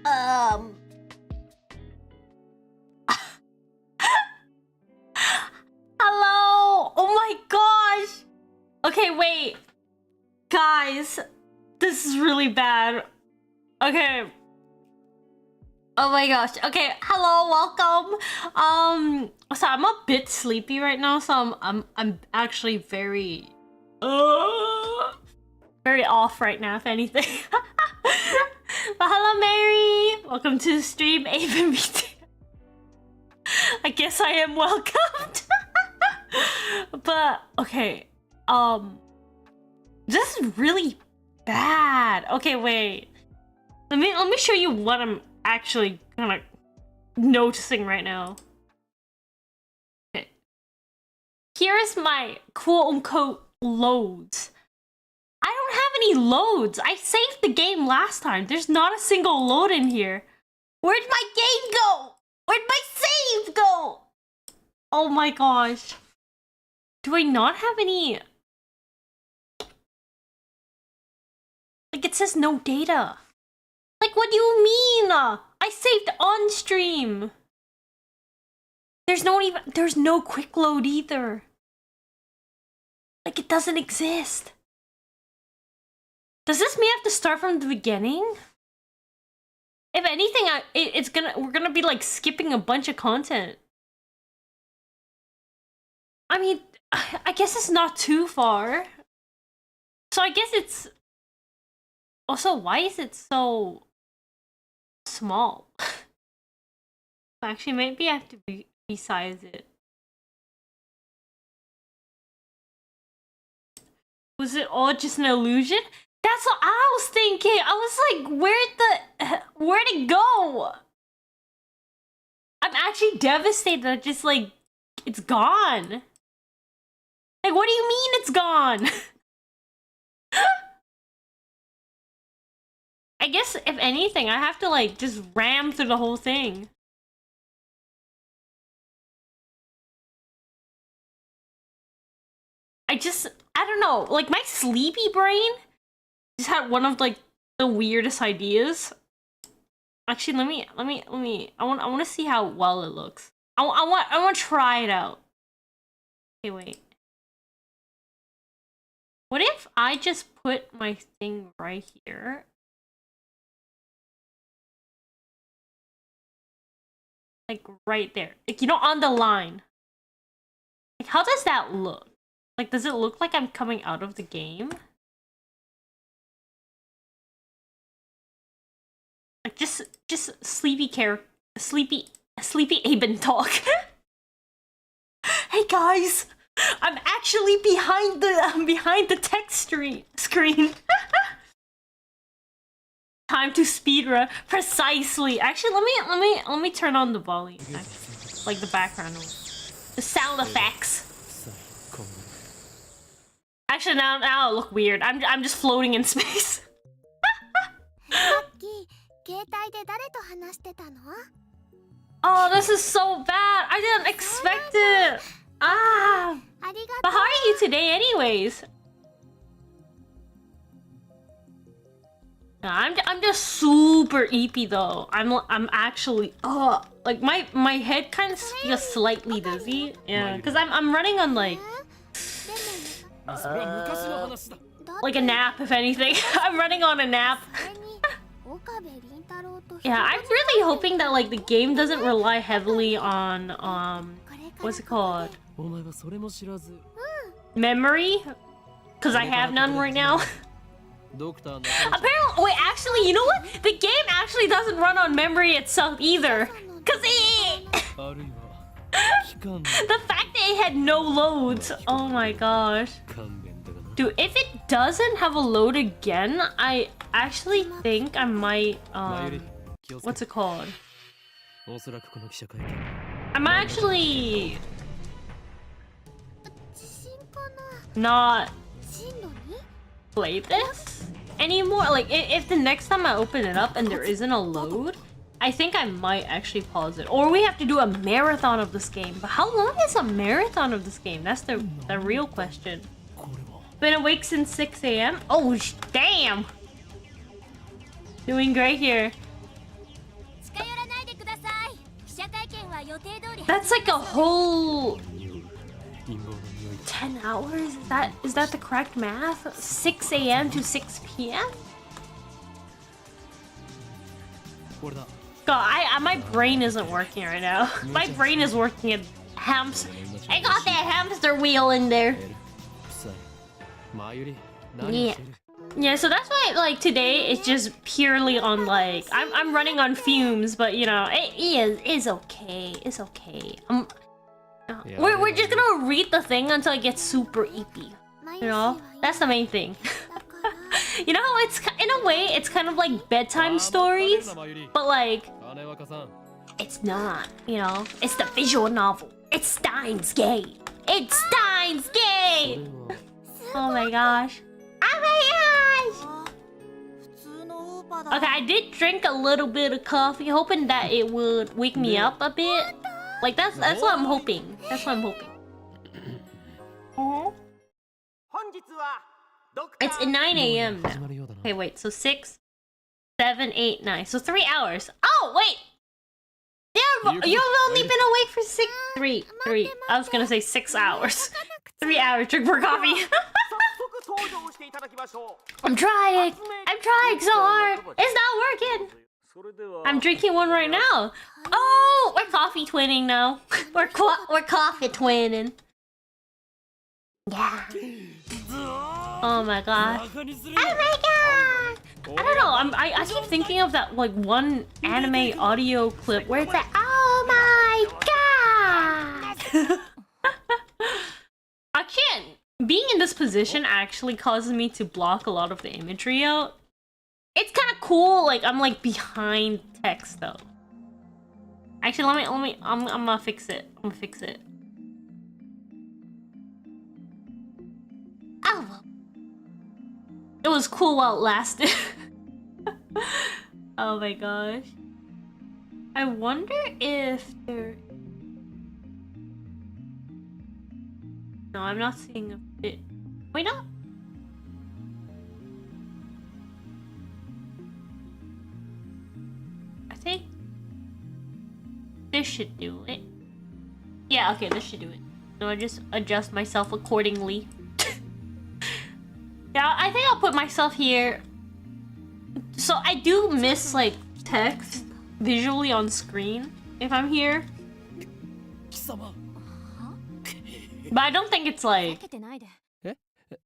Um. Hello! Oh my gosh! Okay, wait. Guys, this is really bad. Okay. Oh my gosh. Okay, hello, welcome. So I'm a bit sleepy right now, so I'm actually very off right now, if anything. But hello, Mary. Welcome to the stream, aven. I guess I am welcomed. But okay, this is really bad. Okay, wait. Let me show you what I'm actually kind of noticing right now. Okay. Here's my quote-unquote loads. I don't have any loads. I saved the game last time. There's not a single load in here. Where'd my game go? Where'd my save go? Oh my gosh. Do I not have any? Like, it says no data. Like, what do you mean? I saved on stream. There's no quick load either. Like, it doesn't exist. Does this mean I have to start from the beginning? If anything, we're gonna be like skipping a bunch of content. I mean, I guess it's not too far. So I guess it's... Also, why is it so small? Actually, maybe I have to resize it. Was it all just an illusion? That's what I was thinking. I was like, where'd it go? I'm actually devastated that just like, it's gone. Like, what do you mean it's gone? I guess, if anything, I have to, like, just ram through the whole thing. I don't know, like, my sleepy brain just had one of, like, the weirdest ideas. Actually, let me, I want to see how well it looks. I want to try it out. Okay, wait. What if I just put my thing right here? Like, right there. Like, you know, on the line. Like, how does that look? Like, does it look like I'm coming out of the game? Like, just sleepy aven talk. Hey guys! I'm actually behind the text screen. Time to speedrun. Precisely. Actually, let me turn on the volume. Actually. Like the background, the sound effects. Actually, now it look weird. I'm just floating in space. Oh, this is so bad. I didn't expect it. Ah. But how are you today, anyways? I'm just super eepy though. I'm actually like my head kind of feels slightly dizzy. Yeah, because I'm running on like a nap, if anything. I'm running on a nap. Yeah, I'm really hoping that like the game doesn't rely heavily on what's it called? Memory? Because I have none right now. Apparently, wait, actually, you know what? The game actually doesn't run on memory itself either. Cause the fact that it had no loads. Oh my gosh. Dude, if it doesn't have a load again, I actually think I might what's it called? I'm actually not play this anymore. Like, if the next time I open it up and there isn't a load, I think I might actually pause it. Or we have to do a marathon of this game. But how long is a marathon of this game? That's the real question. Been awake since 6 AM? Oh, damn! Doing great here. That's like a whole 10 hours? Is that the correct math? 6 a.m. to 6 p.m.? God, my brain isn't working right now. My brain is working at I got that hamster wheel in there. Yeah. Yeah, so that's why like today it's just purely on like I'm running on fumes, but you know, it's okay. It's okay. We're just gonna read the thing until it gets super eepy. You know? That's the main thing. You know how it's in a way it's kind of like bedtime stories, but like it's not, you know? It's the visual novel. It's Steinsgate. It's Steinsgate. Oh my gosh. Oh my gosh! Okay, I did drink a little bit of coffee, hoping that it would wake me up a bit. Like that's what I'm hoping. That's what I'm hoping. It's at 9 a.m. now. Okay, wait. So 6, 7, 8, 9. So 3 hours. Oh wait. Yeah, you've only been awake for 3. I was gonna say 6 hours. 3 hours. Drink more coffee. I'm trying so hard. It's not working. I'm drinking one right now. Oh, we're coffee twinning now. We're coffee twinning. Yeah. Oh my god. Oh my god. I don't know. I keep thinking of that like one anime audio clip where it's like, oh my god. I can't. Being in this position actually causes me to block a lot of the imagery out. It's kind of cool, like I'm like behind text though. Actually, let me. I'm gonna fix it. I'm gonna fix it. Oh well. It was cool while it lasted. Oh my gosh. I wonder if there. No, I'm not seeing a bit. Wait, no. I think this should do it. Yeah, okay, this should do it. So I just adjust myself accordingly. Yeah, I think I'll put myself here. So I do miss like text visually on screen if I'm here. But I don't think it's like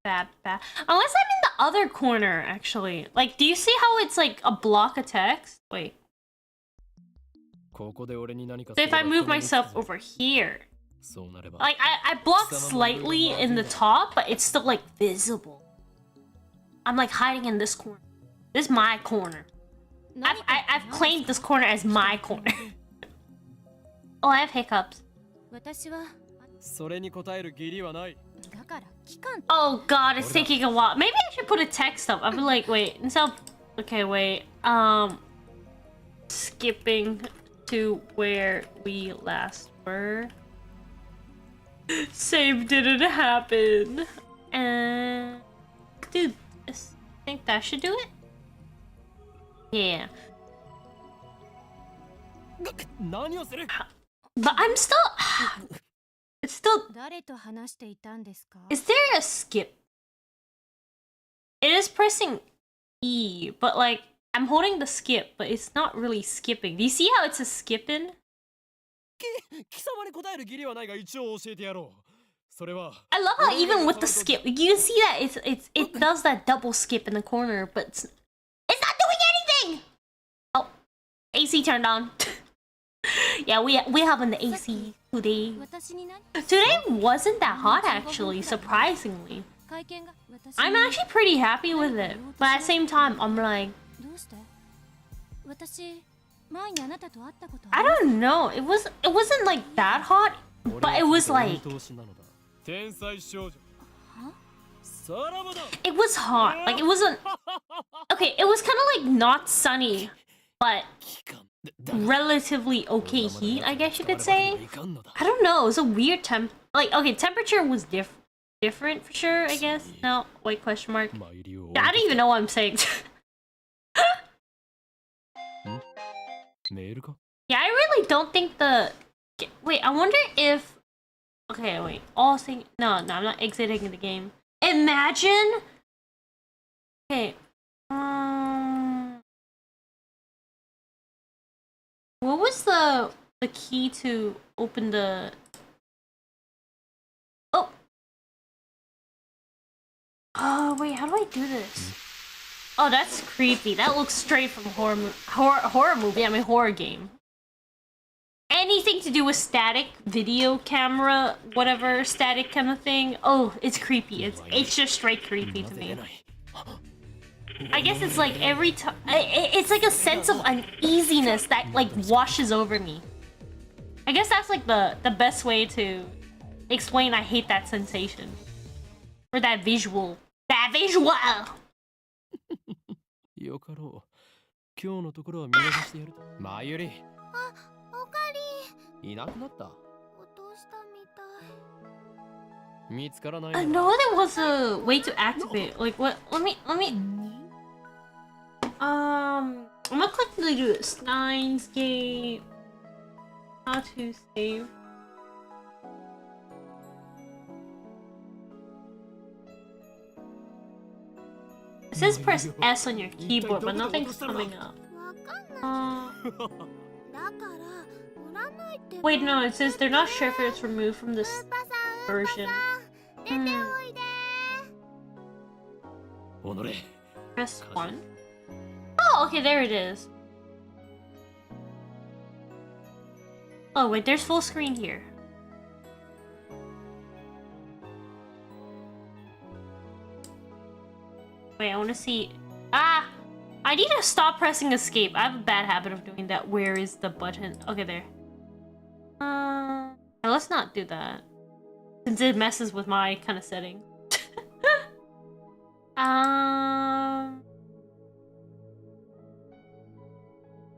bad. Unless I'm in the other corner, actually. Like, do you see how it's like a block of text? Wait. So if I move myself over here, like I blocked slightly in the top, but it's still like visible. I'm like hiding in this corner. This is my corner. I've claimed this corner as my corner. Oh, I have hiccups. Oh god, it's taking a while. Maybe I should put a text up. I'll be like, wait, instead of... Okay, wait. Skipping to where we last were. Save didn't happen. Dude, I think that should do it? Yeah. But I'm still... It's still... Is there a skip? It is pressing E, but like, I'm holding the skip, but it's not really skipping. Do you see how it's a skipping? I love how even with the skip, you can see that it does that double skip in the corner, but it's not doing anything! Oh, AC turned on. Yeah, we have an AC today. Today wasn't that hot actually, surprisingly. I'm actually pretty happy with it, but at the same time, I'm like, I don't know. It wasn't like that hot, but it was like, it was hot. Like it wasn't. Okay, it was kind of like not sunny, but relatively okay heat, I guess you could say. I don't know. It was a weird like, okay, temperature was different for sure, I guess. No, wait, question mark. I don't even know what I'm saying. Yeah, I really don't think the Wait, I wonder if... Okay, wait. All thing... No, I'm not exiting the game. Imagine... Okay. What was the key to open the... Oh! Oh, wait, how do I do this? Oh, that's creepy. That looks straight from horror movie. I mean, horror game. Anything to do with static video camera, whatever, static kind of thing. Oh, it's creepy. It's just straight creepy to me. I guess it's like every time... It's like a sense of uneasiness that like washes over me. I guess that's like the best way to explain I hate that sensation. Or that visual. That visual! よかろう。今日のところは見逃してやる。まゆり。あ、おかり。いなくなった。落としたみたい。見つからない。I know there was a way to activate. Like what? Let me. I'm gonna click the steinsgate. How to save. It says press S on your keyboard, but nothing's coming up. Wait, no, it says they're not sure if it's removed from this version. Press 1. Oh, okay, there it is. Oh, wait, there's full screen here. Wait, I want to see... Ah! I need to stop pressing escape. I have a bad habit of doing that. Where is the button? Okay, there. Let's not do that. Since it messes with my kind of setting. Can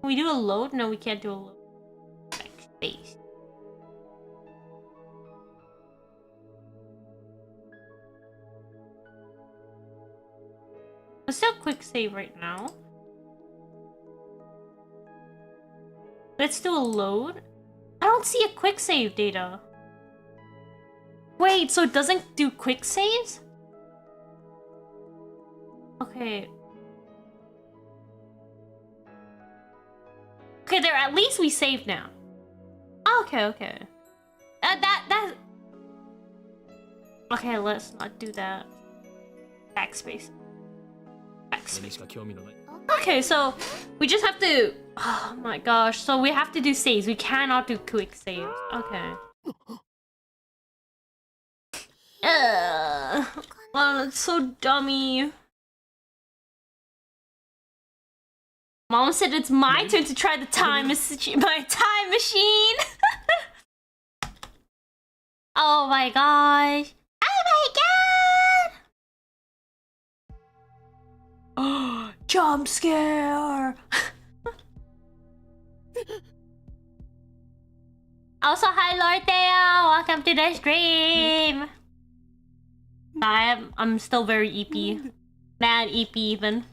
we do a load? No, we can't do a load. Backspace. Let's do a quick save right now. Let's do a load. I don't see a quick save data. Wait, so it doesn't do quick saves? Okay. Okay, there. At least we saved now. Okay, okay. That. Okay, let's not do that. Backspace. Okay, so we just have to... Oh my gosh, so we have to do saves. We cannot do quick saves. Okay. Oh, that's so dummy. Mom said it's my turn to try the time machine. Oh my gosh. Oh my god! Oh, jump scare! Also, hi Lord Theo! Welcome to the stream! I'm still very EP. Mad EP even.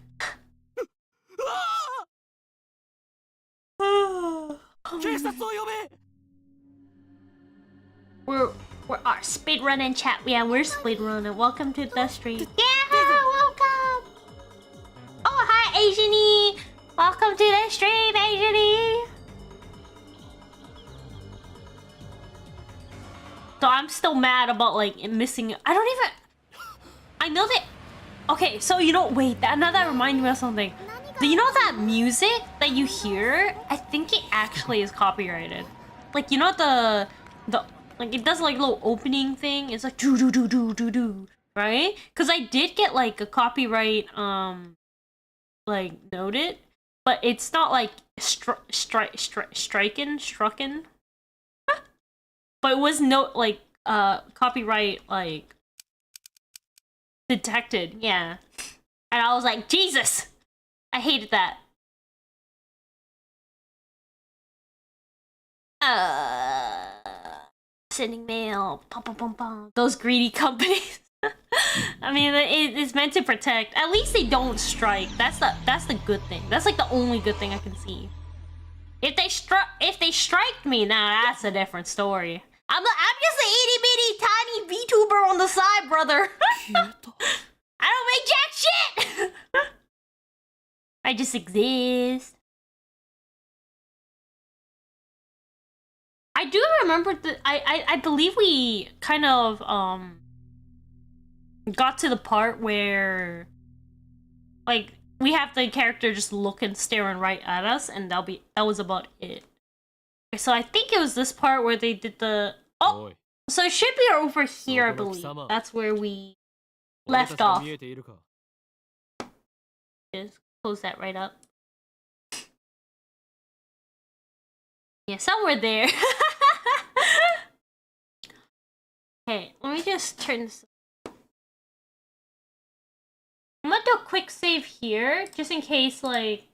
We're our speedrunning chat. Yeah, we're speedrunning. Welcome to the stream. Yeah, welcome. Oh, hi Asian-y. Welcome to the stream, Asian-y. So I'm still mad about like missing. I know that. Okay, so you know, wait. Now that reminded me of something. Do you know that music that you hear? I think it actually is copyrighted. Like, you know the like it does like a little opening thing. It's like do do do do do do, right? Because I did get like a copyright like noted, but it's not like strucken. But it was no like copyright like detected, yeah. And I was like, Jesus, I hated that. Sending mail, pom pom pom pom. Those greedy companies. I mean, it's meant to protect. At least they don't strike. That's the good thing. That's like the only good thing I can see. If they strike me, now that's a different story. I'm just an itty bitty tiny VTuber on the side, brother. I don't make jack shit. I just exist. I do remember that I believe we kind of got to the part where like we have the character just looking staring right at us, and that was about it. So I think it was this part where they did the so it should be over here, I believe. That's where we left off. Just close that right up. Yeah, somewhere there. Okay, let me just turn this. I'm gonna do a quick save here, just in case, like,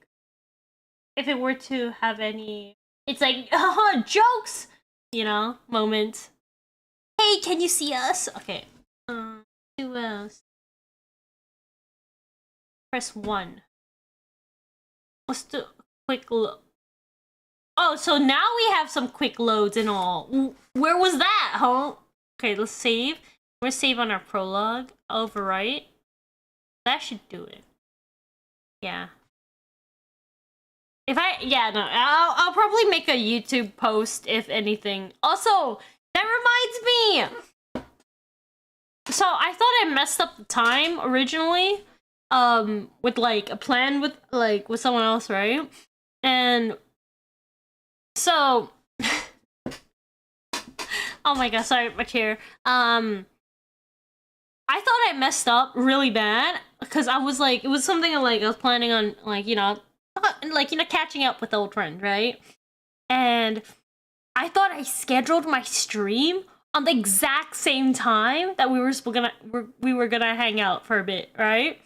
if it were to have any, it's like, jokes, you know, moments. Hey, can you see us? Okay. Press 1. Let's do a quick look. Oh, so now we have some quick loads and all. Where was that, huh? Okay, let's save. We're gonna save on our prologue. Overwrite. That should do it. Yeah. I'll probably make a YouTube post if anything. Also, that reminds me. So I thought I messed up the time originally, with like a plan with someone else, right? And so, oh my god, sorry, my chair. I thought I messed up really bad because I was like, it was something like I was planning on catching up with the old friend, right? And I thought I scheduled my stream on the exact same time that we were gonna hang out for a bit, right?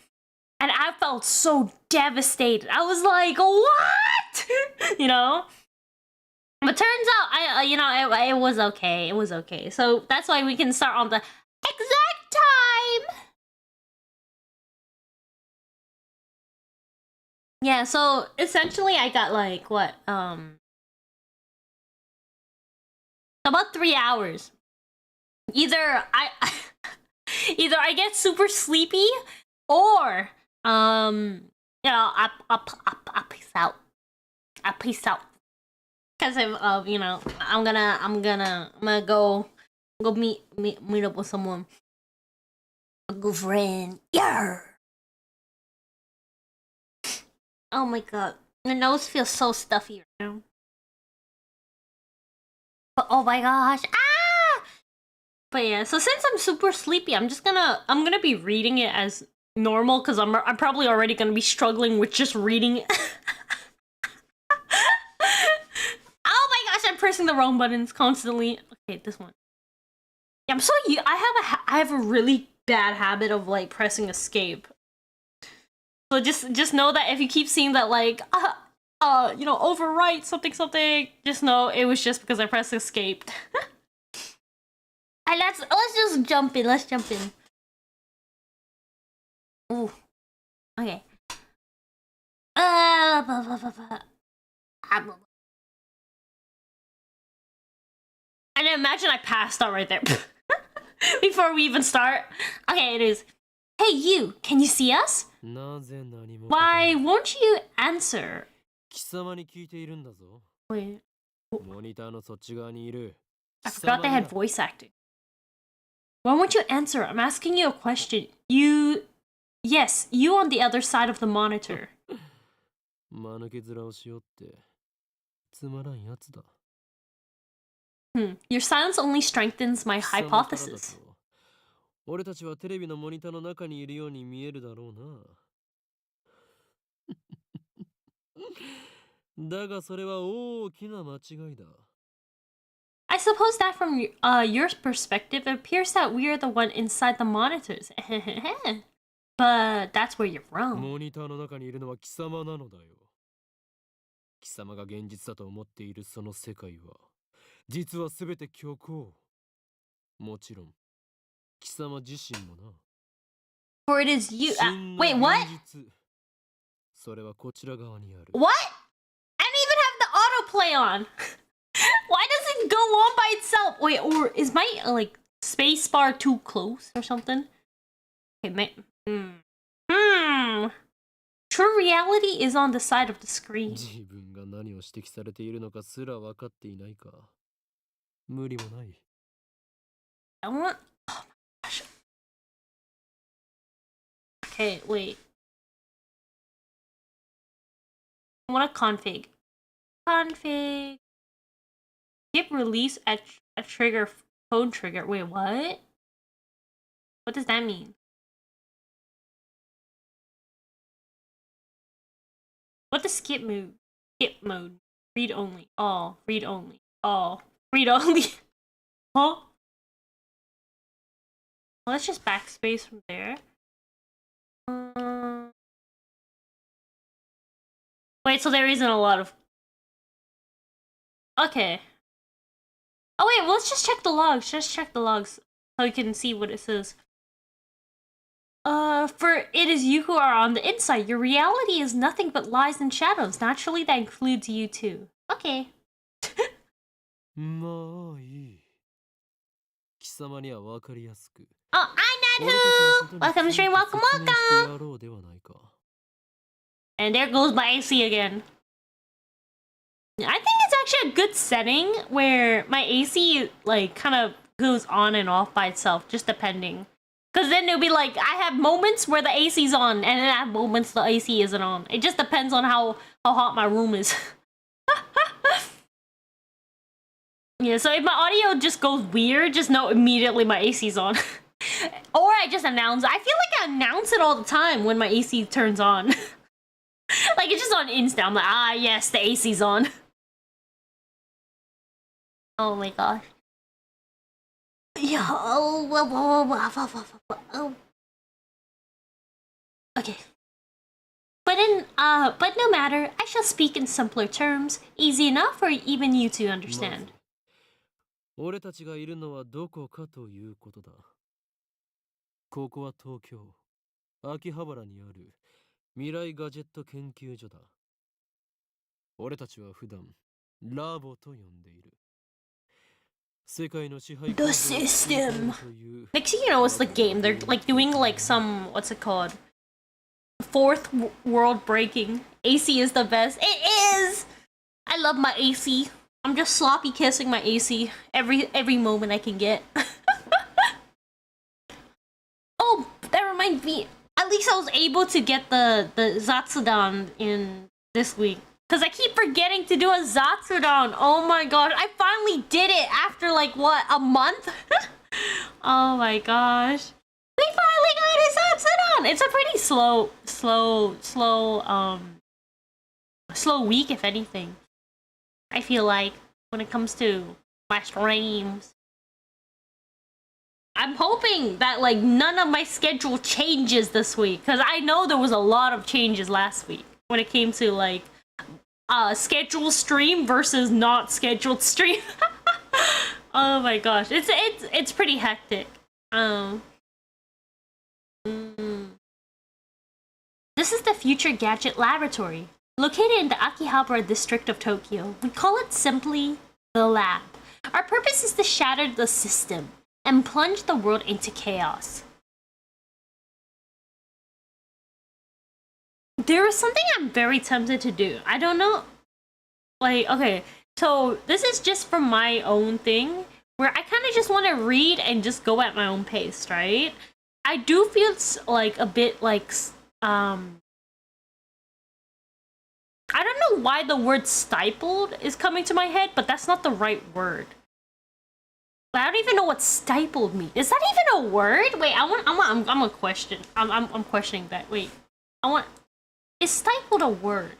And I felt so devastated. I was like, what? You know? But turns out, it was okay. It was okay. So that's why we can start on the exact time. Yeah, so essentially I got like, what, about 3 hours. Either I get super sleepy, or, I'll peace out. I'll peace out. Because of, I'm gonna go meet up with someone. A good friend. Yeah. Oh my god. My nose feels so stuffy right now. But oh my gosh. Ah! But yeah, so since I'm super sleepy, I'm gonna be reading it as normal because I'm probably already gonna be struggling with just reading it. Oh my gosh, I'm pressing the wrong buttons constantly. Okay, this one. Yeah, I have a really bad habit of like pressing escape. So just know that if you keep seeing that like overwrite something, just know it was just because I pressed escape. And let's just jump in. Let's jump in. Ooh. Okay. And imagine I passed out right there. Before we even start. Okay, it is. Hey you, can you see us? Why won't you answer? Wait. I forgot they had voice acting. Why won't you answer? I'm asking you a question. Yes, you on the other side of the monitor. Your silence only strengthens my hypothesis. 俺たちはテレビのモニターの中にいるように見えるだろうな。だがそれは大きな間違いだ。I suppose that from your perspective, it appears that we are the one inside the monitors. But that's where you're wrong. モニターの中にいるのは貴様なのだよ。貴様が現実だと思っているその世界は、実はすべて虚構。もちろん。For it is you. Wait, what? What? I don't even have the autoplay on? Why does it go on by itself? Wait, or is my like space bar too close or something? Okay, True reality is on the side of the screen. 自分が何を指摘されているのかすら分かっていないか。無理もない。I want. Oh my gosh. Okay, wait. I want to config. Config. Skip release at a trigger phone trigger. Wait, what? What does that mean? What does skip mode? Skip mode. Read only. All. Read only. All. Read only. Huh? Well, let's just backspace from there. Wait, so there isn't a lot of... Okay. Oh wait, well, let's just check the logs. Just check the logs so we can see what it says. For it is you who are on the inside. Your reality is nothing but lies and shadows. Naturally, that includes you too. Okay. まあいい。貴様には分かりやすく。 Oh, I'm Nadhu! Welcome to stream, welcome, welcome! And there goes my AC again. I think it's actually a good setting where my AC like kind of goes on and off by itself, just depending. Because then it'll be like, I have moments where the AC's on, and then I have moments the AC isn't on. It just depends on how hot my room is. Yeah, so if my audio just goes weird, just know immediately my AC's on. Or I just announce. I feel like I announce it all the time when my AC turns on. Like, it's just on Insta. I'm like, ah, yes, the AC's on. Oh my gosh. Yeah. Oh. Okay. But no matter, I shall speak in simpler terms, easy enough for even you to understand. 俺たちがいるのはどこかということだ。ここは東京、秋葉原にある未来ガジェット研究所だ。俺たちは普段ラボと呼んでいる。世界の支配 The system. Next thing you know, it's the game. They're like doing like some, what's it called? Fourth world breaking. AC is the best. It is! I love my AC. I'm just sloppy kissing my AC every moment I can get. Oh, that reminds me. At least I was able to get the zatsudan in this week. Because I keep forgetting to do a zatsudan. Oh my gosh. I finally did it after like, what, a month? Oh my gosh. We finally got a zatsudan! It's a pretty slow week, if anything. I feel like, when it comes to my streams. I'm hoping that, like, none of my schedule changes this week. Because I know there was a lot of changes last week. When it came to, like, scheduled stream versus not scheduled stream. Oh my gosh. It's pretty hectic. This is the Future Gadget Laboratory. Located in the Akihabara district of Tokyo, we call it simply the lab. Our purpose is to shatter the system and plunge the world into chaos. There is something I'm very tempted to do. I don't know. Like, okay, so this is just from my own thing, where I kind of just want to read and just go at my own pace, right? I do feel like a bit like, I don't know why the word stifled is coming to my head, but that's not the right word. I don't even know what stifled means. Is that even a word? Wait, I'm a question. I'm questioning that. Wait, is stifled a word?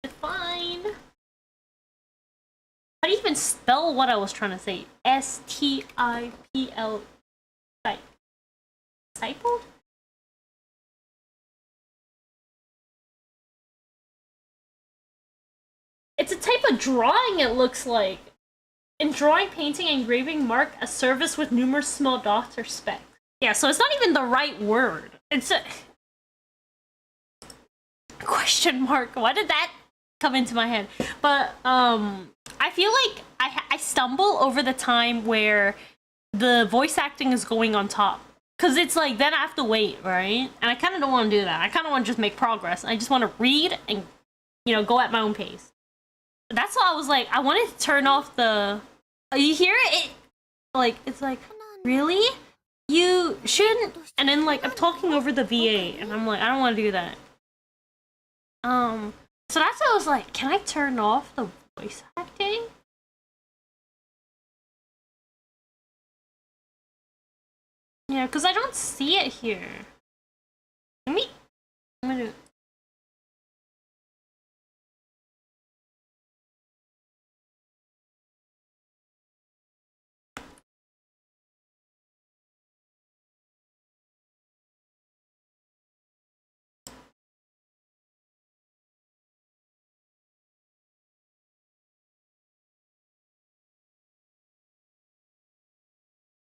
Define. How do you even spell what I was trying to say? S-T-I-P-L. Stifled? It's a type of drawing, it looks like. In drawing, painting, and engraving mark a surface with numerous small dots or specks. Yeah, so it's not even the right word. It's a... Question mark. Why did that come into my head? But I feel like I stumble over the time where the voice acting is going on top. Because it's like, then I have to wait, right? And I kind of don't want to do that. I kind of want to just make progress. I just want to read and, you know, go at my own pace. That's why I was like, I wanted to turn off the... You hear it? Like, it's like, really? You shouldn't... And then, like, I'm talking over the VA, and I'm like, I don't want to do that. So that's why I was like, can I turn off the voice acting? Yeah, because I don't see it here. I'm gonna do...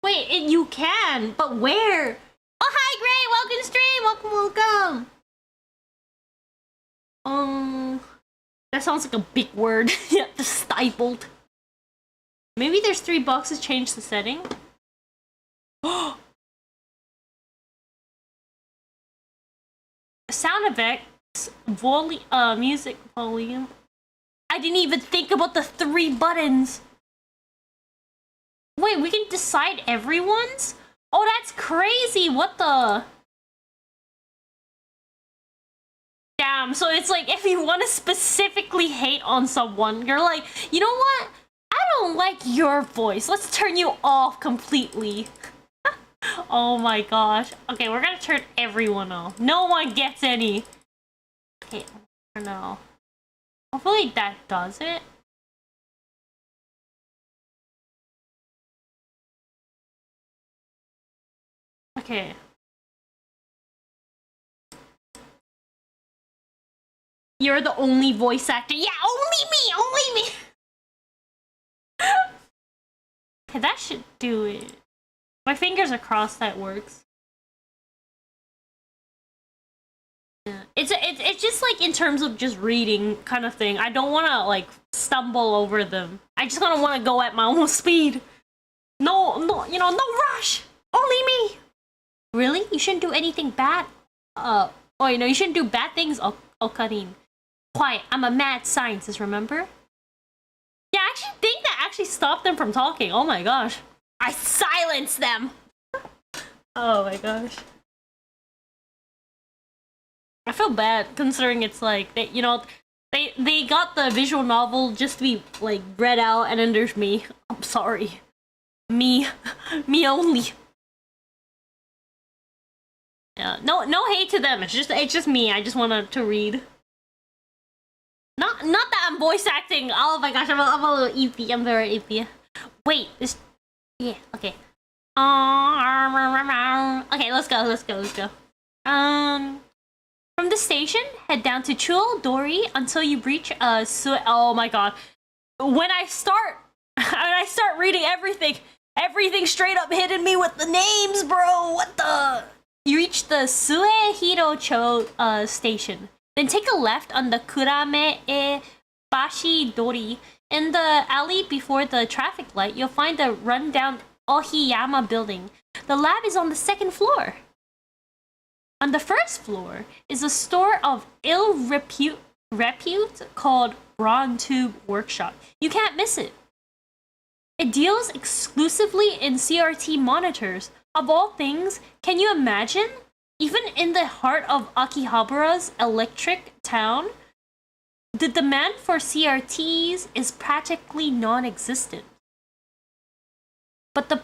Wait, you can, but where? Oh, hi, Gray! Welcome to stream! Welcome! That sounds like a big word. Yeah, just stifled. Maybe there's 3 boxes, change the setting. Sound effects, music volume. I didn't even think about the 3 buttons. Wait, we can decide everyone's? Oh, that's crazy! What the? Damn, so it's like if you want to specifically hate on someone, you're like, you know what? I don't like your voice. Let's turn you off completely. Oh my gosh. Okay, we're gonna turn everyone off. No one gets any. Okay, no. Hopefully that does it. Okay. You're the only voice actor. Yeah, only me! Okay, that should do it. My fingers are crossed that works. Yeah. It's just like in terms of just reading kind of thing. I don't want to like stumble over them. I just kind of want to go at my own speed. No, you know, no rush. Only me. Really? You shouldn't do anything bad? Oh, you know, you shouldn't do bad things. Oh, Karin. Quiet. I'm a mad scientist, remember? Yeah, I actually think that actually stopped them from talking. Oh my gosh. I silenced them! Oh my gosh. I feel bad considering it's like, you know, they got the visual novel just to be like read out and then there's me. I'm sorry. Me only. Yeah, no hate to them. It's just me. I just wanted to read. Not that I'm voice acting. Oh my gosh, I'm a little iffy. I'm very iffy. Wait, this. Yeah. Okay. Okay, let's go. From the station, head down to Chuo-dori until you reach oh my god. When I start reading everything straight up hitting me with the names, bro. What the? You reach the Suehiro-cho station. Then take a left on the Kurame Bashi Dori. In the alley before the traffic light, you'll find the rundown Ohiyama building. The lab is on the 2nd floor. On the 1st floor is a store of ill repute called Brontube Workshop. You can't miss it. It deals exclusively in CRT monitors. Of all things, can you imagine? Even in the heart of Akihabara's electric town, the demand for CRTs is practically non-existent. But the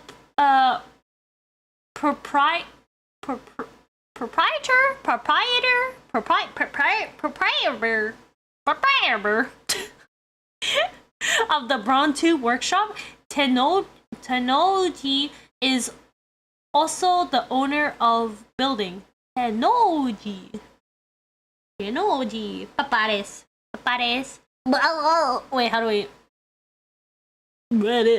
proprietor of the Brontube Workshop, Tenoji, is also the owner of building. Tenoji. Papares. Wait, how do we? I don't even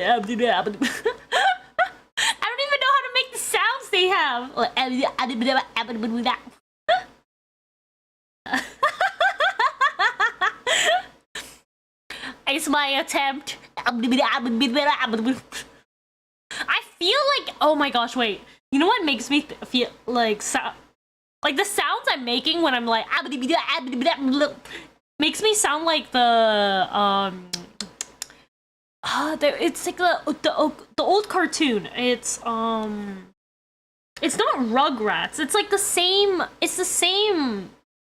know how to make the sounds they have. Erase my attempt. I feel like, oh my gosh, wait. You know what makes me feel like like the sounds I'm making when I'm like makes me sound like it's like the old cartoon. It's not Rugrats. It's like the same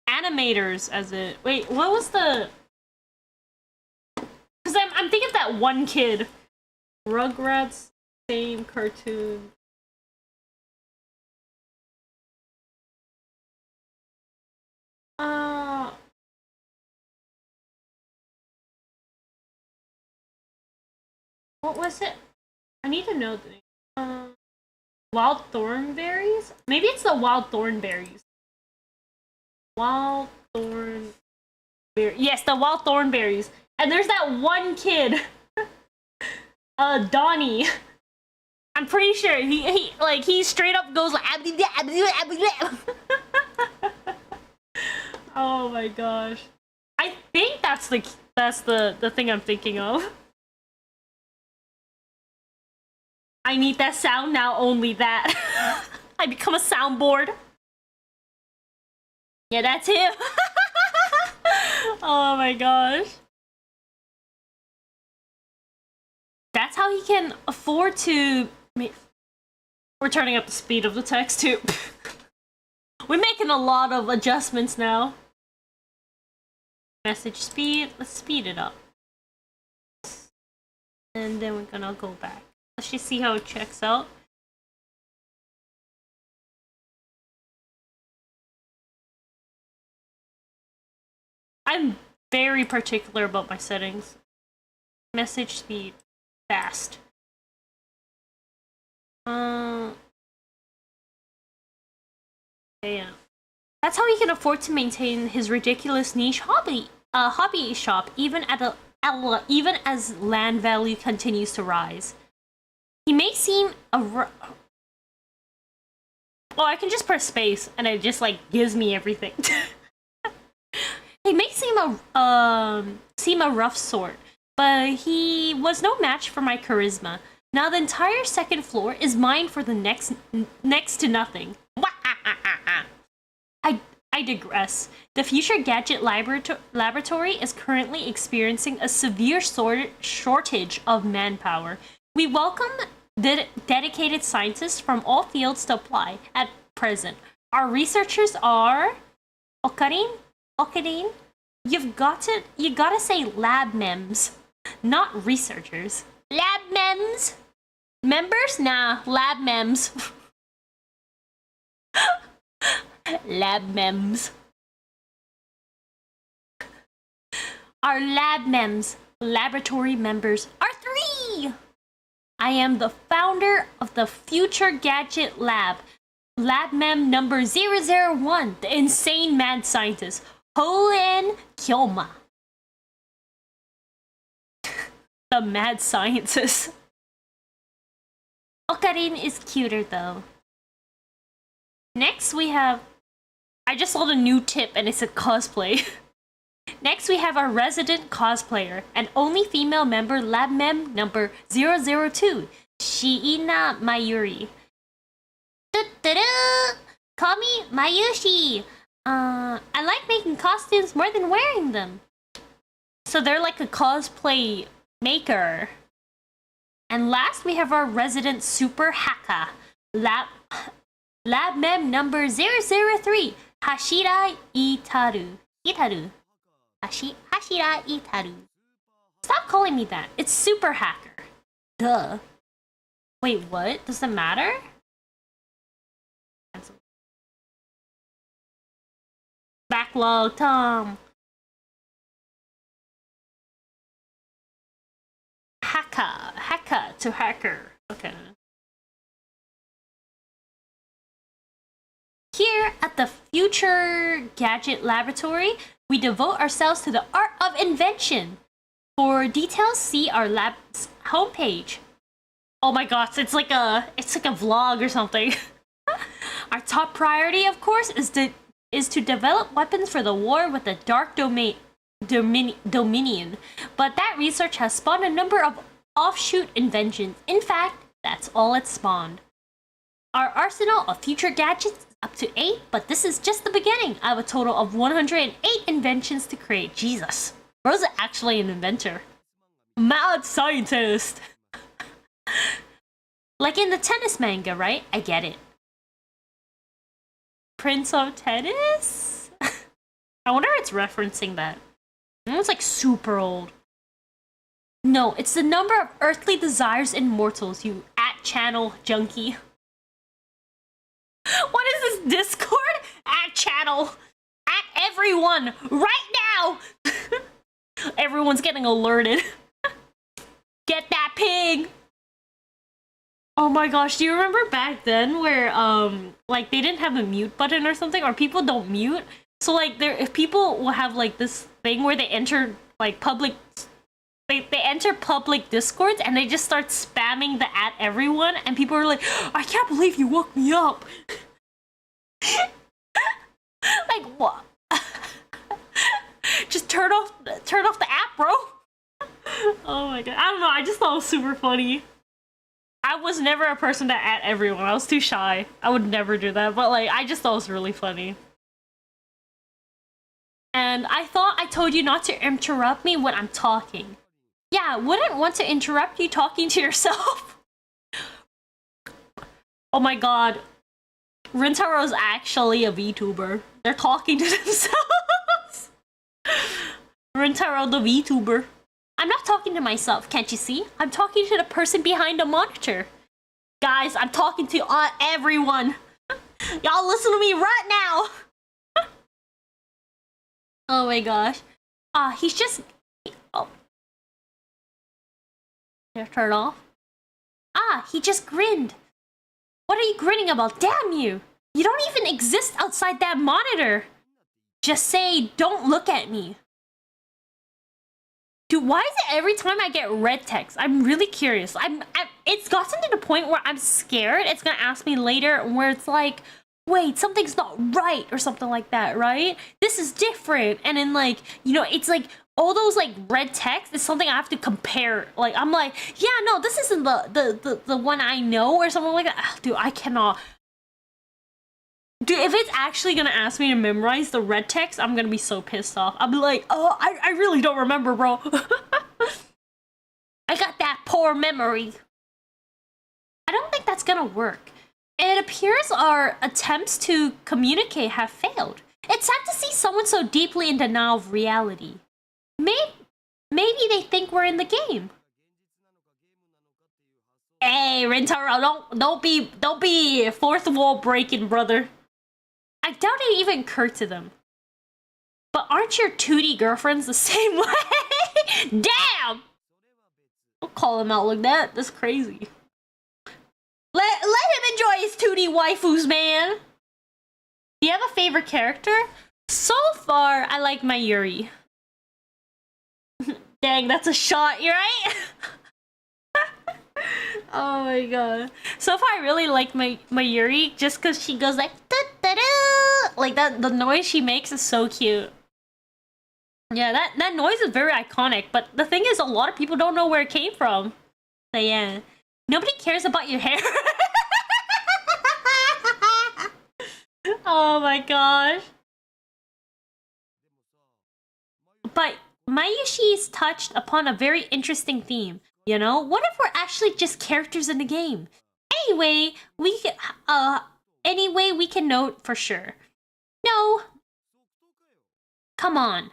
animators as it. Wait, what was the? Because I'm thinking of that one kid. Rugrats, same cartoon. What was it? I need to know the name. Wild Thornberries? Maybe it's the Wild Thornberries. Wild Thornberries. Yes, the Wild Thornberries. And there's that one kid. Donnie. I'm pretty sure he straight up goes like oh my gosh. I think that's the thing I'm thinking of. I need that sound now, only that. I become a soundboard. Yeah, that's him. Oh my gosh. That's how he can afford to... We're turning up the speed of the text too. We're making a lot of adjustments now. Message speed. Let's speed it up. And then we're gonna go back. Let's just see how it checks out. I'm very particular about my settings. Message speed. Fast. Yeah. That's how he can afford to maintain his ridiculous niche hobby shop even as land value continues to rise. He may seem oh, I can just press space and it just like gives me everything. He may seem a rough sort, but he was no match for my charisma. Now the entire second floor is mine for the next to nothing. I digress. The Future Gadget Laboratory is currently experiencing a severe shortage of manpower. We welcome dedicated scientists from all fields to apply at present. Our researchers are Okarin, you gotta say lab mems, not researchers. Lab mems? Members? Nah, lab mems. Lab mems. Our lab mems, laboratory members, are 3! I am the founder of the Future Gadget Lab. Lab mem number 001, the insane mad scientist, Hoen Kyoma. The mad scientist. Okarin is cuter though. Next we have... I just saw the new tip and it said cosplay. Next we have our resident cosplayer and only female member, lab mem number 002, Shiina Mayuri. Call me Mayushi. I like making costumes more than wearing them. So they're like a cosplay maker. And last we have our resident super hacker, lab mem number 003, Hashira Itaru. Hashira Itaru. Stop calling me that. It's super hacker. Duh. Wait, what? Does it matter? Backlog, Tom. Hacker to hacker. Okay. Here at the Future Gadget Laboratory, we devote ourselves to the art of invention. For details, see our lab's homepage. Oh my gosh, it's like a vlog or something. Our top priority, of course, is to develop weapons for the war with the dark domain dominion, but that research has spawned a number of offshoot inventions. In fact, that's all it spawned. Our arsenal of future gadgets is up to 8, but this is just the beginning. I have a total of 108 inventions to create. Jesus, bro's actually an inventor. Mad scientist. Like in the tennis manga, right? I get it. Prince of Tennis? I wonder if it's referencing that. It's like super old. No, it's the number of earthly desires in mortals, you @channel junkie. What is this, Discord? @channel. @everyone. Right now! Everyone's getting alerted. Get that pig! Oh my gosh, do you remember back then where, like, they didn't have a mute button or something? Or people don't mute? So, like, if people will have, like, this thing where they enter, like, public... They enter public discords and they just start spamming the @everyone, and people are like, I can't believe you woke me up. Like, what? Just turn off the app, bro. Oh my god. I don't know, I just thought it was super funny. I was never a person to @everyone. I was too shy. I would never do that, but like, I just thought it was really funny. And I thought I told you not to interrupt me when I'm talking. Yeah, wouldn't want to interrupt you talking to yourself. Oh my god. Rintaro's actually a VTuber. They're talking to themselves. Rintaro the VTuber. I'm not talking to myself, can't you see? I'm talking to the person behind the monitor. Guys, I'm talking to everyone. Y'all listen to me right now. Oh my gosh. He's just... Oh. Turn off. He just grinned. What are you grinning about? Damn you! You don't even exist outside that monitor. Just say, don't look at me. Dude, why is it every time I get red text? I'm really curious. It's gotten to the point where I'm scared it's gonna ask me later where it's like, wait, something's not right or something like that, right? This is different. And then like, you know, it's like all those like red text is something I have to compare. Like, I'm like, yeah, no, this isn't the one I know or something like that. Ugh, dude, I cannot. Dude, if it's actually gonna ask me to memorize the red text, I'm gonna be so pissed off. I'll be like, oh, I really don't remember, bro. I got that poor memory. I don't think that's gonna work. It appears our attempts to communicate have failed. It's sad to see someone so deeply in denial of reality. Maybe they think we're in the game. Hey, Rintaro, don't be fourth wall breaking, brother. I doubt it even occurred to them. But aren't your 2D girlfriends the same way? Damn! Don't call him out like that. That's crazy. Let him enjoy his 2D waifus, man. Do you have a favorite character? So far, I like my Yuri. Dang, that's a shot, you're right? Oh my god. So far, I really like my Yuri just because she goes like, like that. The noise she makes is so cute. Yeah, that noise is very iconic, but the thing is, a lot of people don't know where it came from. So yeah. Nobody cares about your hair. Oh my gosh. But Mayushi's touched upon a very interesting theme. You know, what if we're actually just characters in the game? Anyway, we can know for sure. No. Come on.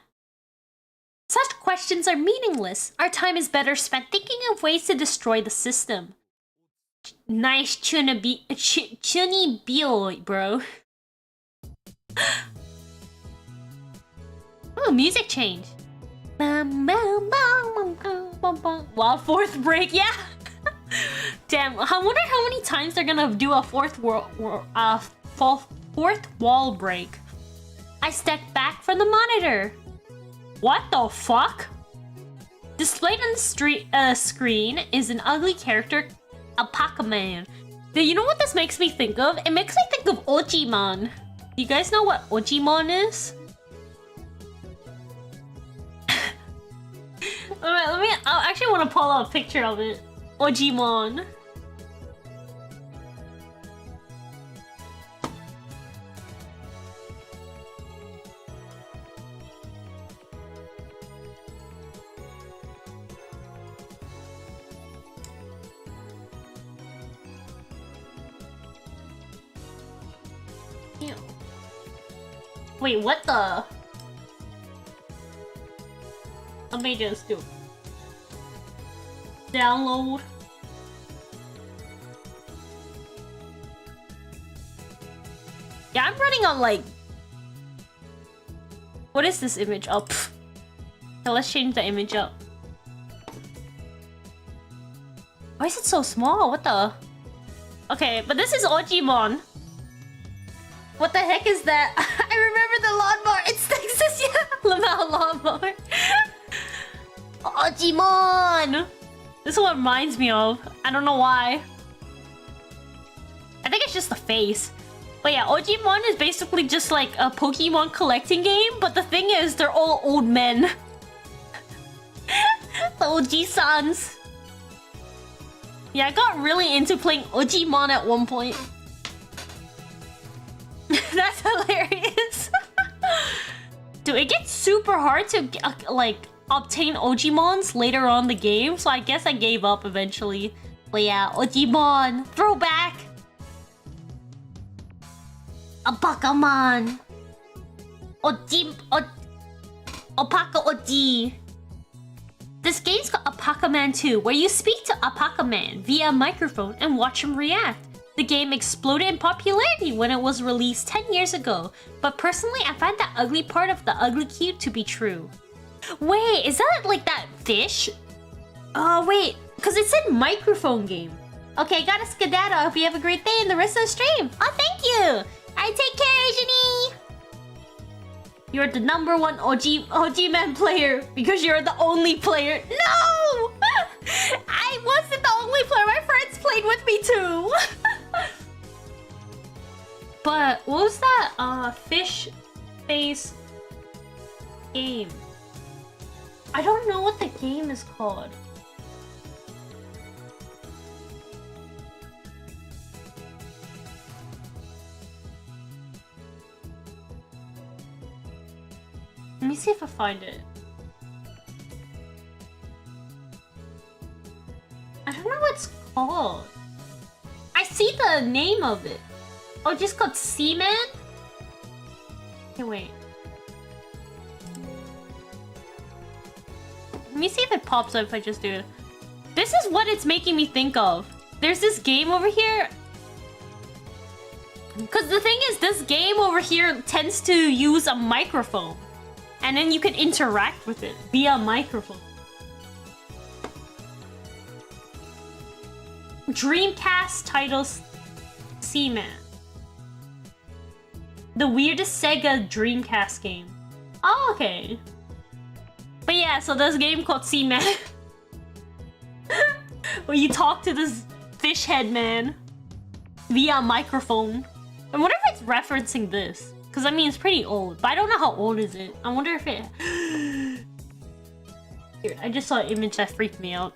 Such questions are meaningless. Our time is better spent thinking of ways to destroy the system. Nice chuni bio, bro. Oh, music change. Wow, fourth break, yeah. Damn, I wonder how many times they're gonna do a fourth wall break. I stepped back from the monitor. What the fuck? Displayed on the screen is an ugly character, Alpaca Man. You know what this makes me think of? It makes me think of Ojimon. You guys know what Ojimon is? Alright, I actually want to pull out a picture of it. Ojimon. Ew. Wait, what the? Let me just do download. Yeah, I'm running on like... What is this image? Oh, pff. So let's change the image up. Why is it so small? What the? Okay, but this is Ojimon. What the heck is that? I remember the lawnmower. It's Texas, yeah. Lamau lawnmower. Ojimon. This is what reminds me of. I don't know why. I think it's just the face. But yeah, Ojimon is basically just like a Pokemon collecting game. But the thing is, they're all old men. The Oji-sans. Yeah, I got really into playing Ojimon at one point. That's hilarious. Dude, it gets super hard to like obtain Ojimons later on in the game, so I guess I gave up eventually. But yeah, Ojimon, throwback. A Pokemon. Opaka Oji. This game's got a Pokemon 2, where you speak to a Pokemon via a microphone and watch him react. The game exploded in popularity when it was released 10 years ago, but personally I find that ugly part of the ugly cute to be true. Wait, is that like that fish? Oh wait, because it said microphone game. Okay, gotta skedaddle. I hope you have a great day and the rest of the stream. Oh, thank you! Alright, take care, Jenny! You're the #1 OG man player because you're the only player. No! I wasn't the only player. My friends played with me too. But what was that fish face game? I don't know what the game is called. Let me see if I find it. I don't know what it's called. I see the name of it. Oh, it's just called Seaman? Okay, wait. Let me see if it pops up if I just do it. This is what it's making me think of. There's this game over here. Because the thing is, this game over here tends to use a microphone. And then you can interact with it via microphone. Dreamcast titles Seaman. The weirdest Sega Dreamcast game. Oh, okay. But yeah, so there's a game called Seaman. Where you talk to this fish head man via microphone. I wonder if it's referencing this. Because I mean, it's pretty old. But I don't know how old is it. I wonder if it... Here, I just saw an image that freaked me out.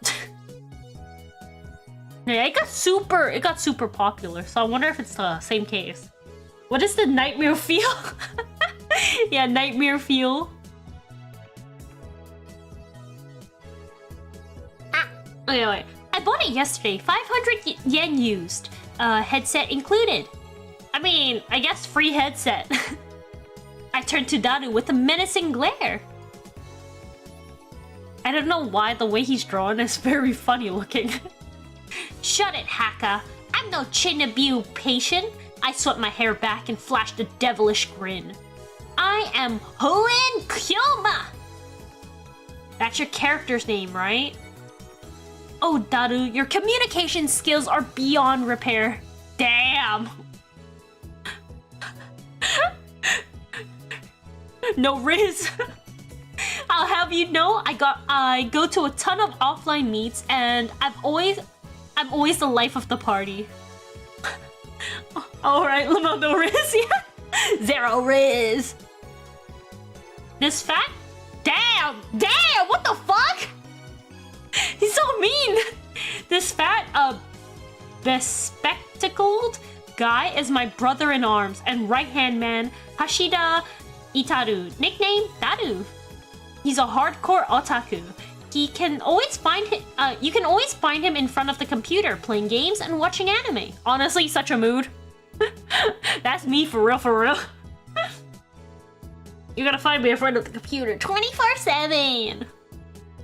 Yeah, it got super popular. So I wonder if it's the same case. What is the nightmare feel? Yeah, nightmare feel. Okay, wait. I bought it yesterday. 500 yen used. Headset included. I mean, I guess free headset. I turned to Daru with a menacing glare. I don't know why the way he's drawn is very funny looking. Shut it, Haka. I'm no Chinabu patient. I swept my hair back and flashed a devilish grin. I am Hoen Kyoma. That's your character's name, right? Oh, Daru, your communication skills are beyond repair. Damn. No Riz. I'll have you know, I go to a ton of offline meets, and I'm always the life of the party. All right, no Riz, yeah. Zero Riz. This fat? Damn, what the fuck? He's so mean! This fat, bespectacled guy is my brother in arms and right-hand man, Hashida Itaru, nickname Daru. He's a hardcore otaku. You can always find him in front of the computer, playing games and watching anime. Honestly, such a mood. That's me for real, for real. You're gonna find me in front of the computer 24/7.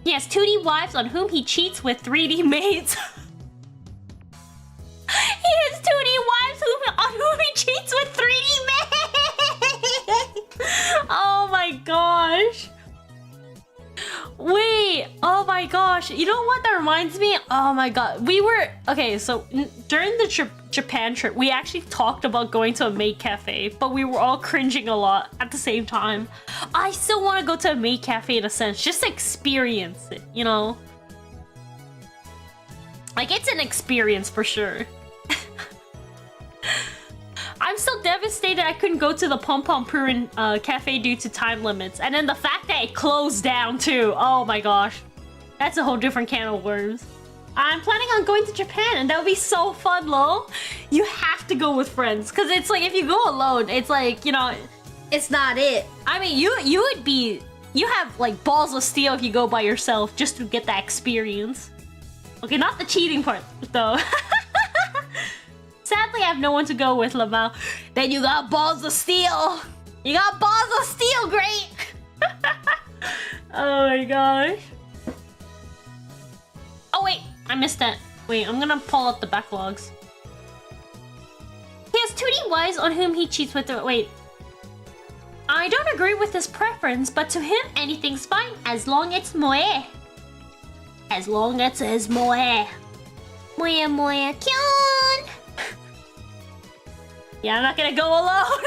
He has 2D wives on whom he cheats with 3D maids. He has 2D wives on whom he cheats with 3D maids. Oh my gosh. Wait, oh my gosh. You know what that reminds me? Oh my god. We were, okay, so during the Japan trip, we actually talked about going to a maid cafe, but we were all cringing a lot at the same time. I still want to go to a maid cafe in a sense, just to experience it, you know? Like, it's an experience for sure. I'm still devastated I couldn't go to the Pom-Pom-Purin cafe due to time limits. And then the fact that it closed down too. Oh my gosh. That's a whole different can of worms. I'm planning on going to Japan and that would be so fun, lol. You have to go with friends. Because it's like, if you go alone, it's like, you know, it's not it. I mean, you have like balls of steel if you go by yourself just to get that experience. Okay, not the cheating part though. Sadly, I have no one to go with, Lamau. Then you got balls of steel. You got balls of steel, great. Oh my gosh. Oh wait, I missed that. Wait, I'm gonna pull up the backlogs. He has 2D wives on whom he cheats with. Wait. I don't agree with this preference, but to him, anything's fine as long as it's moe. As long as it's moe. Moe moe kyun. Yeah, I'm not gonna go alone.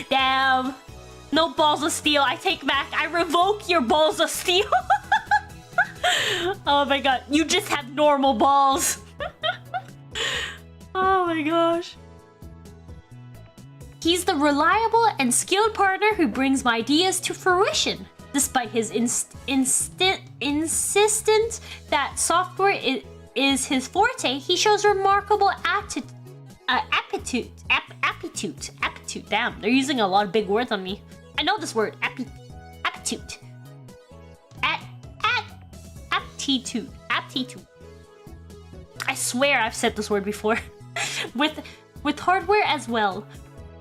Damn. No balls of steel. I take back. I revoke your balls of steel. Oh my god. You just have normal balls. Oh my gosh. He's the reliable and skilled partner who brings my ideas to fruition. Despite his insistence that software is his forte, he shows remarkable aptitude. Damn, they're using a lot of big words on me. I know this word, aptitude. Aptitude. I swear I've said this word before. with hardware as well.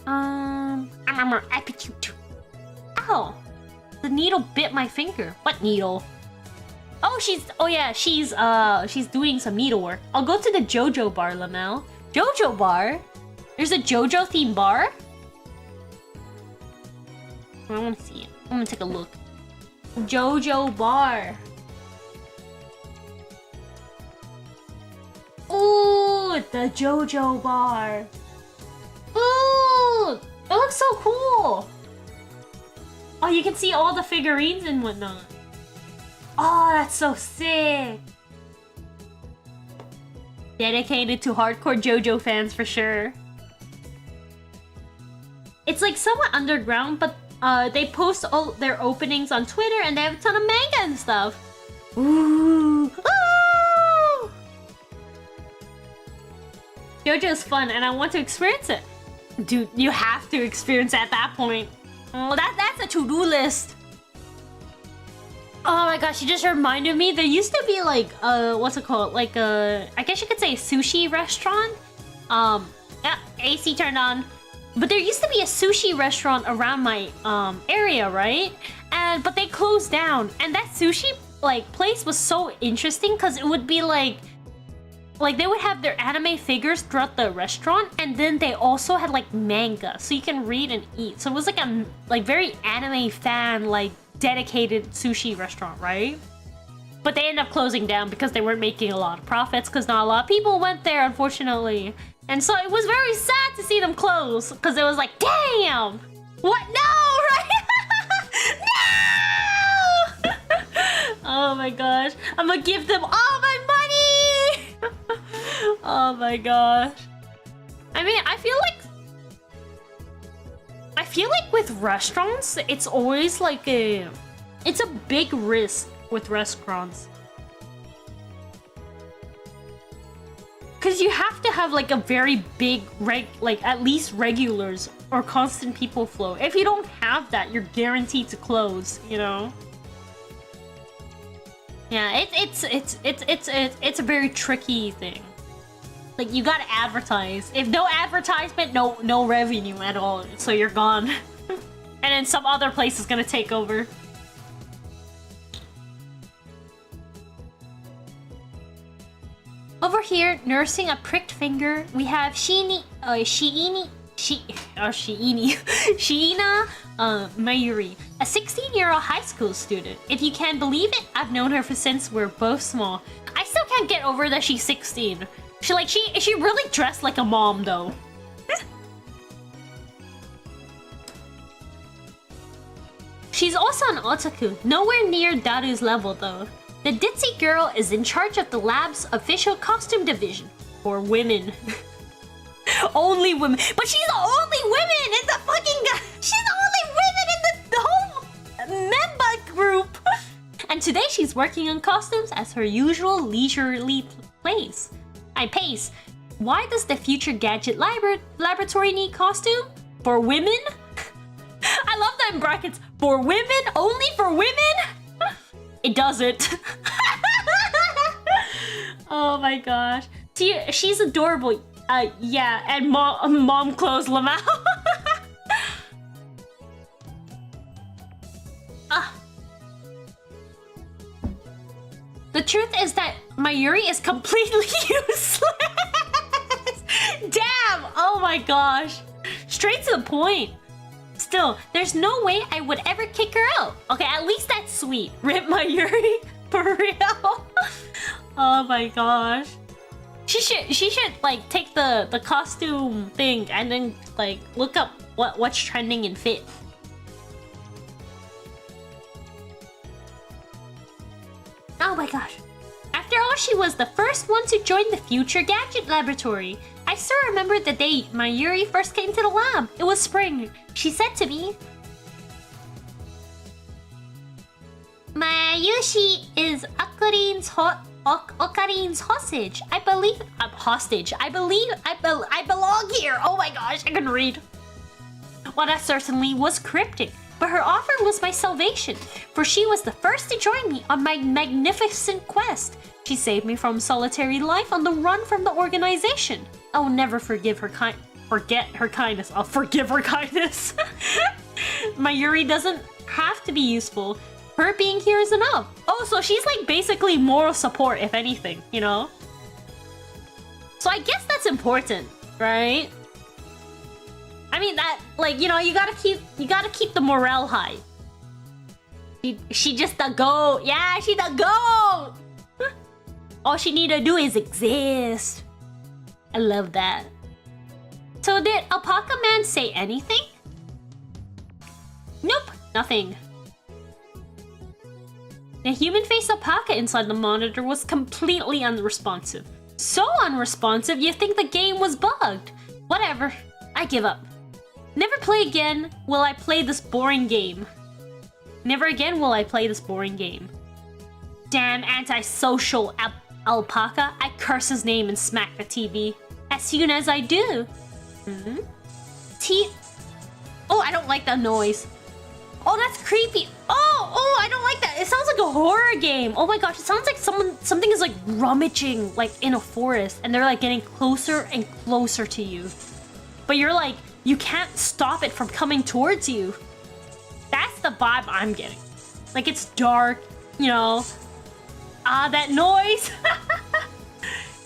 Aptitude. Ow! The needle bit my finger. What needle? Oh, she's doing some needlework. I'll go to the JoJo bar, Lamel. JoJo bar? There's a JoJo themed bar? I want to see it. I'm gonna take a look. JoJo bar. Ooh, the JoJo bar. Ooh, it looks so cool. Oh, you can see all the figurines and whatnot. Oh, that's so sick. Dedicated to hardcore JoJo fans for sure. It's like somewhat underground, but they post all their openings on Twitter and they have a ton of manga and stuff. Ooh. Ooh. JoJo's fun and I want to experience it. Dude, you have to experience it at that point. Oh, that's a to-do list. Oh my gosh, you just reminded me. There used to be like what's it called? Like I guess you could say a sushi restaurant. Yeah, AC turned on. But there used to be a sushi restaurant around my area, right? But they closed down. And that sushi like place was so interesting because it would be like they would have their anime figures throughout the restaurant, and then they also had like manga, so you can read and eat. So it was like a very anime fan like dedicated sushi restaurant, right? But they ended up closing down because they weren't making a lot of profits because not a lot of people went there, unfortunately. And so it was very sad to see them close because it was like, damn, what? No, right? No! Oh my gosh, I'm gonna give them all my money. Oh my gosh. I mean, I feel like with restaurants, it's always like it's a big risk with restaurants. Because you have to have like a very big, like at least regulars or constant people flow. If you don't have that, you're guaranteed to close, you know? Yeah, it's a very tricky thing. Like you gotta advertise. If no advertisement, no revenue at all. So you're gone. And then some other place is gonna take over. Over here, nursing a pricked finger, we have Shiina Mayuri, a 16-year-old high school student. If you can believe it, I've known her since we're both small. I still can't get over that she's 16. She really dressed like a mom though. She's also an otaku, nowhere near Daru's level though. The ditzy girl is in charge of the lab's official costume division for women. Only women, but she's the only women in the fucking. She's the only women in the whole member group. And today she's working on costumes as her usual leisurely pace. Why does the future gadget laboratory need costume for women? I love that in brackets. For women, only for women. It doesn't. Oh my gosh. She's adorable. Yeah, and mom clothes Lamau. The truth is that Mayuri is completely useless. Damn! Oh my gosh. Straight to the point. Still, there's no way I would ever kick her out. Okay, at least that's sweet. Rip Mayuri. For real. Oh my gosh. She should like take the costume thing and then like look up what's trending in fit. Oh my gosh. After all, she was the first one to join the Future Gadget Laboratory. I still remember the day Mayuri first came to the lab. It was spring. She said to me, Mayushi is Okarin's hostage. I believe I'm hostage. I belong here. Oh my gosh, I can read. Well, that certainly was cryptic, but her offer was my salvation, for she was the first to join me on my magnificent quest. She saved me from solitary life on the run from the organization. I will never forget her kindness. I'll forgive her kindness. Mayuri doesn't have to be useful. Her being here is enough. Oh, so she's like basically moral support, if anything, you know? So I guess that's important, right? I mean that, like, you know, you gotta keep the morale high. She just the goat. Yeah, she the goat. All she need to do is exist. I love that. So did Alpaca Man say anything? Nope, nothing. The human-faced alpaca inside the monitor was completely unresponsive. So unresponsive, you think the game was bugged. Whatever, I give up. Never play again will I play this boring game. Never again will I play this boring game. Damn antisocial alpaca, I curse his name and smack the TV. As soon as I do. Oh, I don't like that noise. Oh, that's creepy. Oh, I don't like that. It sounds like a horror game. Oh my gosh, it sounds like something is like rummaging like in a forest and they're like getting closer and closer to you. But you're like, you can't stop it from coming towards you. That's the vibe I'm getting. Like it's dark, you know. That noise.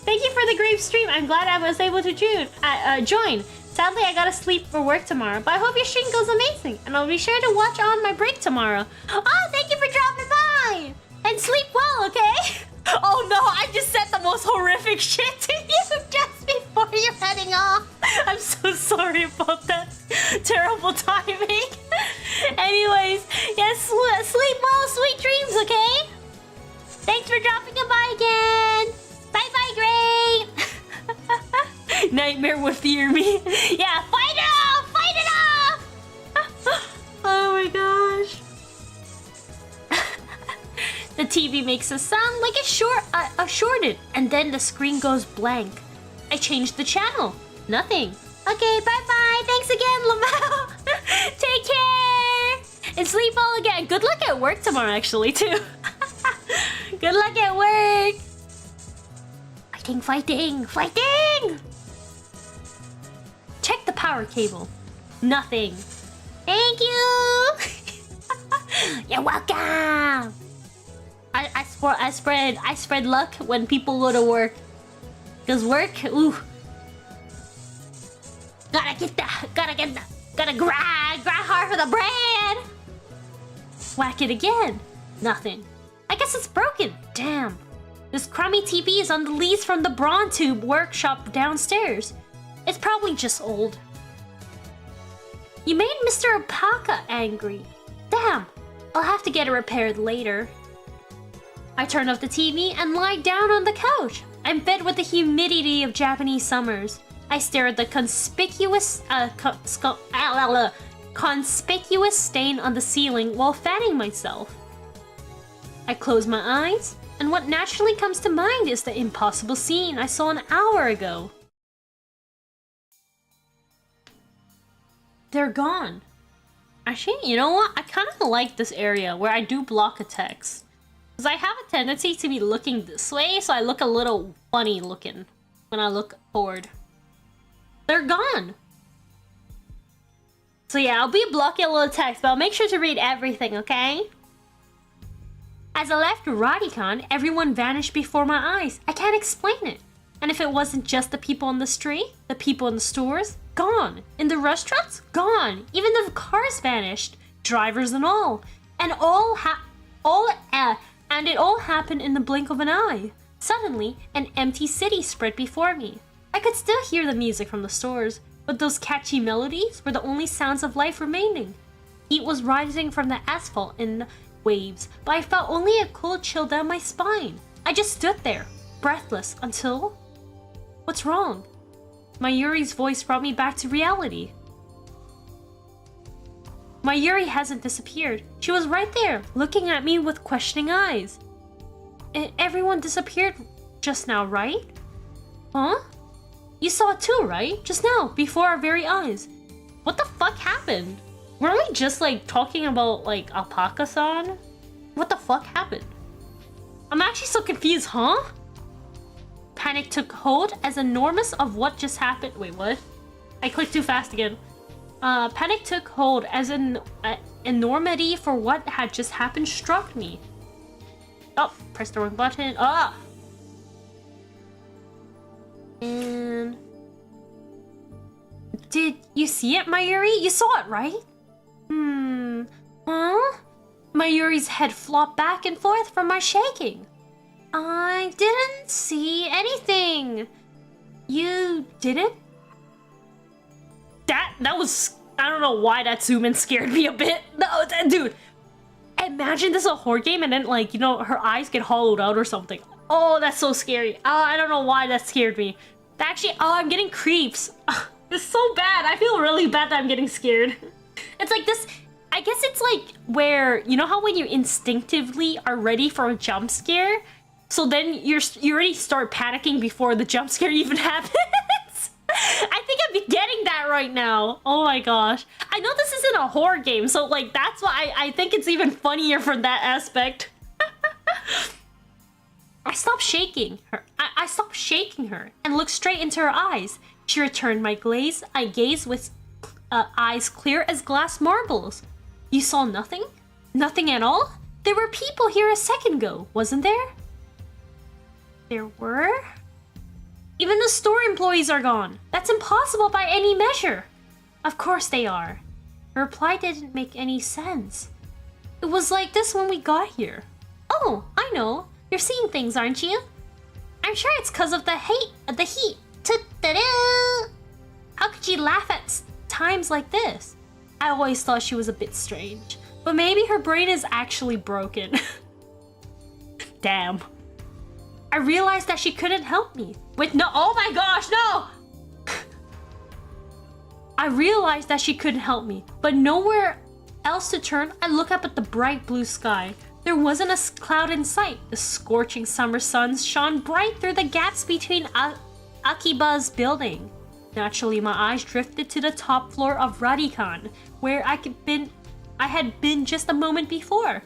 Thank you for the great stream. I'm glad I was able to join. Sadly, I gotta sleep for work tomorrow, but I hope your stream goes amazing, and I'll be sure to watch on my break tomorrow. Oh, thank you for dropping by! And sleep well, okay? Oh no, I just said the most horrific shit to you just before you're heading off. I'm so sorry about that terrible timing. Anyways, yes, sleep well, sweet dreams, okay? Thanks for dropping by again. Bye-bye, Great. Nightmare with fear me. Yeah, fight it off! Fight it off! Oh my gosh. The TV makes a sound like a shorted, and then the screen goes blank. I changed the channel. Nothing. Okay, bye-bye. Thanks again, Lamau. Take care. And sleep well again. Good luck at work tomorrow, actually, too. Good luck at work. Fighting, fighting, fighting. Check the power cable. Nothing. Thank you. You're welcome. I spread luck when people go to work. Cause work, ooh. Gotta grind hard for the brand. Whack it again. Nothing. I guess it's broken. Damn. This crummy TV is on the lease from the vtube workshop downstairs. It's probably just old. You made Mr. Alpaca angry. Damn. I'll have to get it repaired later. I turned off the TV and lied down on the couch. I'm fed with the humidity of Japanese summers. I stare at the conspicuous stain on the ceiling while fanning myself. I close my eyes, and what naturally comes to mind is the impossible scene I saw an hour ago. They're gone. Actually, you know what? I kind of like this area where I do block a text. Because I have a tendency to be looking this way, so I look a little funny looking when I look forward. They're gone. So yeah, I'll be blocking a little text, but I'll make sure to read everything, okay? As I left Radicon, everyone vanished before my eyes. I can't explain it. And if it wasn't just the people on the street, the people in the stores, gone. In the restaurants, gone. Even the cars vanished, drivers and all. And it all happened in the blink of an eye. Suddenly, an empty city spread before me. I could still hear the music from the stores, but those catchy melodies were the only sounds of life remaining. Heat was rising from the asphalt in waves, but I felt only a cold chill down my spine. I just stood there, breathless, until... What's wrong? Mayuri's voice brought me back to reality. Mayuri hasn't disappeared. She was right there, looking at me with questioning eyes. Everyone disappeared just now, right? Huh? You saw it too, right? Just now, before our very eyes. What the fuck happened? Weren't we just like talking about like Alpaca-san? What the fuck happened? I'm actually so confused, huh? Panic took hold as enormous of what just happened. Wait, what? I clicked too fast again. Panic took hold as an enormity for what had just happened struck me. Oh, press the wrong button. Ah! And... Did you see it, Mayuri? You saw it, right? Huh? Mayuri's head flopped back and forth from my shaking. I didn't see anything. You didn't? That was... I don't know why that zoom in scared me a bit. No, dude. Imagine this is a horror game and then, like, you know, her eyes get hollowed out or something. Oh, that's so scary. I don't know why that scared me. Actually, I'm getting creeps. It's so bad. I feel really bad that I'm getting scared. It's like this... I guess it's like where... You know how when you instinctively are ready for a jump scare? So then you already start panicking before the jump scare even happens? I think I'm getting that right now. Oh my gosh. I know this isn't a horror game, so like that's why I think it's even funnier from that aspect. I stopped shaking her. I stopped shaking her and looked straight into her eyes. She returned my gaze. I gazed with eyes clear as glass marbles. You saw nothing? Nothing at all? There were people here a second ago, wasn't there? There were? Even the store employees are gone. That's impossible by any measure. Of course they are. Her reply didn't make any sense. It was like this when we got here. Oh, I know. You're seeing things, aren't you? I'm sure it's because of the heat. How could she laugh at times like this? I always thought she was a bit strange. But maybe her brain is actually broken. Damn. I realized that she couldn't help me. With no- Oh my gosh, no! I realized that she couldn't help me, but nowhere else to turn. I look up at the bright blue sky. There wasn't a cloud in sight. The scorching summer sun shone bright through the gaps between Akiba's building. Naturally, my eyes drifted to the top floor of Radikan, where I had been just a moment before.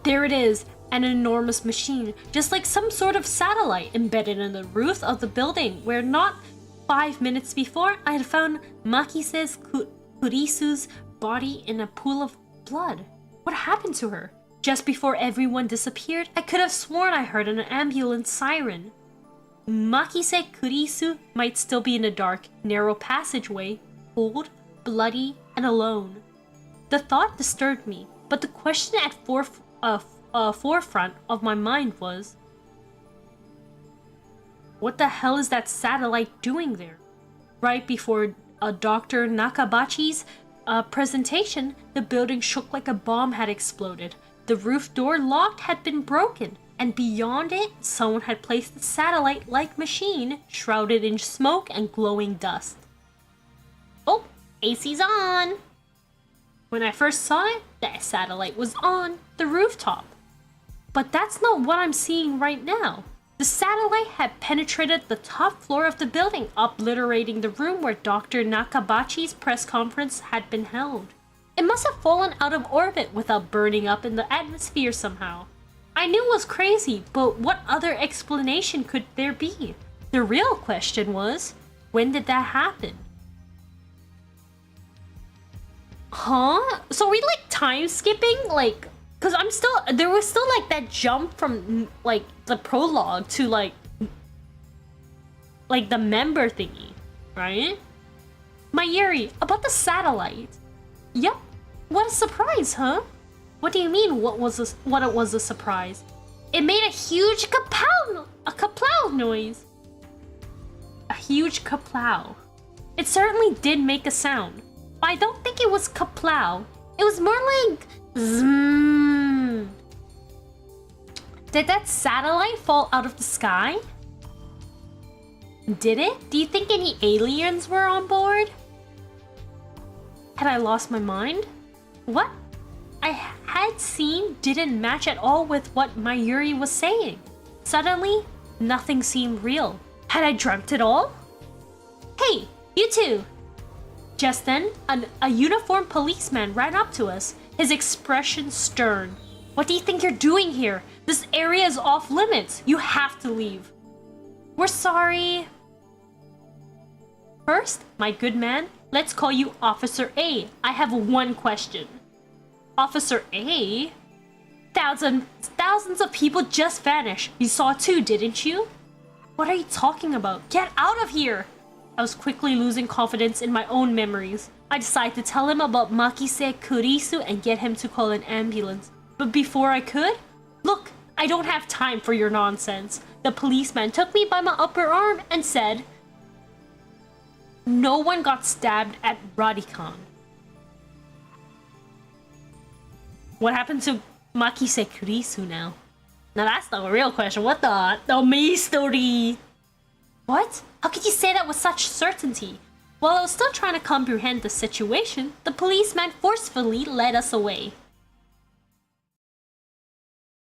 There it is, an enormous machine, just like some sort of satellite embedded in the roof of the building, where not 5 minutes before I had found Makise's Kurisu's body in a pool of blood. What happened to her? Just before everyone disappeared, I could have sworn I heard an ambulance siren. Makise Kurisu might still be in a dark, narrow passageway, cold, bloody, and alone. The thought disturbed me, but the question at forefront of my mind was, what the hell is that satellite doing there? Right before Dr. Nakabachi's presentation, the building shook like a bomb had exploded. The roof door locked had been broken, and beyond it, someone had placed a satellite-like machine shrouded in smoke and glowing dust. Oh, AC's on! When I first saw it, the satellite was on the rooftop. But that's not what I'm seeing right now. The satellite had penetrated the top floor of the building, obliterating the room where Dr. Nakabachi's press conference had been held. It must have fallen out of orbit without burning up in the atmosphere somehow. I knew it was crazy, but what other explanation could there be? The real question was, when did that happen? Huh? So are we like time skipping? Like, cause there was still like that jump from like the prologue to like the member thingy, right? Mayuri, about the satellite. Yep. What a surprise, huh? What do you mean, what it was a surprise? It made a huge kaplow noise. A huge kaplow. It certainly did make a sound, but I don't think it was kaplow. It was more like zoom. Did that satellite fall out of the sky? Did it? Do you think any aliens were on board? Had I lost my mind? What I had seen didn't match at all with what Mayuri was saying. Suddenly, nothing seemed real. Had I dreamt it all? Hey, you two! Just then, a uniformed policeman ran up to us, his expression stern. What do you think you're doing here? This area is off limits. You have to leave. We're sorry. First, my good man, let's call you Officer A. I have one question. Officer A? Thousands of people just vanished. You saw too, didn't you? What are you talking about? Get out of here! I was quickly losing confidence in my own memories. I decided to tell him about Makise Kurisu and get him to call an ambulance. But before I could, look, I don't have time for your nonsense. The policeman took me by my upper arm and said, no one got stabbed at Radikan. What happened to Makise Kurisu now? Now that's the real question. What the mystery? What? How could you say that with such certainty? While I was still trying to comprehend the situation, the policeman forcefully led us away.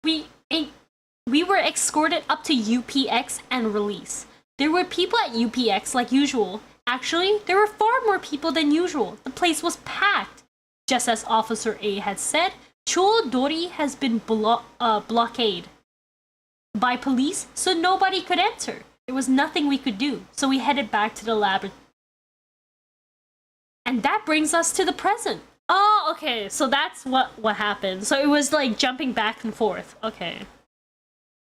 We were escorted up to UPX and released. There were people at UPX like usual. Actually, there were far more people than usual. The place was packed. Just as Officer A had said, Chuodori has been blockaded by police, so nobody could enter. There was nothing we could do, so we headed back to the laboratory. And that brings us to the present. Oh, okay, so that's what happened. So it was like jumping back and forth. Okay.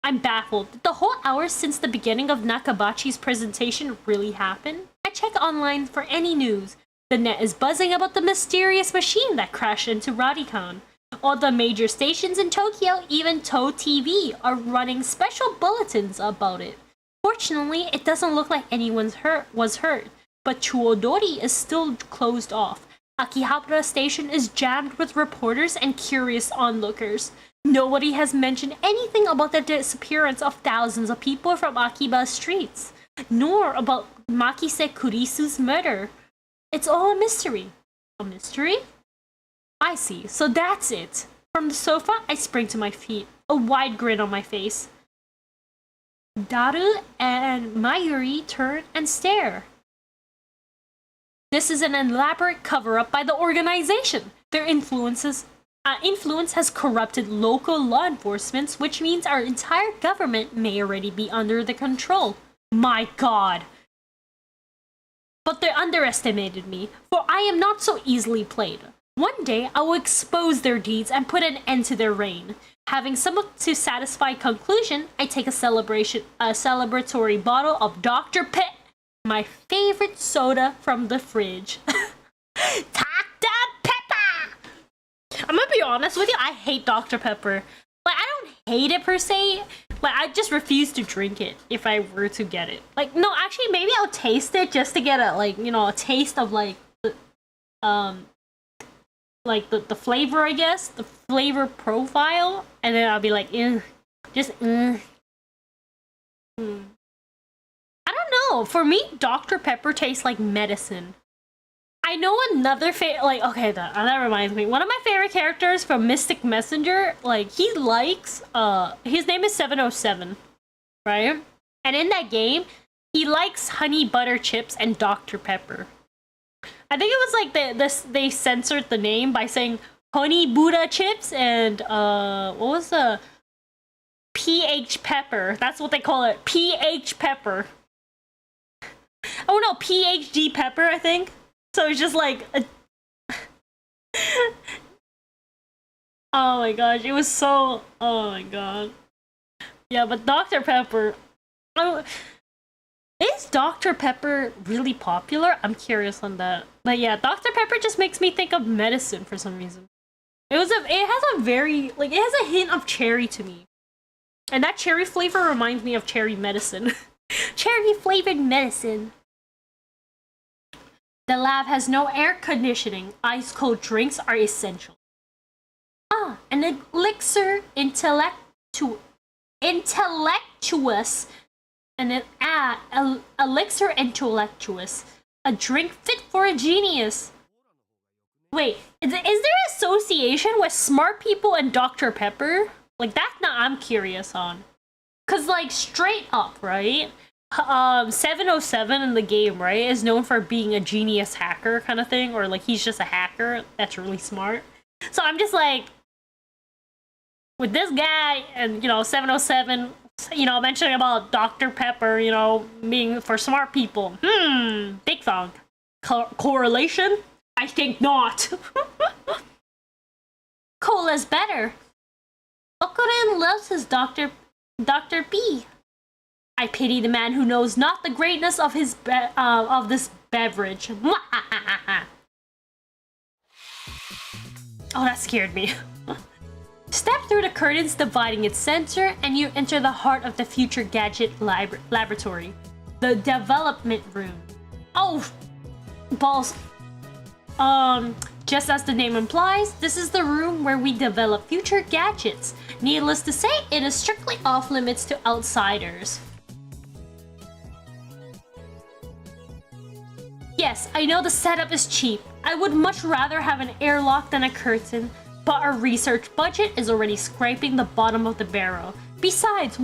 I'm baffled. Did the whole hour since the beginning of Nakabachi's presentation really happen? I check online for any news. The net is buzzing about the mysterious machine that crashed into Radikan. All the major stations in Tokyo, even To TV, are running special bulletins about it. Fortunately, it doesn't look like anyone was hurt, but Chuodori is still closed off. Akihabara Station is jammed with reporters and curious onlookers. Nobody has mentioned anything about the disappearance of thousands of people from Akiba's streets, nor about Makise Kurisu's murder. It's all a mystery. A mystery? I see. So that's it. From the sofa, I spring to my feet, a wide grin on my face. Daru and Mayuri turn and stare. This is an elaborate cover-up by the organization. Their influence has corrupted local law enforcement, which means our entire government may already be under the control. My god. But they underestimated me, for I am not so easily played. One day, I will expose their deeds and put an end to their reign. Having somewhat to satisfy conclusion, I take a celebratory bottle of Dr. Pep, my favorite soda from the fridge. Dr. Pepper! I'm gonna be honest with you, I hate Dr. Pepper. Like, I don't hate it per se. Like, I just refuse to drink it if I were to get it. Like, no, actually, maybe I'll taste it just to get a, like, you know, a taste of, like, the flavor, I guess. The flavor profile. And then I'll be like, just, I don't know. For me, Dr. Pepper tastes like medicine. I know another okay, that reminds me. One of my favorite characters from Mystic Messenger, like, he likes, his name is 707, right? And in that game, he likes honey butter chips and Dr. Pepper. I think it was like they censored the name by saying honey Buddha chips and, what was the PH Pepper? That's what they call it, PH Pepper. Oh no, PhD Pepper, I think. So it's just like oh my gosh, it was so, oh my god. Yeah, but Dr. Pepper, is Dr. Pepper really popular? I'm curious on that. But yeah, Dr. Pepper just makes me think of medicine for some reason. It has a very, like, it has a hint of cherry to me. And that cherry flavor reminds me of cherry medicine. Cherry flavored medicine. The lab has no air conditioning. Ice cold drinks are essential. An elixir intellectuous. And an elixir intellectuous. A drink fit for a genius. Wait, is there association with smart people and Dr. Pepper? Like, that's not, I'm curious on. Cause, like, straight up, right? 707 in the game, right, is known for being a genius hacker kind of thing, or like he's just a hacker that's really smart. So I'm just like, with this guy and, you know, 707, you know, mentioning about Dr. Pepper, you know, being for smart people. Big thunk. Correlation? I think not. Cola's better. Okuren loves his Dr. B. I pity the man who knows not the greatness of his of this beverage. Oh, that scared me. Step through the curtains dividing its center, and you enter the heart of the future gadget laboratory, the development room. Oh, balls. Just as the name implies, this is the room where we develop future gadgets. Needless to say, it is strictly off limits to outsiders. Yes, I know the setup is cheap. I would much rather have an airlock than a curtain, but our research budget is already scraping the bottom of the barrel. Besides,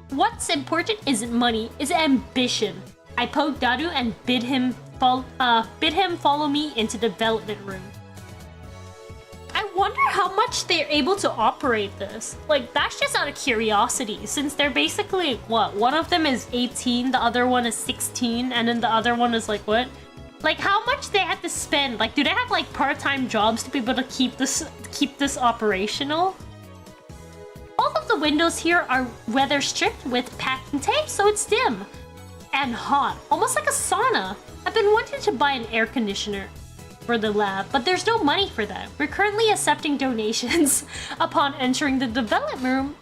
what's important isn't money, it's ambition. I poke Daru and bid him follow me into the development room. I wonder how much they're able to operate this. Like, that's just out of curiosity, since they're basically, what, one of them is 18, the other one is 16, and then the other one is like, what? Like, how much they have to spend? Like, do they have, like, part-time jobs to be able to keep this operational? Both of the windows here are weather stripped with packing tape, so it's dim and hot, almost like a sauna. I've been wanting to buy an air conditioner for the lab, but there's no money for that. We're currently accepting donations. Upon entering the development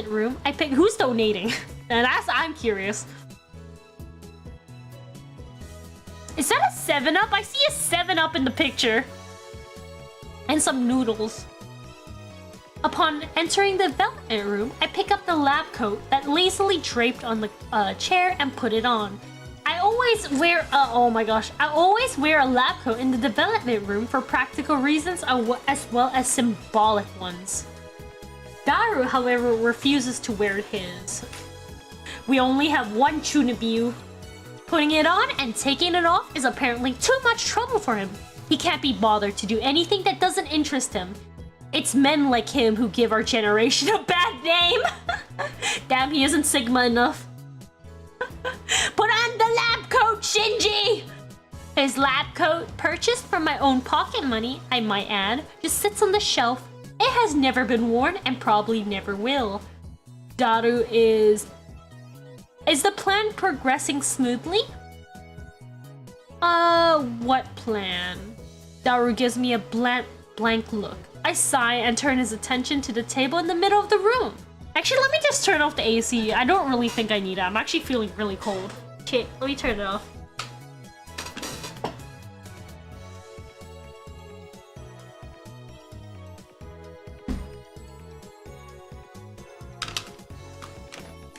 room, I pick who's donating. And I'm curious. Is that a 7-Up? I see a 7-Up in the picture. And some noodles. Upon entering the development room, I pick up the lab coat that lazily draped on the chair and put it on. I always wear oh my gosh, I always wear a lab coat in the development room for practical reasons as well as symbolic ones. Daru, however, refuses to wear his. We only have one Chunibyu. Putting it on and taking it off is apparently too much trouble for him. He can't be bothered to do anything that doesn't interest him. It's men like him who give our generation a bad name. Damn, he isn't Sigma enough. Put on the lab coat, Shinji! His lab coat, purchased from my own pocket money, I might add, just sits on the shelf. It has never been worn and probably never will. Daru is the plan progressing smoothly? What plan? Daru gives me a blank look. I sigh and turn his attention to the table in the middle of the room. Actually, let me just turn off the AC. I don't really think I need it. I'm actually feeling really cold. Okay, let me turn it off.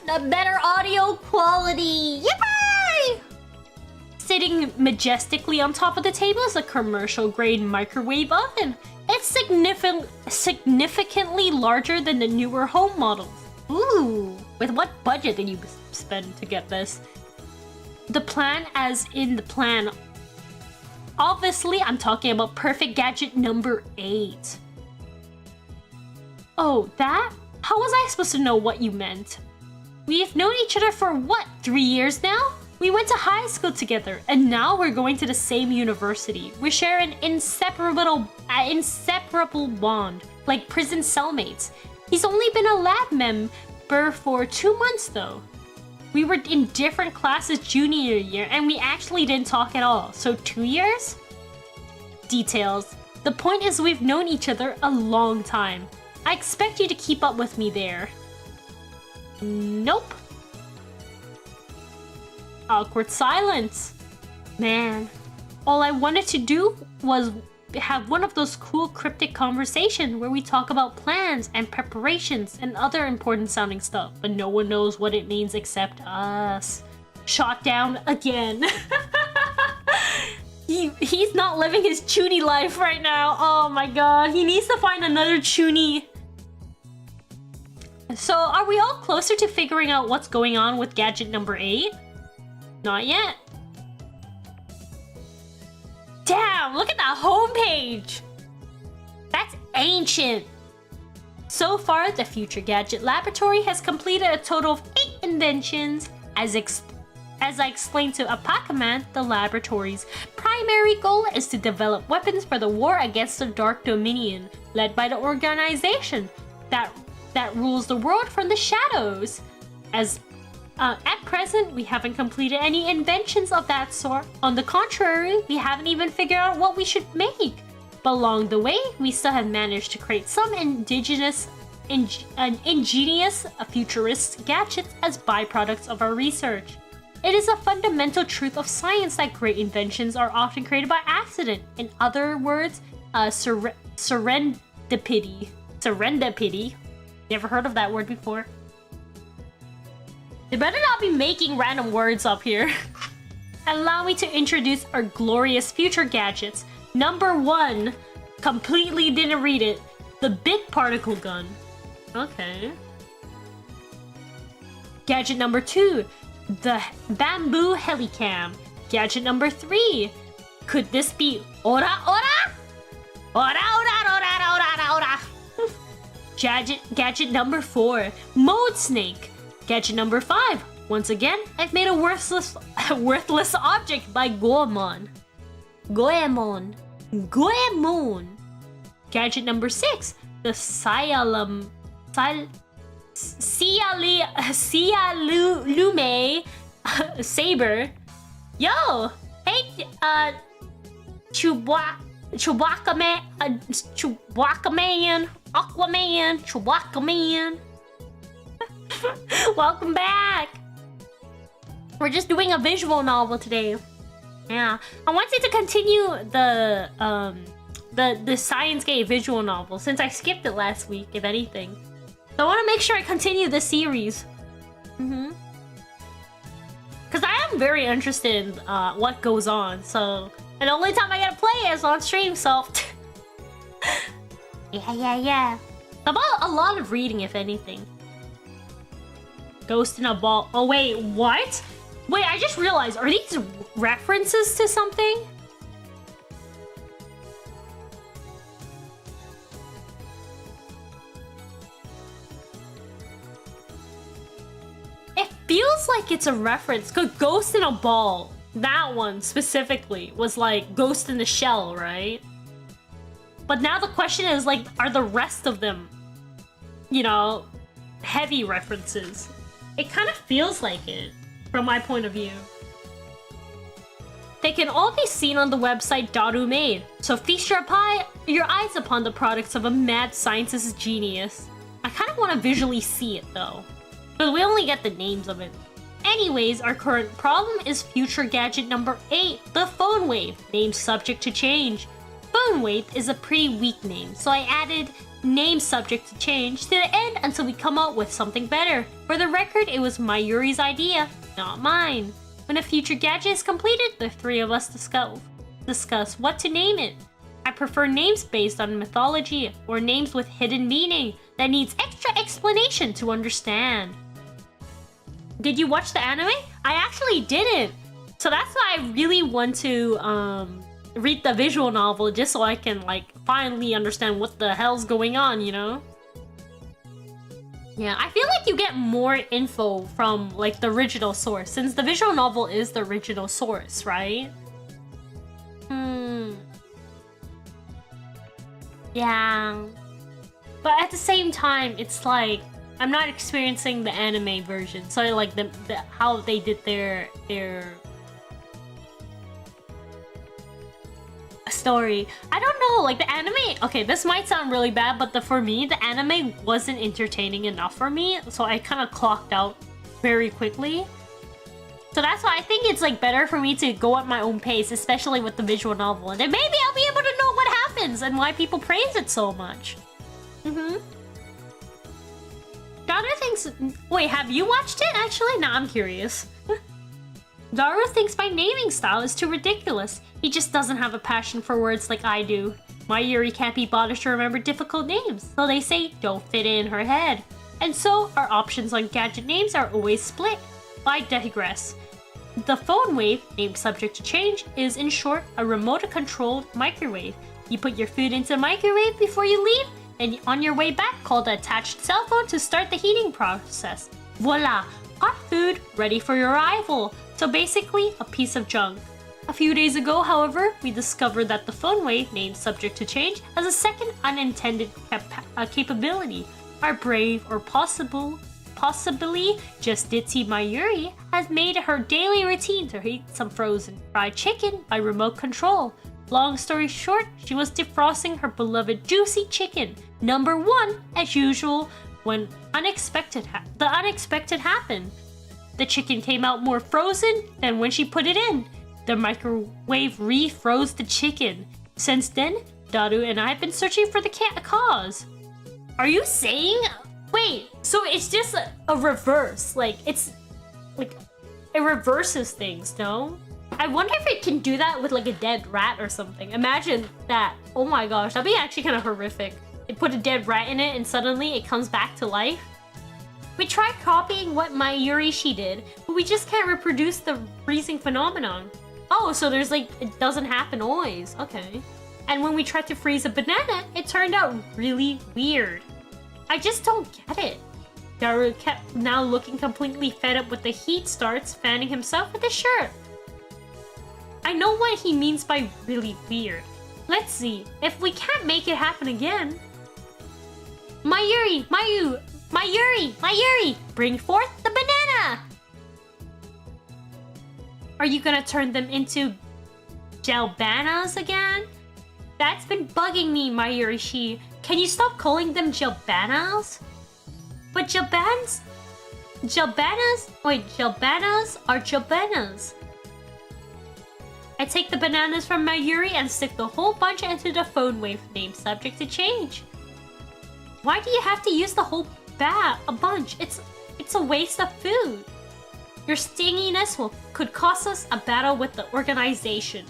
The better audio quality! Yippee! Sitting majestically on top of the table is a commercial-grade microwave oven. It's significantly larger than the newer home models. Ooh, with what budget did you spend to get this? The plan as in the plan. Obviously, I'm talking about perfect gadget number 8. Oh, that? How was I supposed to know what you meant? We've known each other for what, 3 years now? We went to high school together, and now we're going to the same university. We share an inseparable bond, like prison cellmates. He's only been a lab member for 2 months though. We were in different classes junior year, and we actually didn't talk at all. So 2 years? Details. The point is we've known each other a long time. I expect you to keep up with me there. Nope. Awkward silence. Man, all I wanted to do was have one of those cool cryptic conversations where we talk about plans and preparations and other important sounding stuff, but no one knows what it means except us. Shot down again. He's not living his Chuny life right now. Oh my god, he needs to find another Chuny. So are we all closer to figuring out what's going on with gadget number 8? Not yet. Damn, look at that homepage! That's ancient! So far, the Future Gadget Laboratory has completed a total of 8 inventions. As I explained to Apakaman, the laboratory's primary goal is to develop weapons for the war against the Dark Dominion, led by the organization that rules the world from the shadows. At present, we haven't completed any inventions of that sort. On the contrary, we haven't even figured out what we should make. But along the way, we still have managed to create some ingenious futurist gadgets as byproducts of our research. It is a fundamental truth of science that great inventions are often created by accident. In other words, serendipity. Serendipity. Never heard of that word before. They better not be making random words up here. Allow me to introduce our glorious future gadgets. Number 1, completely didn't read it. The big particle gun. Okay. Gadget number 2, the bamboo helicam. Gadget number 3, could this be ora ora? Ora ora ora ora ora. Gadget number 4, mode snake. Gadget number 5. Once again, I've made a worthless object by Goemon. Goemon. Gadget number 6. The Sialume saber. Yo, hey, Chewbacca man, Aquaman, Chewbacca man. Welcome back! We're just doing a visual novel today. Yeah, I wanted to continue the steinsgate visual novel since I skipped it last week, if anything. So I want to make sure I continue this series. Because I am I'm very interested in what goes on, so... And the only time I get to play is on stream, so... yeah. About a lot of reading, if anything. Ghost in a ball. Oh, wait, what? Wait, I just realized, are these references to something? It feels like it's a reference. Cause Ghost in a Ball, that one specifically, was like Ghost in the Shell, right? But now the question is like, are the rest of them, you know, heavy references? It kind of feels like it, from my point of view. They can all be seen on the website Daru made, so feast your eyes upon the products of a mad scientist's genius. I kind of want to visually see it though, but we only get the names of it. Anyways, our current problem is future gadget number 8, the phone wave, named subject to change. Phone wave is a pretty weak name, so I added name subject to change to the end until we come up with something better. For the record, it was Mayuri's idea, not mine. When a future gadget is completed, the three of us discuss what to name it. I prefer names based on mythology or names with hidden meaning that needs extra explanation to understand. Did you watch the anime? I actually didn't. So that's why I really want to read the visual novel just so I can like finally understand what the hell's going on, you know? Yeah, I feel like you get more info from like the original source since the visual novel is the original source, right? Yeah. But at the same time, it's like I'm not experiencing the anime version. So like the how they did their story. I don't know, like the anime, okay, this might sound really bad, but for me, the anime wasn't entertaining enough for me, so I kind of clocked out very quickly. So that's why I think it's like better for me to go at my own pace, especially with the visual novel, and then maybe I'll be able to know what happens and why people praise it so much. Daru thinks... Wait, have you watched it actually? Nah, I'm curious. Daru thinks my naming style is too ridiculous. He just doesn't have a passion for words like I do. Mayuri can't be bothered to remember difficult names, so they say don't fit in her head. And so, our options on gadget names are always split. But I digress. The phone wave, named subject to change, is in short a remote-controlled microwave. You put your food into the microwave before you leave, and on your way back, call the attached cell phone to start the heating process. Voila! Hot food ready for your arrival. So basically, a piece of junk. A few days ago, however, we discovered that the phone wave, named subject to change, has a second unintended capability. Our brave, or possibly just ditzy Mayuri, has made it her daily routine to eat some frozen fried chicken by remote control. Long story short, she was defrosting her beloved juicy chicken, number 1, as usual, when the unexpected happened. The chicken came out more frozen than when she put it in. The microwave refroze the chicken. Since then, Daru and I have been searching for the cause. Are you saying? Wait, so it's just a reverse. Like, it's like it reverses things, no? I wonder if it can do that with like a dead rat or something. Imagine that. Oh my gosh, that'd be actually kind of horrific. They put a dead rat in it and suddenly it comes back to life. We tried copying what Mayuri did, but we just can't reproduce the freezing phenomenon. Oh, so there's like, it doesn't happen always. Okay. And when we tried to freeze a banana, it turned out really weird. I just don't get it. Daru kept now looking completely fed up with the heat, starts fanning himself with his shirt. I know what he means by really weird. Let's see, if we can't make it happen again. Mayuri, bring forth the banana! Are you gonna turn them into gelbanas again? That's been bugging me, Mayuri. Can you stop calling them gelbanas? But gelbanas are gelbanas. I take the bananas from Mayuri and stick the whole bunch into the phone wave, named subject to change. Why do you have to use the whole bunch? It's a waste of food. Your stinginess could cost us a battle with the organization.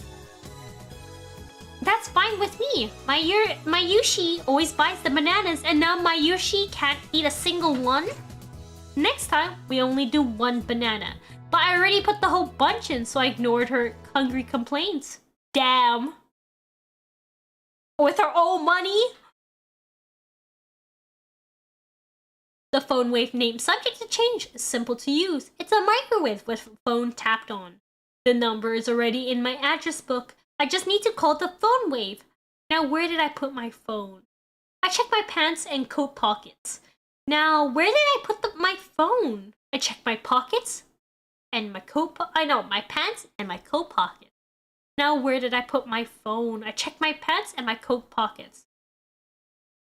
That's fine with me. My Yushi always buys the bananas and now my Yushi can't eat a single one? Next time, we only do one banana. But I already put the whole bunch in, so I ignored her hungry complaints. Damn. With her own money? The phone wave name subject to change is simple to use. It's a microwave with phone tapped on. The number is already in my address book. I just need to call the phone wave. Now where did I put my phone? I checked my pants and coat pockets. Now where did I put my phone? I checked my pockets and my my pants and my coat pocket. Now where did I put my phone? I checked my pants and my coat pockets.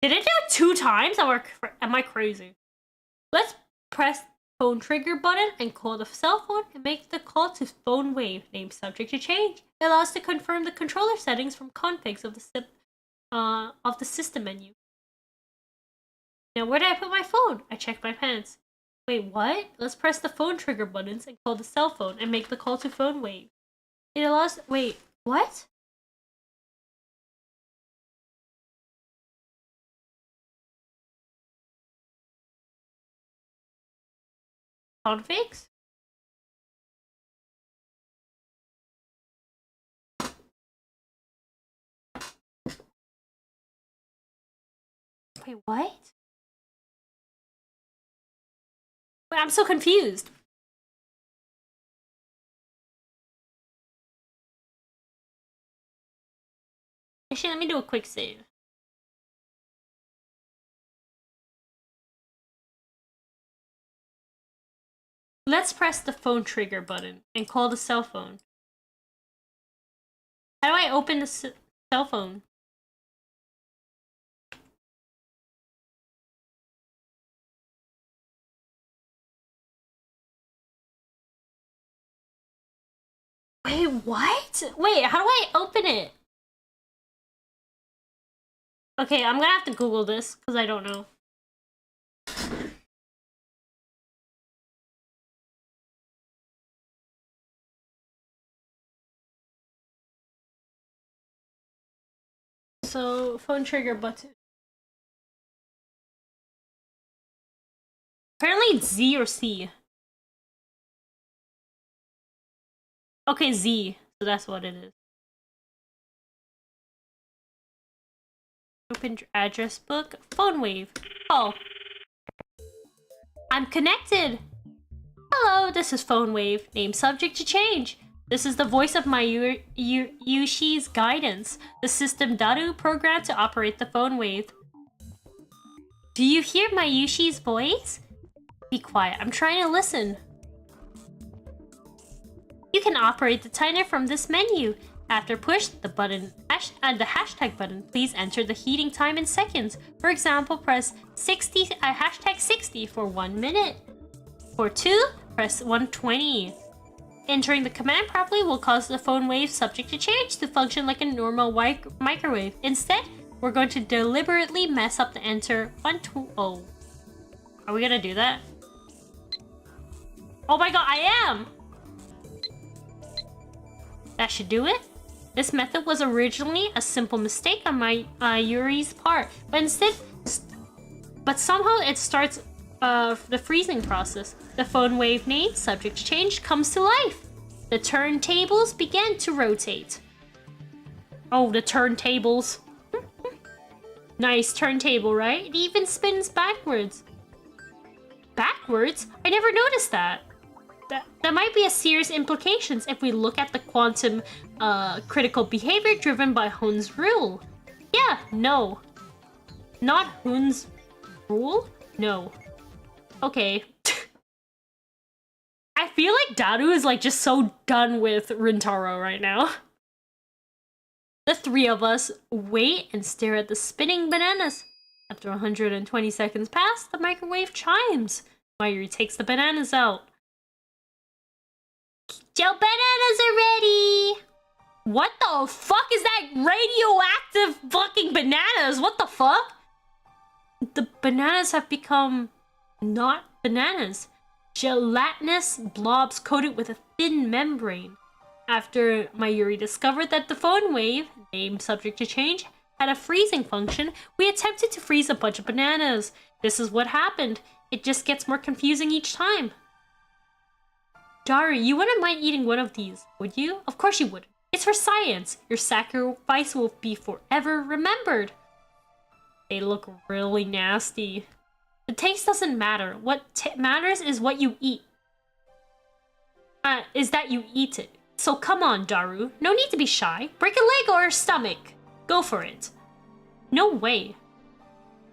Did it do it 2 times? Am I crazy? Let's press phone trigger button and call the cell phone and make the call to phone wave name subject to change. It allows us to confirm the controller settings from configs of the system menu. Now where did I put my phone? I checked my pants. Wait, what? Let's press the phone trigger buttons and call the cell phone and make the call to phone wave. It allows. Wait, what? Configs? Wait, what? Wait, I'm so confused. Actually, let me do a quick save. Let's press the phone trigger button and call the cell phone. How do I open the cell phone? Wait, what? Wait, how do I open it? Okay, I'm gonna have to Google this because I don't know. So, phone trigger button. Apparently it's Z or C. Okay, Z. So that's what it is. Open address book. Phone wave. Oh. I'm connected. Hello, this is phone wave. Name subject to change. This is the voice of my Yushi's guidance. The system Daru programmed to operate the phone wave. Do you hear my Yushi's voice? Be quiet. I'm trying to listen. You can operate the timer from this menu. After push the button, the hashtag button, please enter the heating time in seconds. For example, press hashtag 60 for 1 minute. For 2, press 120. Entering the command properly will cause the phone wave subject to change to function like a normal microwave. Instead, we're going to deliberately mess up the enter 120. Oh. Are we gonna do that? Oh my god, I am! That should do it. This method was originally a simple mistake on my Yuri's part, but somehow it starts the freezing process. The phone wave name, subject to change, comes to life. The turntables began to rotate. Oh, the turntables. Nice turntable, right? It even spins backwards. Backwards? I never noticed that. That might be a serious implications if we look at the quantum critical behavior driven by Hun's rule. Yeah, no. Not Hun's rule? No. Okay. I feel like Daru is like just so done with Rintaro right now. The 3 of us wait and stare at the spinning bananas. After 120 seconds pass, the microwave chimes. Mayuri takes the bananas out. Your bananas are ready! What the fuck is that radioactive fucking bananas? What the fuck? The bananas have become not bananas. gelatinous blobs coated with a thin membrane. After Mayuri discovered that the phone wave, name subject to change, had a freezing function, we attempted to freeze a bunch of bananas. This is what happened. It just gets more confusing each time. Daru, you wouldn't mind eating one of these, would you? Of course you would. It's for science. Your sacrifice will be forever remembered. They look really nasty. The taste doesn't matter. What matters is what you eat. Is that you eat it. So come on, Daru. No need to be shy. Break a leg or a stomach. Go for it. No way.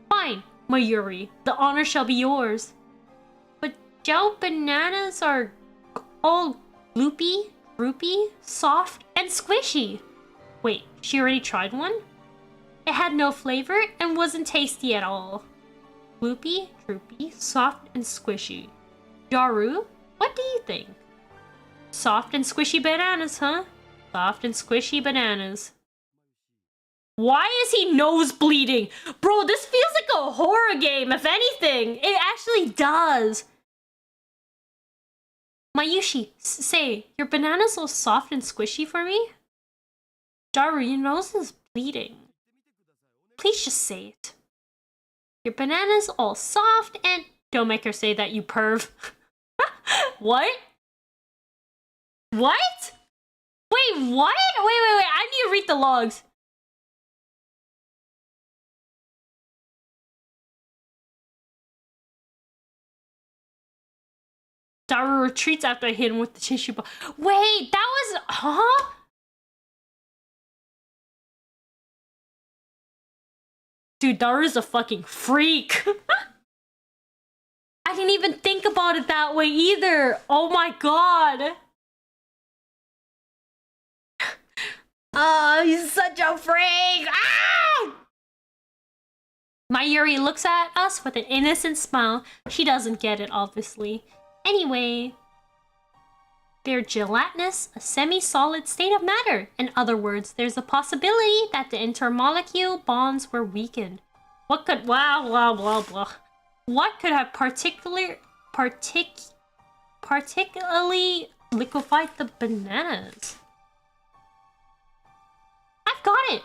Fine, Mayuri. The honor shall be yours. But gel bananas are all gloopy, droopy, soft, and squishy. Wait, she already tried one? It had no flavor and wasn't tasty at all. Gloopy, droopy, soft, and squishy. Daru, what do you think? Soft and squishy bananas, huh? Soft and squishy bananas. Why is he nose bleeding? Bro, this feels like a horror game, if anything. It actually does. Mayushi, say, your banana's all soft and squishy for me? Daru, your nose is bleeding. Please just say it. Your banana's all soft and... Don't make her say that, you perv. What? What? Wait, what? Wait. I need to read the logs. Daru retreats after I hit him with the tissue ball. Wait, that was... Huh? Dude, Daru's a fucking freak. I didn't even think about it that way either. Oh my god. Oh, he's such a freak. Ah! Mayuri looks at us with an innocent smile. She doesn't get it, obviously. Anyway, they're gelatinous, a semi-solid state of matter. In other words, there's a possibility that the intermolecule bonds were weakened. What could... blah. What could have particularly liquefied the bananas? I've got it!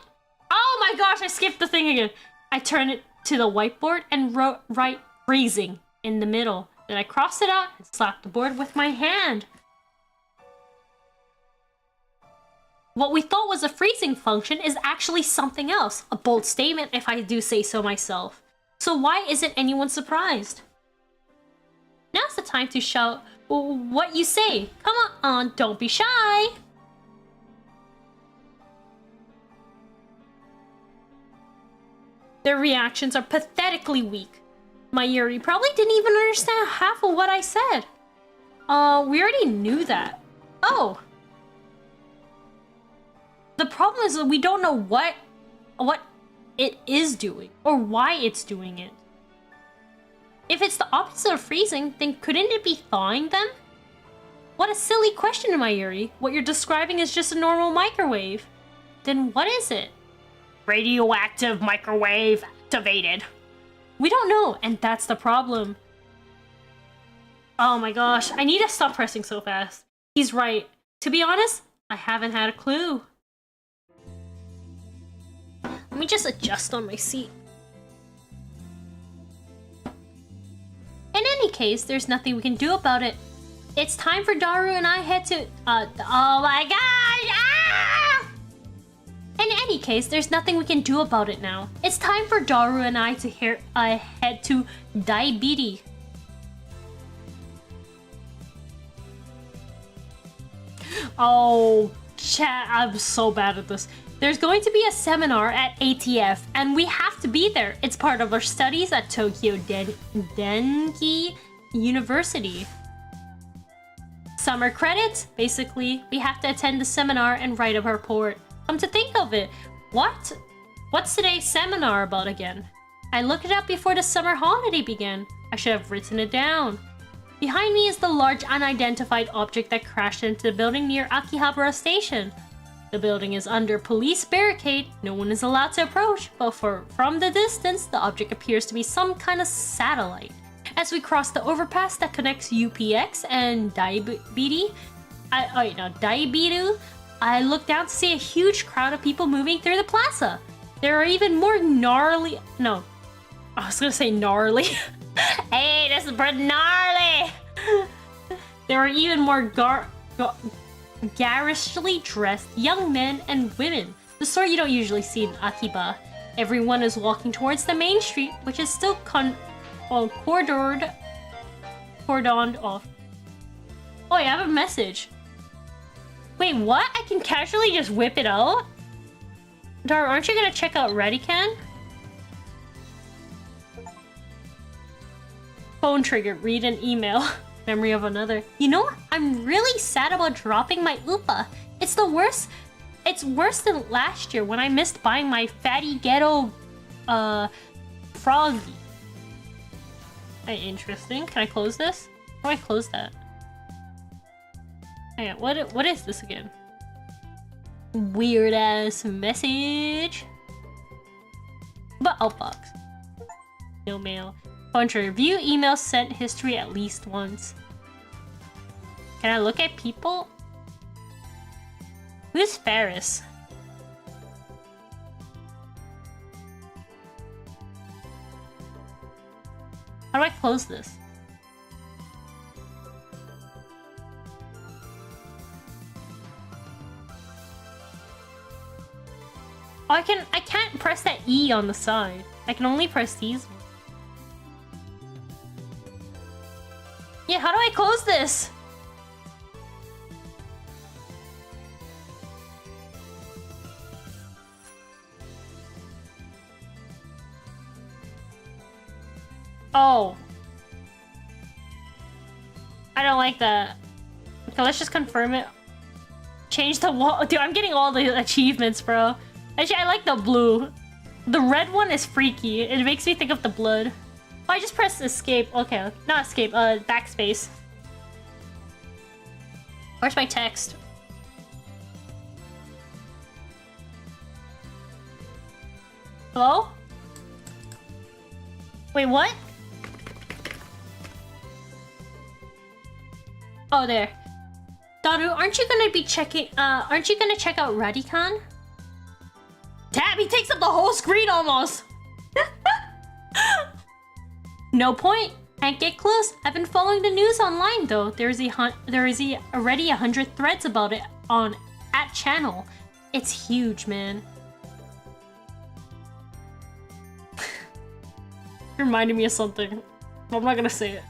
Oh my gosh, I skipped the thing again. I turned it to the whiteboard and write freezing in the middle. Then I crossed it out and slapped the board with my hand. What we thought was a freezing function is actually something else. A bold statement if I do say so myself. So why isn't anyone surprised? Now's the time to shout what you say. Come on, don't be shy. Their reactions are pathetically weak. Mayuri probably didn't even understand half of what I said. We already knew that. Oh. The problem is that we don't know what it is doing or why it's doing it. If it's the opposite of freezing, then couldn't it be thawing them? What a silly question, Mayuri. What you're describing is just a normal microwave. Then what is it? Radioactive microwave activated. We don't know, and that's the problem. Oh my gosh, I need to stop pressing so fast. He's right. To be honest, I haven't had a clue. Let me just adjust on my seat. In any case, there's nothing we can do about it. It's time for Daru and I head to... oh my gosh! Ah! In any case, there's nothing we can do about it now. It's time for Daru and I to head to diabetes. Oh, chat, I'm so bad at this. There's going to be a seminar at ATF, and we have to be there. It's part of our studies at Tokyo Denki University. Summer credits, basically. We have to attend the seminar and write a report. Come to think of it, what's today's seminar about again? I looked it up before the summer holiday began. I should have written it down. Behind me is the large unidentified object that crashed into the building near Akihabara Station. The building is under police barricade. No one is allowed to approach, but from the distance, the object appears to be some kind of satellite. As we cross the overpass that connects UPX and Daibiru, I look down to see a huge crowd of people moving through the plaza. There are even more gnarly... No. I was gonna say gnarly. Hey, this is pretty gnarly! There are even more garishly dressed young men and women. The sort you don't usually see in Akiba. Everyone is walking towards the main street, which is still cordoned off. Oh, I have a message. Wait, what? I can casually just whip it out? Dar, aren't you gonna check out Radican? Phone trigger, read an email. Memory of another. You know, I'm really sad about dropping my Upa. It's the worst. It's worse than last year when I missed buying my fatty ghetto froggy. Interesting. Can I close this? How do I close that? Hang on, what is this again? Weird ass message. But outbox. No mail. Puncher, review email sent history at least once. Can I look at people? Who's Ferris? How do I close this? Oh, I can't press that E on the side. I can only press these. Yeah, how do I close this? Oh. I don't like that. Okay, let's just confirm it. Change the wall. Dude, I'm getting all the achievements, bro. Actually, I like the blue. The red one is freaky. It makes me think of the blood. Oh, I just pressed escape. Okay, not escape, backspace. Where's my text? Hello? Wait, what? Oh, there. Daru, aren't you gonna check out Radican? Tab, he takes up the whole screen almost! No point. Can't get close. I've been following the news online though. There is already 100 threads about it on @channel. It's huge, man. You're reminding me of something. I'm not gonna say it.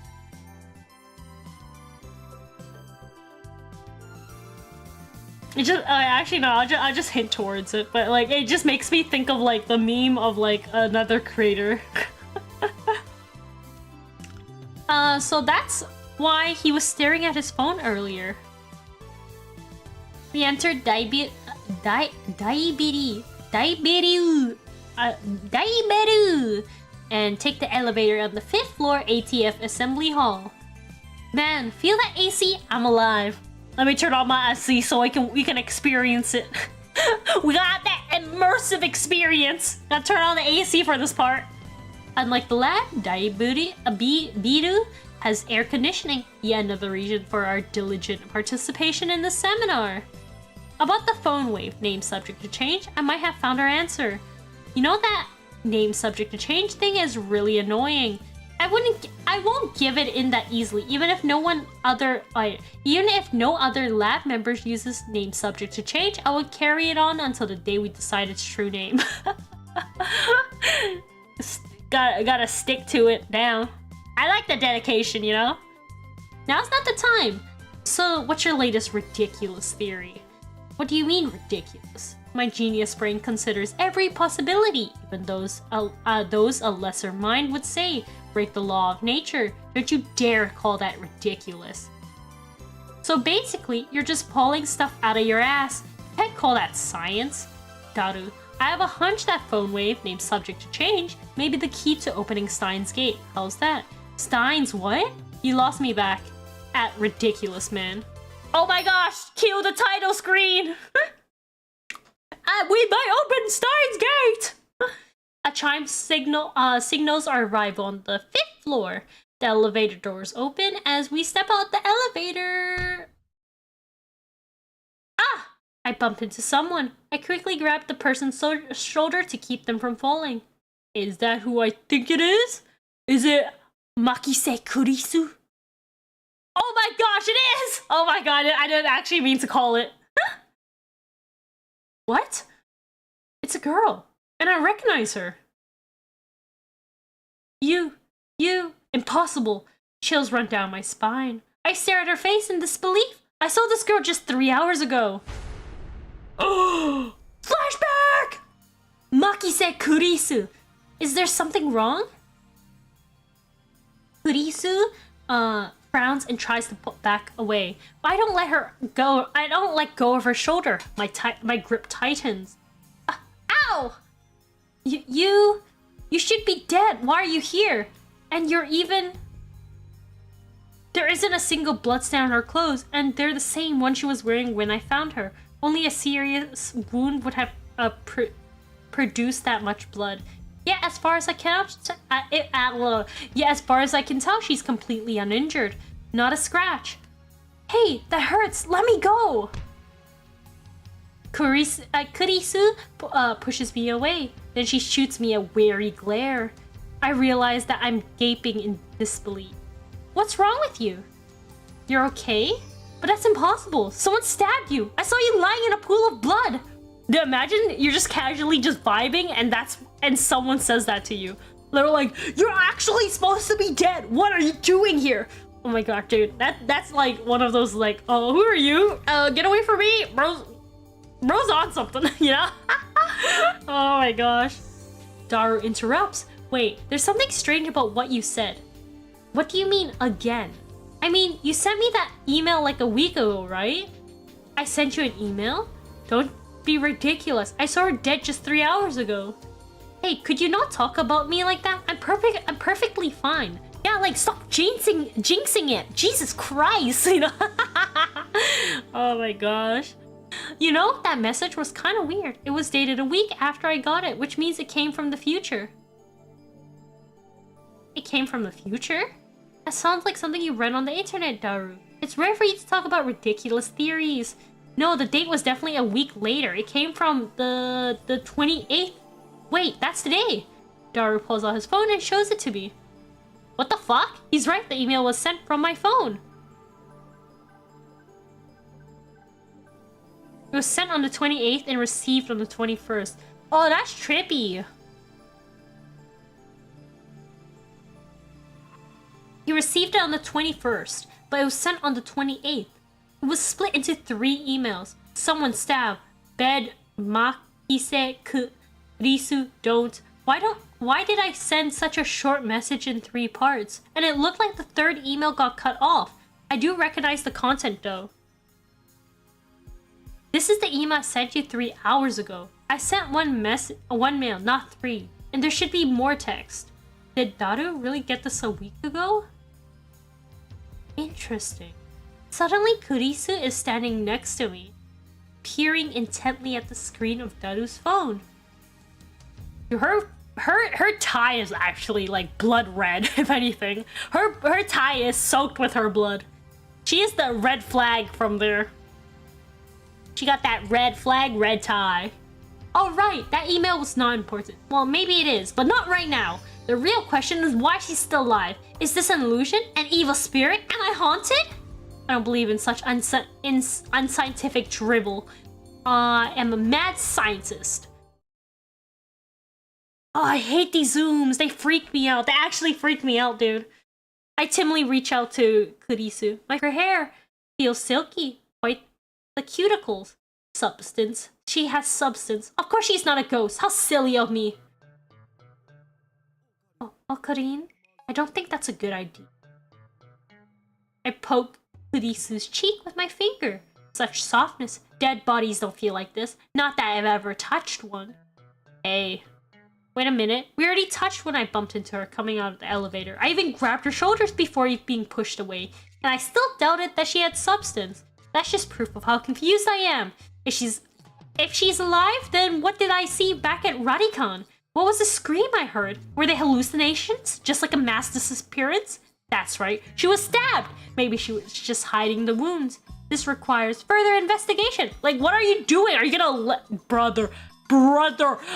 It just, actually no, I'll just hint towards it, but like, it just makes me think of like the meme of like another creator. So that's why he was staring at his phone earlier. We entered Daibiru, and take the elevator on the 5th floor ATF Assembly Hall. Man, feel that AC? I'm alive. Let me turn on my AC so we can experience it. We got that immersive experience. Gotta turn on the AC for this part. Unlike the lab, Daibiru has air conditioning. Yet another reason for our diligent participation in the seminar. About the phone wave name subject to change, I might have found our answer. You know that name subject to change thing is really annoying. I won't give it in that easily, even if no other lab members uses name subject to change. I will carry it on until the day we decide its true name. Gotta stick to it now. I like the dedication, you know? Now's not the time. So, what's your latest ridiculous theory? What do you mean ridiculous? My genius brain considers every possibility, even those a lesser mind would say break the law of nature. Don't you dare call that ridiculous. So basically, you're just pulling stuff out of your ass. Can't call that science. Daru, I have a hunch that phone wave, named subject to change, may be the key to opening Steinsgate. How's that? Steins what? You lost me back at ridiculous, man. Oh my gosh, kill the title screen! We might open Steinsgate! A chime signals our arrival on the 5th floor. The elevator doors open as we step out the elevator. Ah! I bump into someone. I quickly grab the person's shoulder to keep them from falling. Is that who I think it is? Is it Makise Kurisu? Oh my gosh, it is! Oh my god, I didn't actually mean to call it. What? It's a girl, and I recognize her. You, impossible. Chills run down my spine. I stare at her face in disbelief. I saw this girl just 3 hours ago. Oh! Flashback! Makise Kurisu. Is there something wrong? Kurisu, frowns and tries to back away. But I don't let her go. I don't let go of her shoulder. My grip tightens. Ow! You should be dead. Why are you here? And you're even... There isn't a single bloodstain on her clothes, and they're the same one she was wearing when I found her. Only a serious wound would have produced that much blood. Yeah, as far as I can tell, she's completely uninjured. Not a scratch. Hey, that hurts. Let me go. Kurisu pushes me away. Then she shoots me a wary glare. I realize that I'm gaping in disbelief. What's wrong with you? You're okay? But that's impossible. Someone stabbed you. I saw you lying in a pool of blood. Imagine you're just casually just vibing and someone says that to you. They're like, you're actually supposed to be dead. What are you doing here? Oh my god, dude. That's like one of those like, oh, who are you? Get away from me. Bro's on something, you know? Oh my gosh. Daru interrupts. Wait, there's something strange about what you said. What do you mean, again? I mean, you sent me that email like a week ago, right? I sent you an email? Don't be ridiculous. I saw her dead just 3 hours ago. Hey, could you not talk about me like that? I'm perfectly fine. Yeah, like, stop jinxing it. Jesus Christ, you know? Oh my gosh. You know, that message was kind of weird. It was dated a week after I got it, which means it came from the future. It came from the future? That sounds like something you read on the internet, Daru. It's rare for you to talk about ridiculous theories. No, the date was definitely a week later. It came from the 28th. Wait, that's today. Daru pulls out his phone and shows it to me. What the fuck? He's right, the email was sent from my phone. It was sent on the 28th and received on the 21st. Oh, that's trippy. He received it on the 21st, but it was sent on the 28th. It was split into 3 emails. Someone stabbed. Bed, makise, kurisu, don't. Why did I send such a short message in 3 parts? And it looked like the 3rd email got cut off. I do recognize the content though. This is the email I sent you 3 hours ago. I sent one mail, not 3. And there should be more text. Did Daru really get this a week ago? Interesting. Suddenly, Kurisu is standing next to me, peering intently at the screen of Daru's phone. Her tie is actually like blood red, if anything. Her tie is soaked with her blood. She is the red flag from there. She got that red flag, red tie. Oh right, that email was not important. Well, maybe it is, but not right now. The real question is why she's still alive. Is this an illusion? An evil spirit? Am I haunted? I don't believe in such unscientific drivel. I am a mad scientist. Oh, I hate these zooms. They freak me out. They actually freak me out, dude. I timidly reach out to Kurisu. Her hair feels silky, quite the cuticles. Substance. She has substance. Of course she's not a ghost. How silly of me. Oh, Karin? I don't think that's a good idea. I poke Kurisu's cheek with my finger. Such softness. Dead bodies don't feel like this. Not that I've ever touched one. Hey. Wait a minute. We already touched when I bumped into her coming out of the elevator. I even grabbed her shoulders before being pushed away. And I still doubted that she had substance. That's just proof of how confused I am. If she's alive, then what did I see back at Radicon? What was the scream I heard? Were they hallucinations? Just like a mass disappearance? That's right, she was stabbed. Maybe she was just hiding the wounds. This requires further investigation. Like, what are you doing? Are you gonna let... Brother,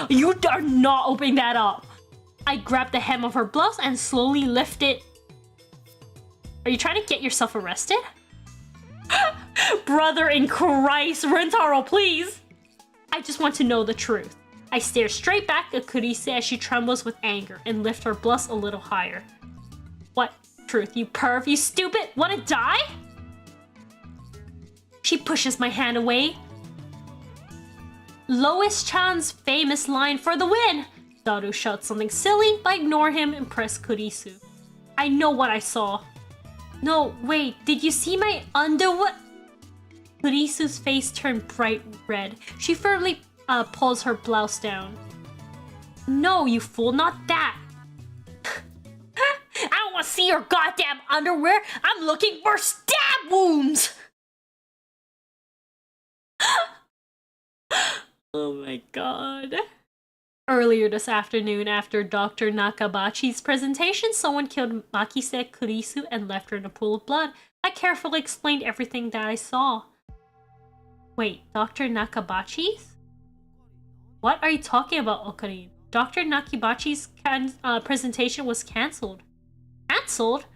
you are not opening that up. I grabbed the hem of her blouse and slowly lifted. Are you trying to get yourself arrested? Brother in Christ, Rentaro, please. I just want to know the truth. I stare straight back at Kurise as she trembles with anger and lift her blouse a little higher. What truth, you perv, you stupid? Wanna die? She pushes my hand away. Lois Chan's famous line for the win. Daru shouts something silly, but I ignore him and press Kurisu. I know what I saw. No, wait, did you see my underwear? Kurisu's face turned bright red. She firmly pulls her blouse down. No, you fool, not that. I don't want to see your goddamn underwear. I'm looking for stab wounds. Oh my god. Earlier this afternoon, after Dr. Nakabachi's presentation, someone killed Makise Kurisu and left her in a pool of blood. I carefully explained everything that I saw. Wait, Dr. Nakabachi's? What are you talking about, Okarin? Dr. Nakabachi's presentation was cancelled. Cancelled?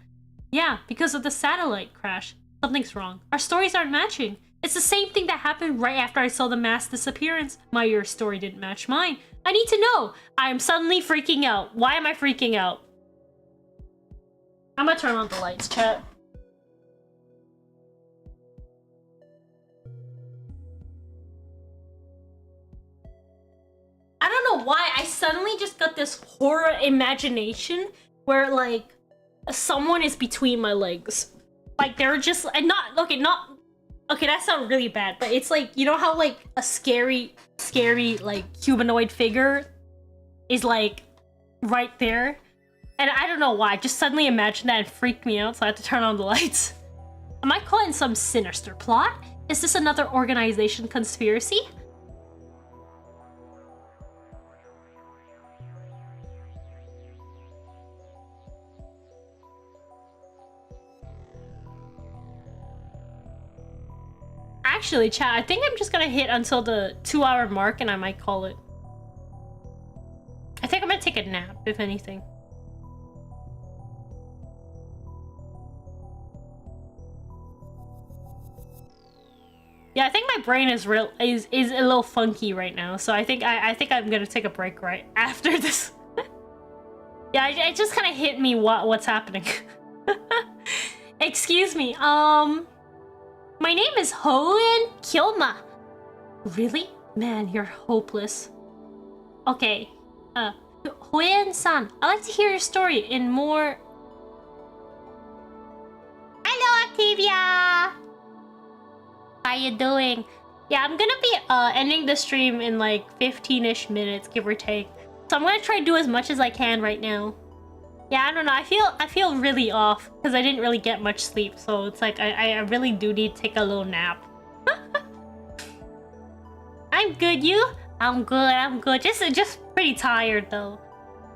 Yeah, because of the satellite crash. Something's wrong. Our stories aren't matching. It's the same thing that happened right after I saw the mass disappearance. Your story didn't match mine. I need to know. I am suddenly freaking out. Why am I freaking out? I'm gonna turn on the lights, chat. I don't know why I suddenly just got this horror imagination where like someone is between my legs. Like they're just okay, that sounds really bad, but it's like, you know how like a scary like humanoid figure is like right there? And I don't know why, I just suddenly imagined that and freaked me out, so I had to turn on the lights. Am I caught in some sinister plot? Is this another organization conspiracy? Actually, chat, I think I'm just gonna hit until the 2-hour mark and I might call it. I think I'm gonna take a nap, if anything. Yeah, I think my brain is a little funky right now, so I think I'm gonna take a break right after this. Yeah, it just kind of hit me what's happening. Excuse me, my name is Hoen Kyoma. Really? Man, you're hopeless. Okay, Hoen-san, I'd like to hear your story in more... Hello, Octavia! How you doing? Yeah, I'm gonna be ending the stream in like 15-ish minutes, give or take. So I'm gonna try to do as much as I can right now. Yeah, I don't know, I feel really off because I didn't really get much sleep, so it's like I really do need to take a little nap. I'm good, you? I'm good. Just pretty tired though.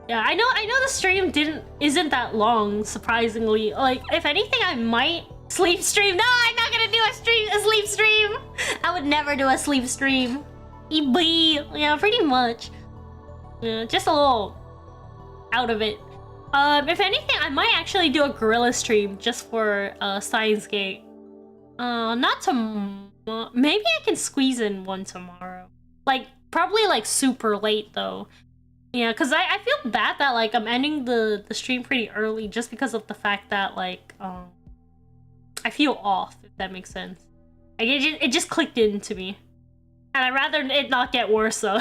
Yeah, I know the stream isn't that long, surprisingly. Like, if anything, I might sleep stream. No, I'm not gonna do a sleep stream. I would never do a sleep stream. Yeah, pretty much. Yeah, just a little out of it. If anything, I might actually do a gorilla stream just for Steinsgate. Not tomorrow. Maybe I can squeeze in one tomorrow. Like, probably like super late though. Yeah, because I feel bad that like I'm ending the stream pretty early just because of the fact that like I feel off, if that makes sense. Like it just clicked into me. And I'd rather it not get worse though.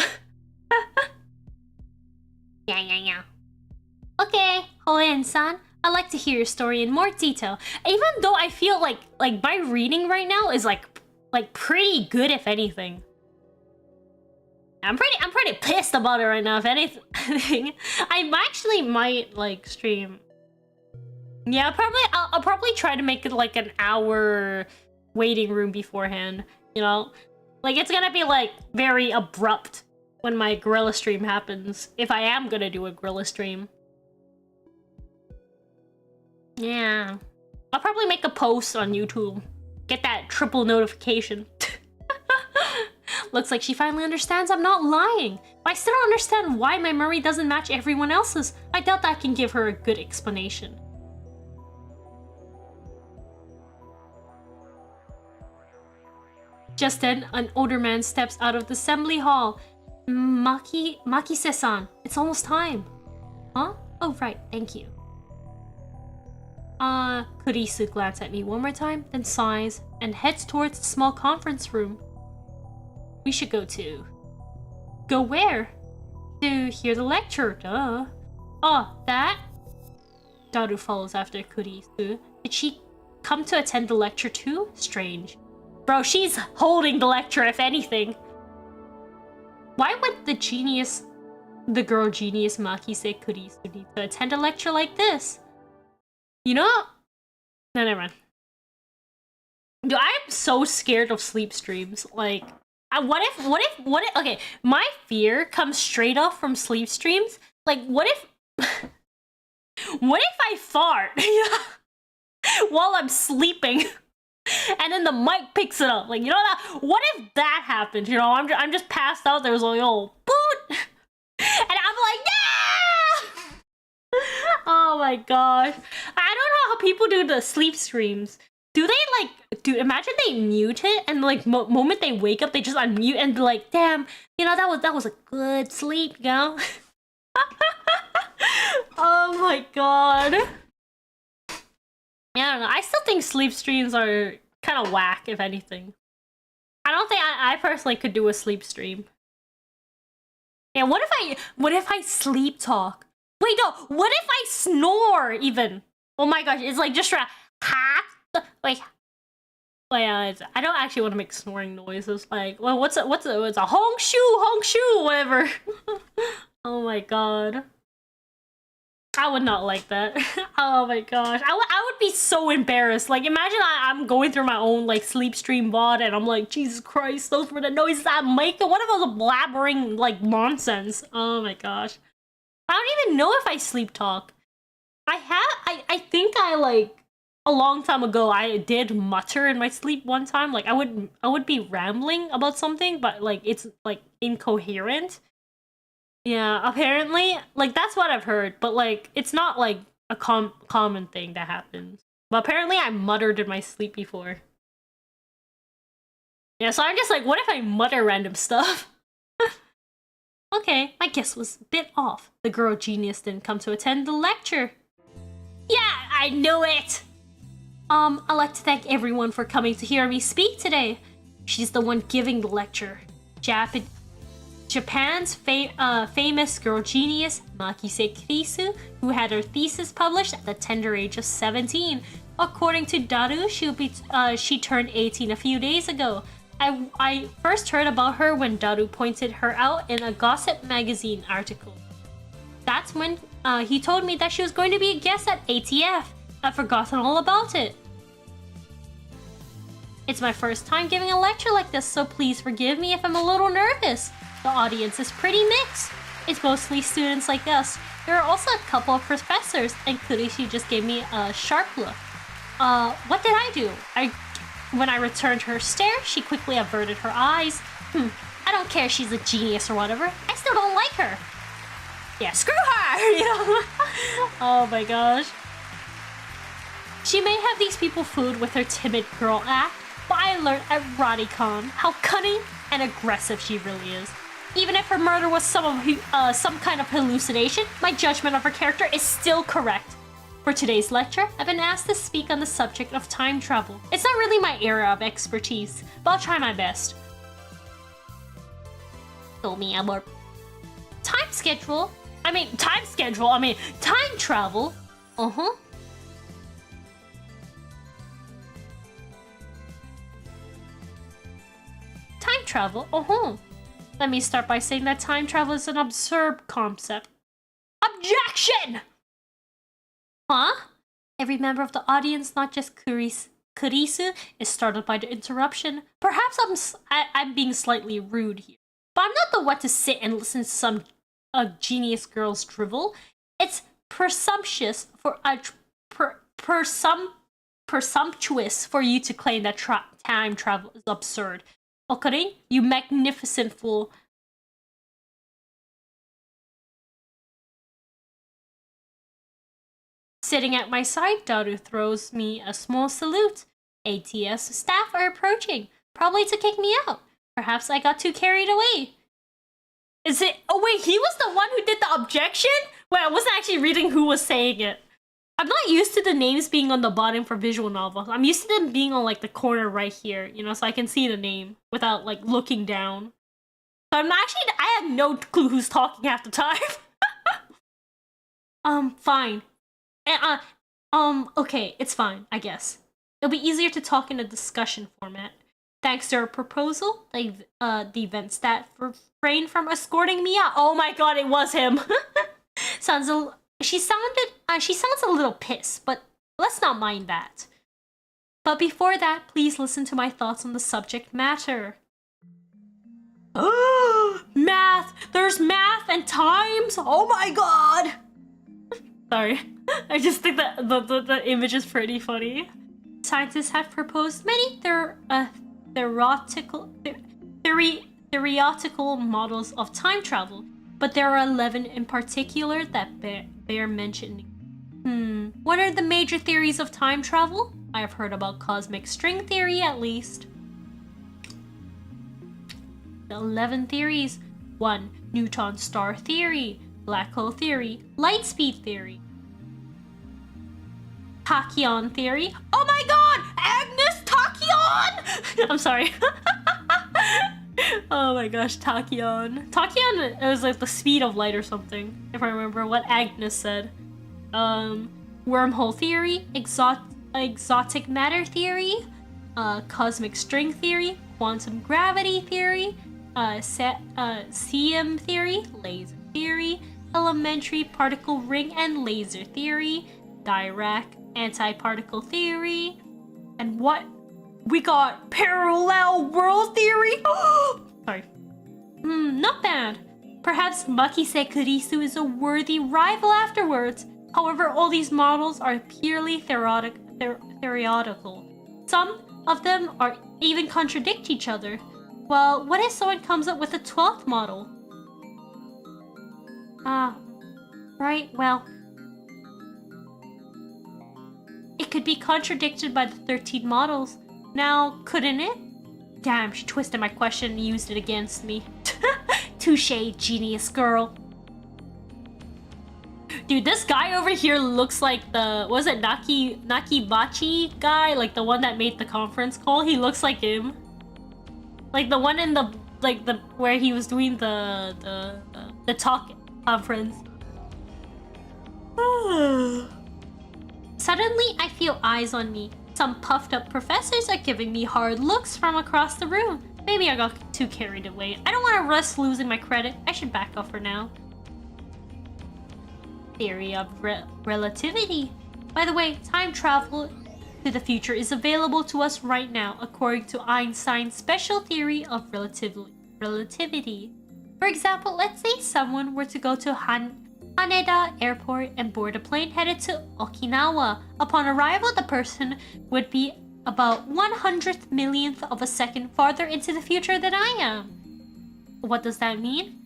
Yeah. Okay, Hoen-san, I'd like to hear your story in more detail. Even though I feel like my reading right now is like pretty good, if anything. I'm pretty pissed about it right now, if anything. I actually might like stream. Yeah, I'll probably try to make it like an hour waiting room beforehand, you know? Like it's gonna be like very abrupt when my gorilla stream happens, if I am gonna do a gorilla stream. Yeah. I'll probably make a post on YouTube. Get that triple notification. Looks like she finally understands I'm not lying. But I still don't understand why my memory doesn't match everyone else's. I doubt that can give her a good explanation. Just then, an older man steps out of the assembly hall. Makise-san, it's almost time. Huh? Oh, right, thank you. Kurisu glances at me one more time, then sighs, and heads towards the small conference room. We should go to... Go where? To hear the lecture, duh. Oh, that? Daru follows after Kurisu. Did she come to attend the lecture too? Strange. Bro, she's holding the lecture, if anything. Why would the girl genius Makise Kurisu need to attend a lecture like this? You know? No, never mind. Dude, I am so scared of sleep streams. Like, what if, okay, my fear comes straight off from sleep streams. Like, what if I fart while I'm sleeping? And then the mic picks it up. Like, you know that? What if that happened? You know, I'm just passed out. There's like, oh, boot, and I'm like, yeah. Oh my gosh, I don't know how people do the sleep streams. Do they like? Imagine they mute it and like moment they wake up, they just unmute and be like, damn, you know that was a good sleep, you know? Oh my god. Yeah, I don't know. I still think sleep streams are kind of whack, if anything. I don't think I personally could do a sleep stream. Yeah, what if I sleep talk? Wait, no, what if I snore even? Oh my gosh, it's like just wait, I don't actually want to make snoring noises. Like, well, what's a hong shoo, whatever. Oh my god. I would not like that. Oh my gosh. I would be so embarrassed. Like, imagine I'm going through my own, like, sleep stream VOD and I'm like, Jesus Christ, those were the noises I'm making. What if I was blabbering, like, nonsense? Oh my gosh. I don't even know if I sleep talk. I think I, like, a long time ago, I did mutter in my sleep one time. Like, I would be rambling about something, but, like, it's, like, incoherent. Yeah, apparently, like, that's what I've heard, but, like, it's not, like, a common thing that happens. But apparently I muttered in my sleep before. Yeah, so I'm just like, what if I mutter random stuff? Okay, my guess was a bit off. The girl genius didn't come to attend the lecture. Yeah, I knew it! I'd like to thank everyone for coming to hear me speak today. She's the one giving the lecture. Japan's famous girl genius, Makise Kurisu, who had her thesis published at the tender age of 17. According to Daru, she turned 18 a few days ago. I first heard about her when Daru pointed her out in a gossip magazine article. That's when he told me that she was going to be a guest at ATF. I've forgotten all about it. It's my first time giving a lecture like this, so please forgive me if I'm a little nervous. The audience is pretty mixed. It's mostly students like us. There are also a couple of professors, and Kurishi just gave me a sharp look. What did I do? When I returned her stare, she quickly averted her eyes. I don't care if she's a genius or whatever. I still don't like her. Yeah, screw her! You know? Oh my gosh. She may have these people fooled with her timid girl act, but I learned at RadiCon how cunning and aggressive she really is. Even if her murder was some kind of hallucination, my judgment of her character is still correct. For today's lecture, I've been asked to speak on the subject of time travel. It's not really my area of expertise, but I'll try my best. Tell me about time travel. Time travel, Let me start by saying that time travel is an absurd concept. Objection! Huh? Every member of the audience, not just Kurisu, is startled by the interruption. Perhaps I'm being slightly rude here, but I'm not the one to sit and listen to some genius girl's drivel. It's presumptuous for presumptuous for you to claim that time travel is absurd. Okay? You magnificent fool. Sitting at my side, Daru throws me a small salute. ATS staff are approaching, probably to kick me out. Perhaps I got too carried away. Is it? Oh wait, he was the one who did the objection? Wait, I wasn't actually reading who was saying it. I'm not used to the names being on the bottom for visual novels. I'm used to them being on like the corner right here, you know, so I can see the name without like looking down. So I had no clue who's talking half the time. Fine. Okay, it's fine, I guess. It'll be easier to talk in a discussion format. Thanks to her proposal, the event stat refrained from escorting me out. Oh my god, it was him. She sounds a little pissed, but let's not mind that. But before that, please listen to my thoughts on the subject matter. Math! There's math and times! Oh my god! Sorry. I just think that the image is pretty funny. Scientists have proposed many theoretical models of time travel, but there are 11 in particular that bear mentioning. What are the major theories of time travel? I have heard about cosmic string theory at least. The 11 theories. 1. Neutron star theory, black hole theory, light speed theory, tachyon theory. Oh my god! Agnes Tachyon! I'm sorry. Oh my gosh, tachyon. Tachyon was like the speed of light or something, if I remember what Agnes said. Wormhole theory, exotic matter theory, cosmic string theory, quantum gravity theory, CM theory, laser theory, elementary particle ring and laser theory, Dirac antiparticle theory, and what? We got parallel world theory? Sorry. Not bad. Perhaps Makise Kurisu is a worthy rival afterwards. However, all these models are purely theoretical. Some of them are even contradict each other. Well, what if someone comes up with a 12th model? Right, well, it could be contradicted by the 13 models. Now, couldn't it? Damn, she twisted my question and used it against me. Touché, genius girl. Dude, this guy over here looks like the... Was it Nakibachi guy? Like the one that made the conference call? He looks like him. Like the one in the... Like the... Where he was doing the talk conference. Suddenly, I feel eyes on me. Some puffed up professors are giving me hard looks from across the room. Maybe I got too carried away. I don't want to risk losing my credit. I should back off for now. Theory of relativity. By the way, time travel to the future is available to us right now, according to Einstein's special theory of relativity. For example, let's say someone were to go to Haneda Airport and board a plane headed to Okinawa. Upon arrival, the person would be about 100th millionth of a second farther into the future than I am. What does that mean?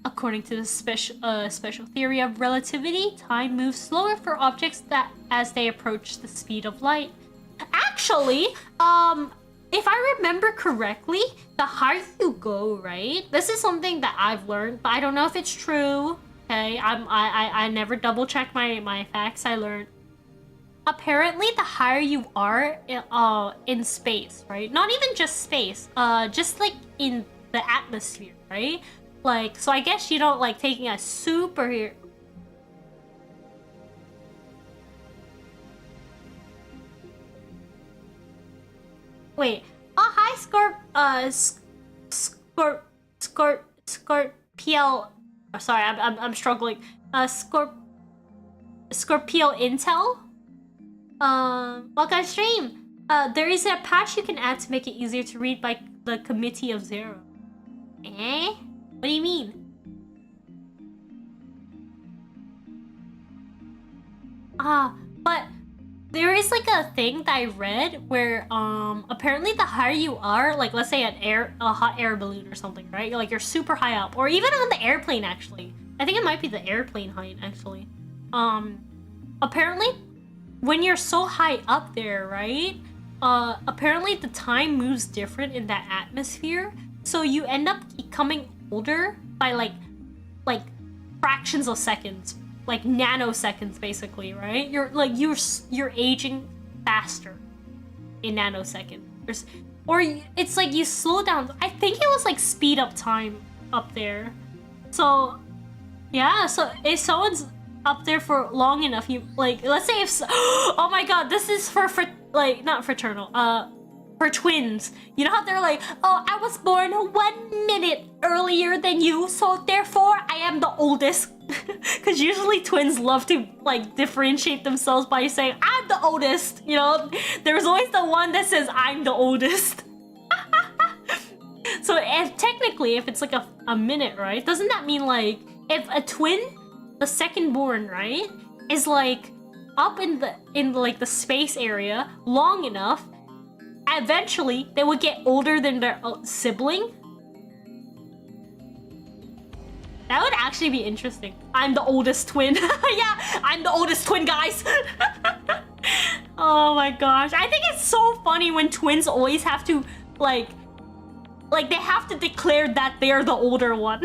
According to the special theory of relativity, time moves slower for objects as they approach the speed of light. Actually, if I remember correctly, the higher you go, right? This is something that I've learned, but I don't know if it's true. Okay, I never double check my facts I learned. Apparently, the higher you are in space, right? Not even just space, just like in the atmosphere, right? Like, so I guess you don't like taking a super... Wait. Oh, hi, Scorpio... Oh, sorry, I'm struggling. Scorpio Intel? Welcome to stream. There is a patch you can add to make it easier to read by the Committee of Zero. Eh? What do you mean? But there is like a thing that I read where apparently the higher you are, like let's say a hot air balloon or something, right? Like you're super high up, or even on the airplane actually. I think it might be the airplane height actually. Apparently when you're so high up there, right? Apparently the time moves different in that atmosphere, so you end up becoming older by like fractions of seconds, like nanoseconds basically, right? You're aging faster in nanoseconds. Or it's like you slow down. I think it was like speed up time up there. So yeah, so if someone's up there for long enough, you like, let's say if oh my god, this is for like not fraternal, for twins. You know how they're like, oh, I was born 1 minute earlier than you, so therefore I am the oldest. Because usually twins love to like differentiate themselves by saying, I'm the oldest. You know, there's always the one that says I'm the oldest. So if technically, if it's like a minute, right? Doesn't that mean like if a twin, the second born, right, is like up in like the space area long enough, eventually they would get older than their sibling? That would actually be interesting. I'm the oldest twin. Yeah, I'm the oldest twin, guys. Oh my gosh. I think it's so funny when twins always have to, like they have to declare that they're the older one.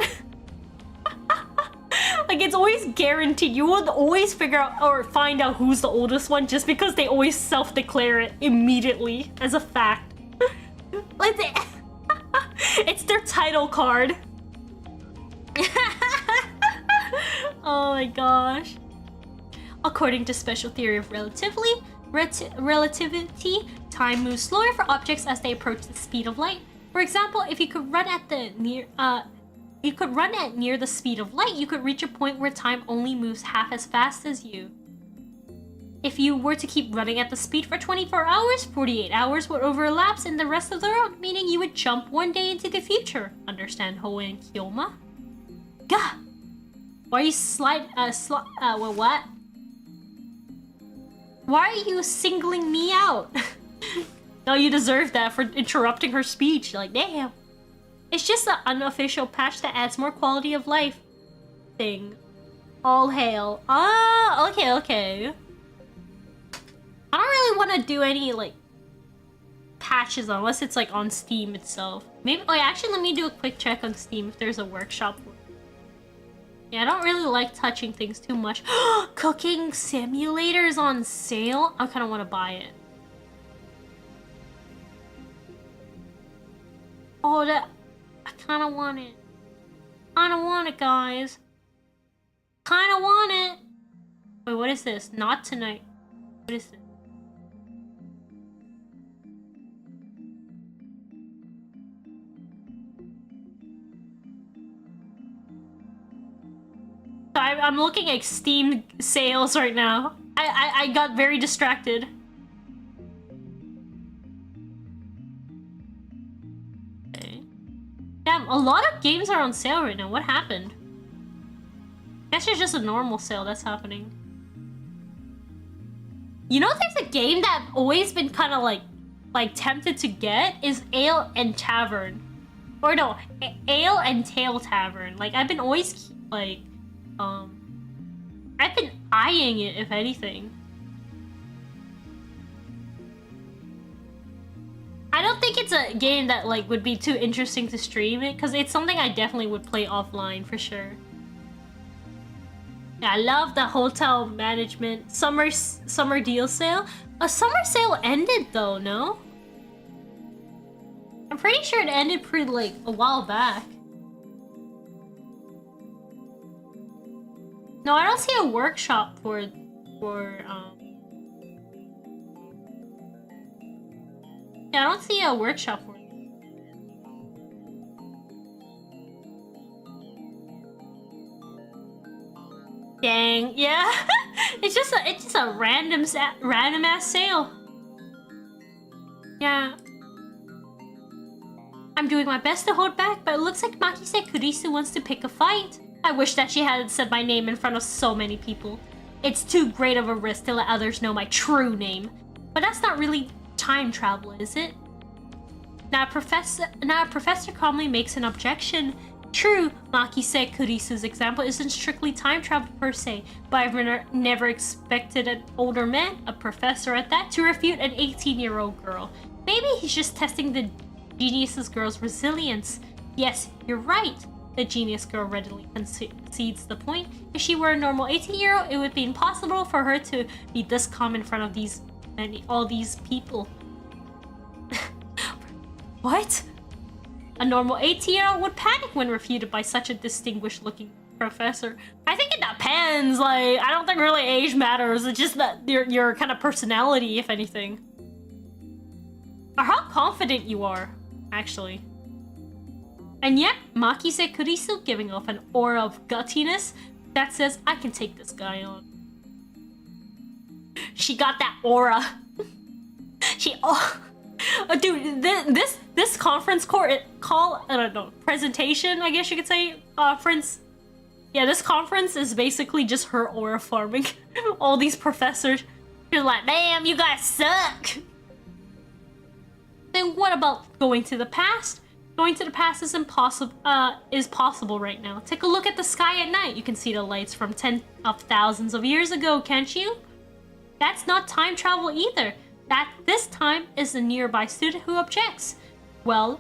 Like, it's always guaranteed. You would always figure out or find out who's the oldest one just because they always self-declare it immediately as a fact. Like, it's their title card. Oh my gosh. According to special theory of relativity, time moves slower for objects as they approach the speed of light. For example, if you could run at near the speed of light, you could reach a point where time only moves half as fast as you. If you were to keep running at the speed for 24 hours, 48 hours would overlap in the rest of the world, meaning you would jump one day into the future. Understand, Hoe and Kyoma? Gah! Why are you what? Why are you singling me out? No, you deserve that for interrupting her speech. Like, damn. It's just an unofficial patch that adds more quality of life thing. All hail. Ah, okay. I don't really want to do any, like, patches unless it's, like, on Steam itself. Maybe, oh yeah, actually, let me do a quick check on Steam if there's a workshop for it. Yeah, I don't really like touching things too much. Cooking Simulator is on sale? I kind of want to buy it. Oh, that... I kind of want it. Kind of want it, guys. Kind of want it. Wait, what is this? Not tonight. What is this? I'm looking at Steam sales right now. I got very distracted. Okay. Damn, a lot of games are on sale right now. What happened? I guess it's just a normal sale that's happening. You know, there's a game that I've always been kind of like tempted to get is Ale and Tavern. Or no, Ale and Tail Tavern. Like, I've been always like, I've been eyeing it, if anything. I don't think it's a game that, like, would be too interesting to stream it, because it's something I definitely would play offline, for sure. Yeah, I love the hotel management summer deal sale. A summer sale ended, though, no? I'm pretty sure it ended pretty, like, a while back. No, I don't see a workshop for yeah, I don't see a workshop for it. Dang, yeah. it's just a random ass sale. Yeah. I'm doing my best to hold back, but it looks like Maki-san Kurisu wants to pick a fight. I wish that she hadn't said my name in front of so many people. It's too great of a risk to let others know my true name. But that's not really time travel, is it? Now Professor calmly makes an objection. True, Makise Kurisu's example isn't strictly time travel per se, but I've never expected an older man, a professor at that, to refute an 18-year-old girl. Maybe he's just testing the genius girl's resilience. Yes, you're right. The genius girl readily concedes the point. If she were a normal 18-year-old, it would be impossible for her to be this calm in front of all these people. What? A normal 18-year-old would panic when refuted by such a distinguished-looking professor. I think it depends. Like, I don't think really age matters. It's just that your kind of personality, if anything. Or how confident you are, actually. And yet, Makise Kurisu giving off an aura of guttiness that says, I can take this guy on. She got that aura. Dude, this conference call, I don't know, presentation, I guess you could say, conference. Yeah, this conference is basically just her aura farming. All these professors, you're like, damn, you guys suck. Then what about going to the past? Going to the past is possible right now. Take a look at the sky at night. You can see the lights from tens of thousands of years ago, can't you? That's not time travel either. That this time is a nearby student who objects. Well,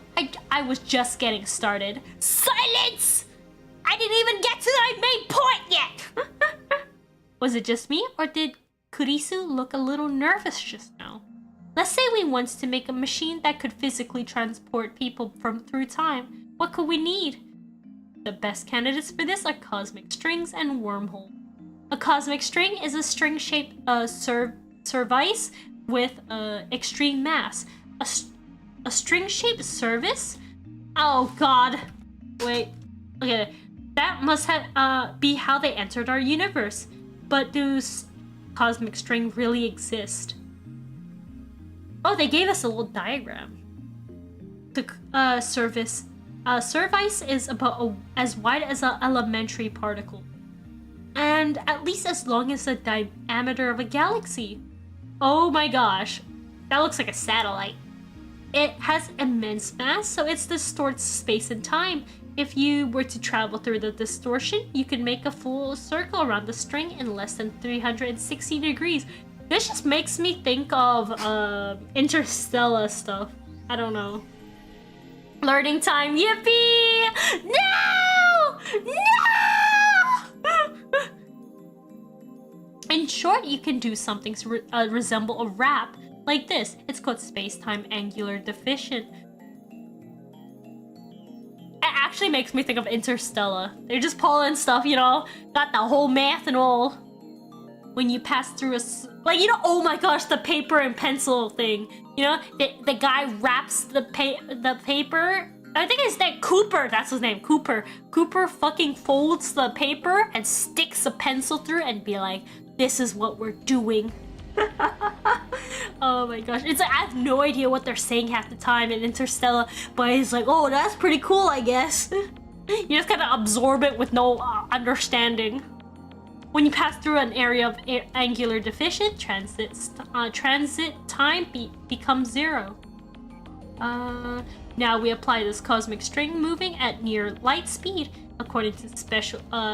I was just getting started. Silence! I didn't even get to my main point yet! Was it just me, or did Kurisu look a little nervous just now? Let's say we want to make a machine that could physically transport people through time. What could we need? The best candidates for this are cosmic strings and wormhole. A cosmic string is a string-shaped service with extreme mass. A string-shaped service? Oh god. Wait. Okay. That must have be how they entered our universe. But do cosmic string really exist? Oh, they gave us a little diagram. The service is about as wide as an elementary particle. And at least as long as the diameter of a galaxy. Oh my gosh, that looks like a satellite. It has immense mass, so it distorts space and time. If you were to travel through the distortion, you could make a full circle around the string in less than 360 degrees. This just makes me think of interstellar stuff. I don't know. Learning time, yippee! No! No! In short, you can do something to resemble a rap like this. It's called space-time angular deficient. It actually makes me think of Interstellar. They're just pulling stuff, you know, got the whole math and all. When you pass through like, you know, oh my gosh, the paper and pencil thing. You know, the guy wraps the paper. I think it's that Cooper, that's his name, Cooper. Cooper fucking folds the paper and sticks a pencil through and be like, this is what we're doing. Oh my gosh. It's like, I have no idea what they're saying half the time in Interstellar, but it's like, oh, that's pretty cool, I guess. You just kind of absorb it with no understanding. When you pass through an area of angular deficient, transit time becomes 0. Now we apply this cosmic string moving at near light speed. According to the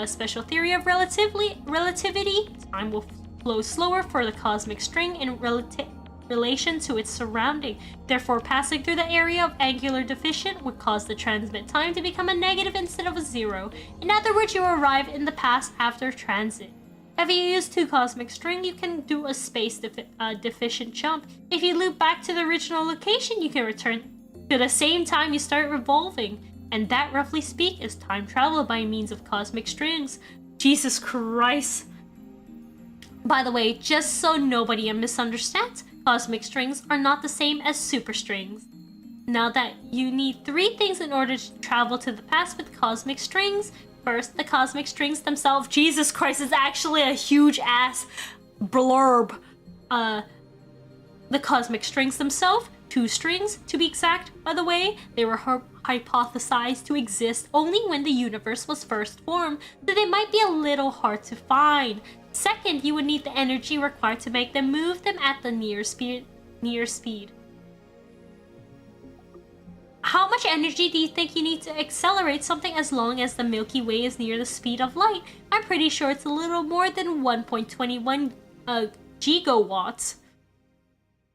special theory of relativity, time will flow slower for the cosmic string in relation to its surrounding. Therefore, passing through the area of angular deficient would cause the transmit time to become a negative instead of a 0. In other words, you arrive in the past after transit. If you use 2 cosmic string, you can do a space deficient jump. If you loop back to the original location, you can return to the same time you start revolving. And that, roughly speak, is time travel by means of cosmic strings. Jesus Christ. By the way, just so nobody misunderstands, cosmic strings are not the same as superstrings. Now that you need 3 things in order to travel to the past with cosmic strings. First, the cosmic strings themselves. Jesus Christ, it's actually a huge ass blurb. The cosmic strings themselves. 2 strings, to be exact, by the way. They were hypothesized to exist only when the universe was first formed, so they might be a little hard to find. Second, you would need the energy required to make them move them at the near speed. How much energy do you think you need to accelerate something as long as the Milky Way is near the speed of light? I'm pretty sure it's a little more than 1.21 gigawatts.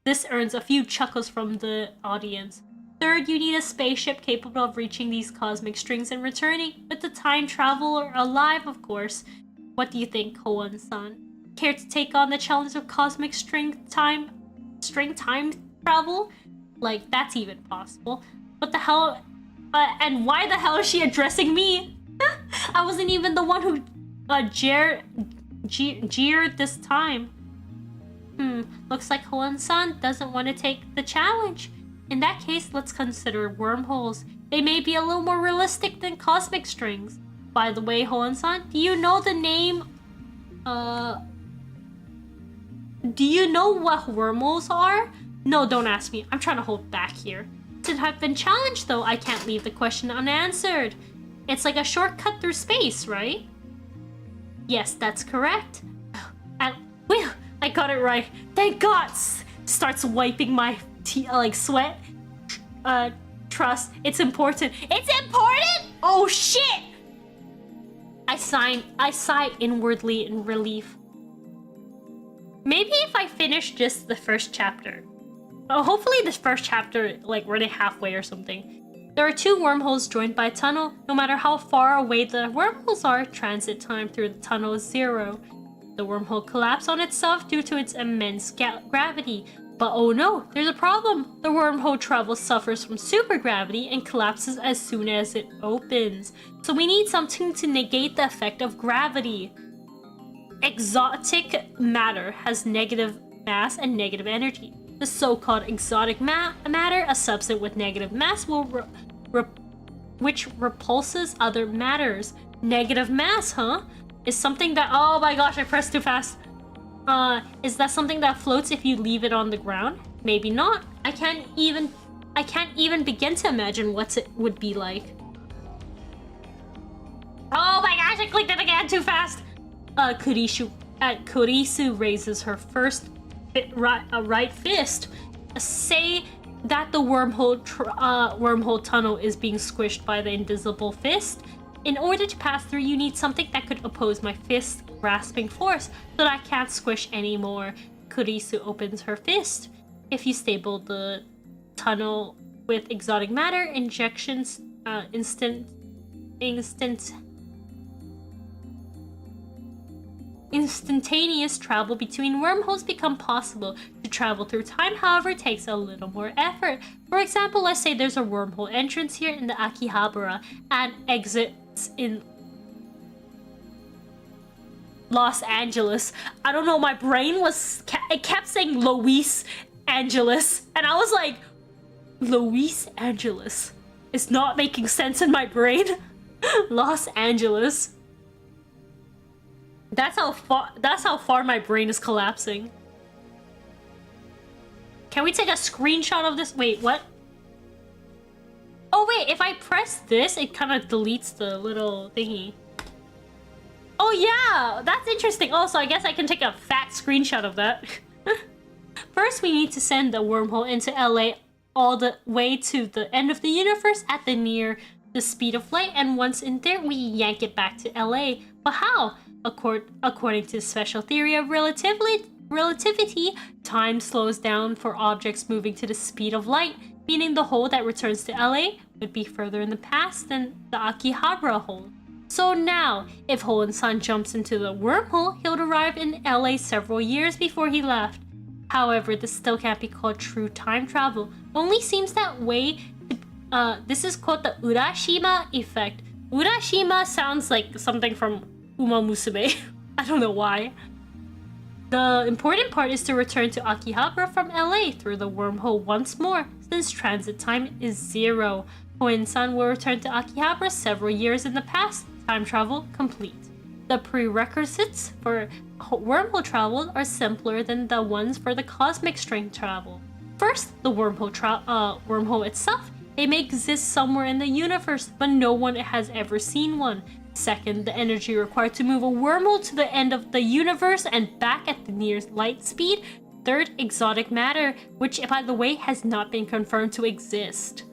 This earns a few chuckles from the audience. Third, you need a spaceship capable of reaching these cosmic strings and returning, with the time traveler alive, of course. What do you think, Hoan-san? Care to take on the challenge of cosmic string time travel? Like, that's even possible. What the hell? And why the hell is she addressing me? I wasn't even the one who jeered this time. Looks like Hoan-san doesn't want to take the challenge. In that case, let's consider wormholes. They may be a little more realistic than cosmic strings. By the way, Hoan-san, do you know the name? Do you know what wormholes are? No, don't ask me. I'm trying to hold back here. Since I've been challenged, though, I can't leave the question unanswered. It's like a shortcut through space, right? Yes, that's correct. And whew, I got it right. Thank God! Starts wiping my sweat. Trust. It's important. It's important! Oh shit! I sigh inwardly in relief. Maybe if I finish just the first chapter. Oh, hopefully this first chapter, like, we're halfway or something. There are 2 wormholes joined by a tunnel. No matter how far away the wormholes are, transit time through the tunnel is 0. The wormhole collapses on itself due to its immense gravity. But oh no, there's a problem. The wormhole travel suffers from supergravity and collapses as soon as it opens. So we need something to negate the effect of gravity. Exotic matter has negative mass and negative energy. The so-called exotic matter, a substance with negative mass, which repulses other matters. Negative mass, huh? Is something that— oh my gosh, I pressed too fast. Is that something that floats if you leave it on the ground? Maybe not. I can't even begin to imagine what it would be like. Oh my gosh, I clicked it again too fast. Kurisu raises her first right fist. Say that the wormhole tunnel is being squished by the invisible fist. In order to pass through, you need something that could oppose my fist grasping force, so that I can't squish anymore. Kurisu opens her fist. If you stable the tunnel with exotic matter injections, instantaneous travel between wormholes become possible. To travel through time, however, takes a little more effort. For example, let's say there's a wormhole entrance here in the Akihabara and exits in Los Angeles. I don't know, my brain it kept saying Luis Angeles, and I was like, Luis Angeles. It's not making sense in my brain. Los Angeles. That's how far my brain is collapsing. Can we take a screenshot of this? Wait, what? Oh wait, if I press this, it kind of deletes the little thingy. Oh yeah, that's interesting. Oh, so I guess I can take a fat screenshot of that. First, we need to send the wormhole into LA all the way to the end of the universe at the speed of light, and once in there, we yank it back to LA. But how? According to the special theory of relativity, time slows down for objects moving to the speed of light, meaning the hole that returns to LA would be further in the past than the Akihabara hole. So now, if Hoan-san jumps into the wormhole, he'll arrive in LA several years before he left. However, this still can't be called true time travel. Only seems that way. This is called the Urashima effect. Urashima sounds like something from Uma Musume. I don't know why. The important part is to return to Akihabara from LA through the wormhole once more, since transit time is 0. Hoen-san will return to Akihabara several years in the past. Time travel complete. The prerequisites for wormhole travel are simpler than the ones for the cosmic string travel. First, the wormhole itself. They may exist somewhere in the universe, but no one has ever seen one. Second, the energy required to move a wormhole to the end of the universe and back at the nearest light speed. Third, exotic matter, which, by the way, has not been confirmed to exist.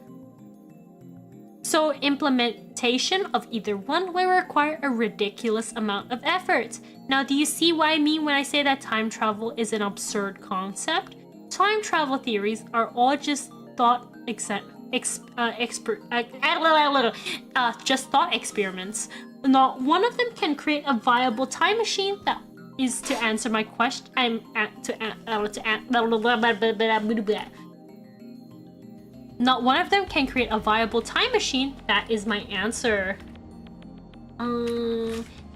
So implementation of either one will require a ridiculous amount of effort. Now, do you see what I mean when I say that time travel is an absurd concept? Time travel theories are all just thought experiments. Not one of them can create a viable time machine that is to answer my question. Not one of them can create a viable time machine. That is my answer.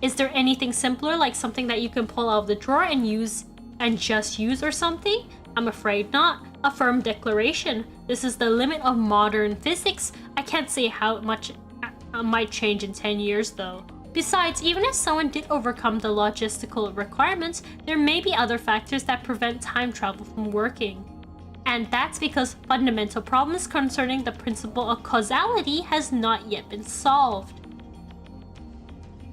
Is there anything simpler, like something that you can pull out of the drawer and use and just use or something? I'm afraid not. A firm declaration. This is the limit of modern physics. I can't say how much might change in 10 years though. Besides, even if someone did overcome the logistical requirements, there may be other factors that prevent time travel from working. And that's because fundamental problems concerning the principle of causality has not yet been solved.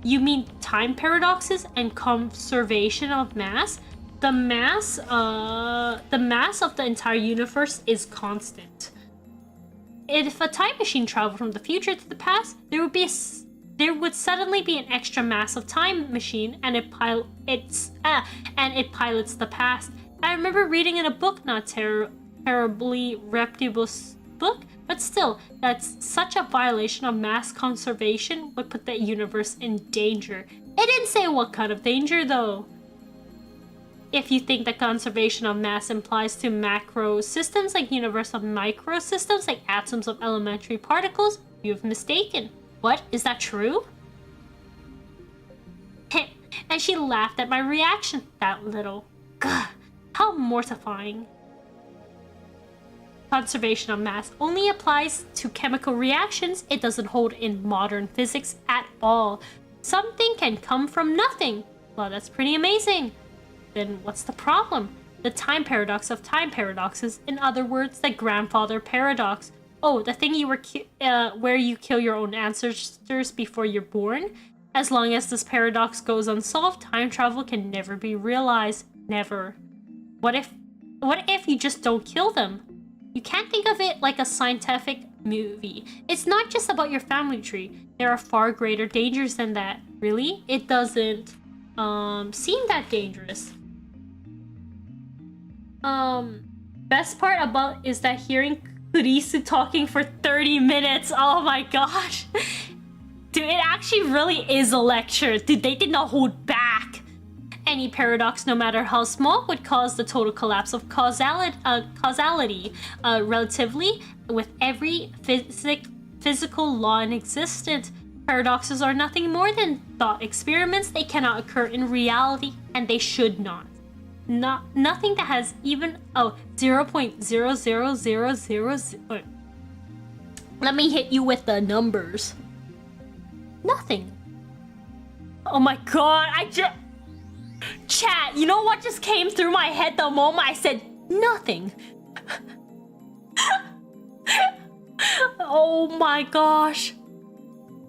You mean time paradoxes and conservation of mass? The mass of the entire universe is constant. If a time machine traveled from the future to the past, there would suddenly be an extra massive time machine, and it pilots the past. I remember reading in a book, not terribly reputable book, but still, that's such a violation of mass conservation would put the universe in danger. It didn't say what kind of danger though. If you think that conservation of mass implies to macro systems like universe of micro systems like atoms of elementary particles, you've mistaken. What? Is that true? And she laughed at my reaction. That little. Gah, how mortifying. Conservation of mass only applies to chemical reactions. It doesn't hold in modern physics at all. Something can come from nothing. Well, that's pretty amazing. Then what's the problem? The time paradox of time paradoxes. In other words, the grandfather paradox. Oh, the thing you were where you kill your own ancestors before you're born? As long as this paradox goes unsolved, time travel can never be realized. Never. What if you just don't kill them? You can't think of it like a scientific movie. It's not just about your family tree. There are far greater dangers than that. Really? It doesn't seem that dangerous. Best part about is that hearing Kurisu talking for 30 minutes. Oh my gosh. Dude, it actually really is a lecture. Dude, they did not hold back. Any paradox, no matter how small, would cause the total collapse of causality relatively with every physical law in existence. Paradoxes are nothing more than thought experiments. They cannot occur in reality, and they should not. Nothing that has even 0.00000. Let me hit you with the numbers. Nothing. Oh my god, Chat, you know what just came through my head the moment I said nothing? Oh my gosh.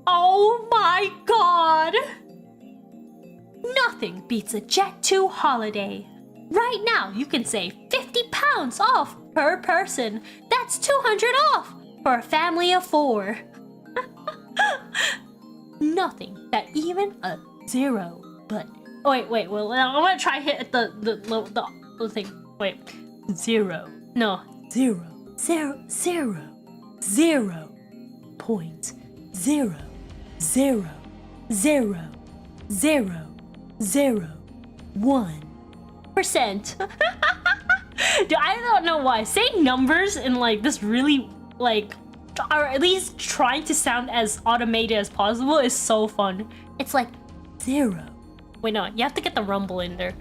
Oh my god. Nothing beats a Jet 2 holiday. Right now, you can save 50 pounds off per person. That's 200 off for a family of 4. Nothing that even a zero, but... Oh, wait, well, I'm gonna try hit the thing. Wait, 0. No, 0. 0. 0. 0. Point. 0. 0. 0. 0. 0. 1%. Dude, I don't know why. Saying numbers in like this really like, or at least trying to sound as automated as possible is so fun. It's like 0. Wait, no, you have to get the rumble in there.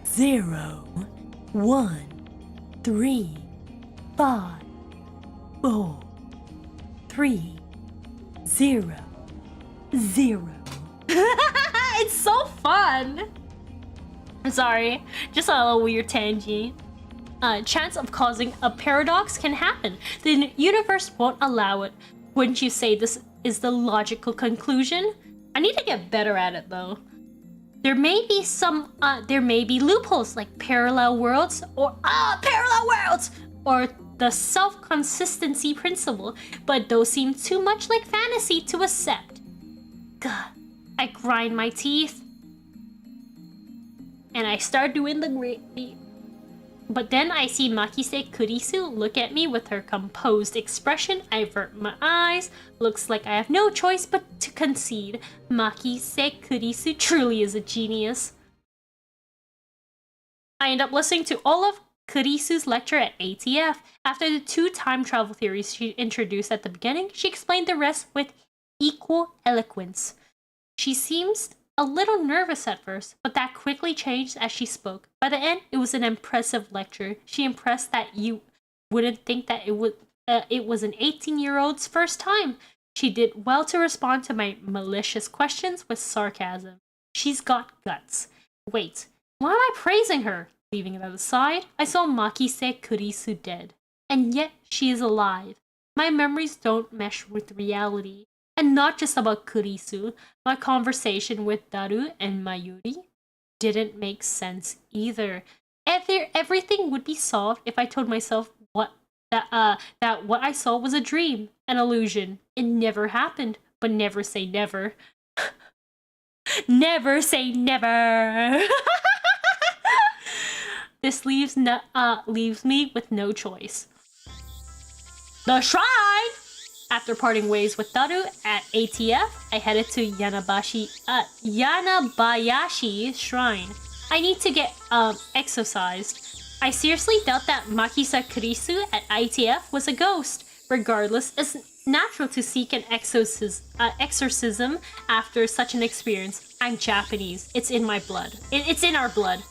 0, 1, 3, 5, 4, 3, 0, 0. It's so fun. I'm sorry, just a little weird tangent. chance of causing a paradox can happen. The universe won't allow it. Wouldn't you say this is the logical conclusion? I need to get better at it though. There may be loopholes like parallel worlds or the self-consistency principle, but those seem too much like fantasy to accept. God, I grind my teeth and I start doing the great beat. But then I see Makise Kurisu look at me with her composed expression. I avert my eyes. Looks like I have no choice but to concede. Makise Kurisu truly is a genius. I end up listening to all of Kurisu's lecture at ATF. After the 2 time travel theories she introduced at the beginning, she explained the rest with equal eloquence. She seems a little nervous at first, but that quickly changed as she spoke. By the end, it was an impressive lecture. She impressed that you wouldn't think that it was an 18-year-old's first time. She did well to respond to my malicious questions with sarcasm. She's got guts. Wait, why am I praising her? Leaving it aside, I saw Makise Kurisu dead. And yet, she is alive. My memories don't mesh with reality. And not just about Kurisu, my conversation with Daru and Mayuri didn't make sense either. Everything would be solved if I told myself that what I saw was a dream, an illusion. It never happened, but never say never. Never say never. This leaves me with no choice. The shrine! After parting ways with Daru at ATF, I headed to Yanabayashi Shrine. I need to get exorcised. I seriously doubt that Makisa Kurisu at ATF was a ghost. Regardless, it's natural to seek an exorcism after such an experience. I'm Japanese. It's in my blood. It's in our blood.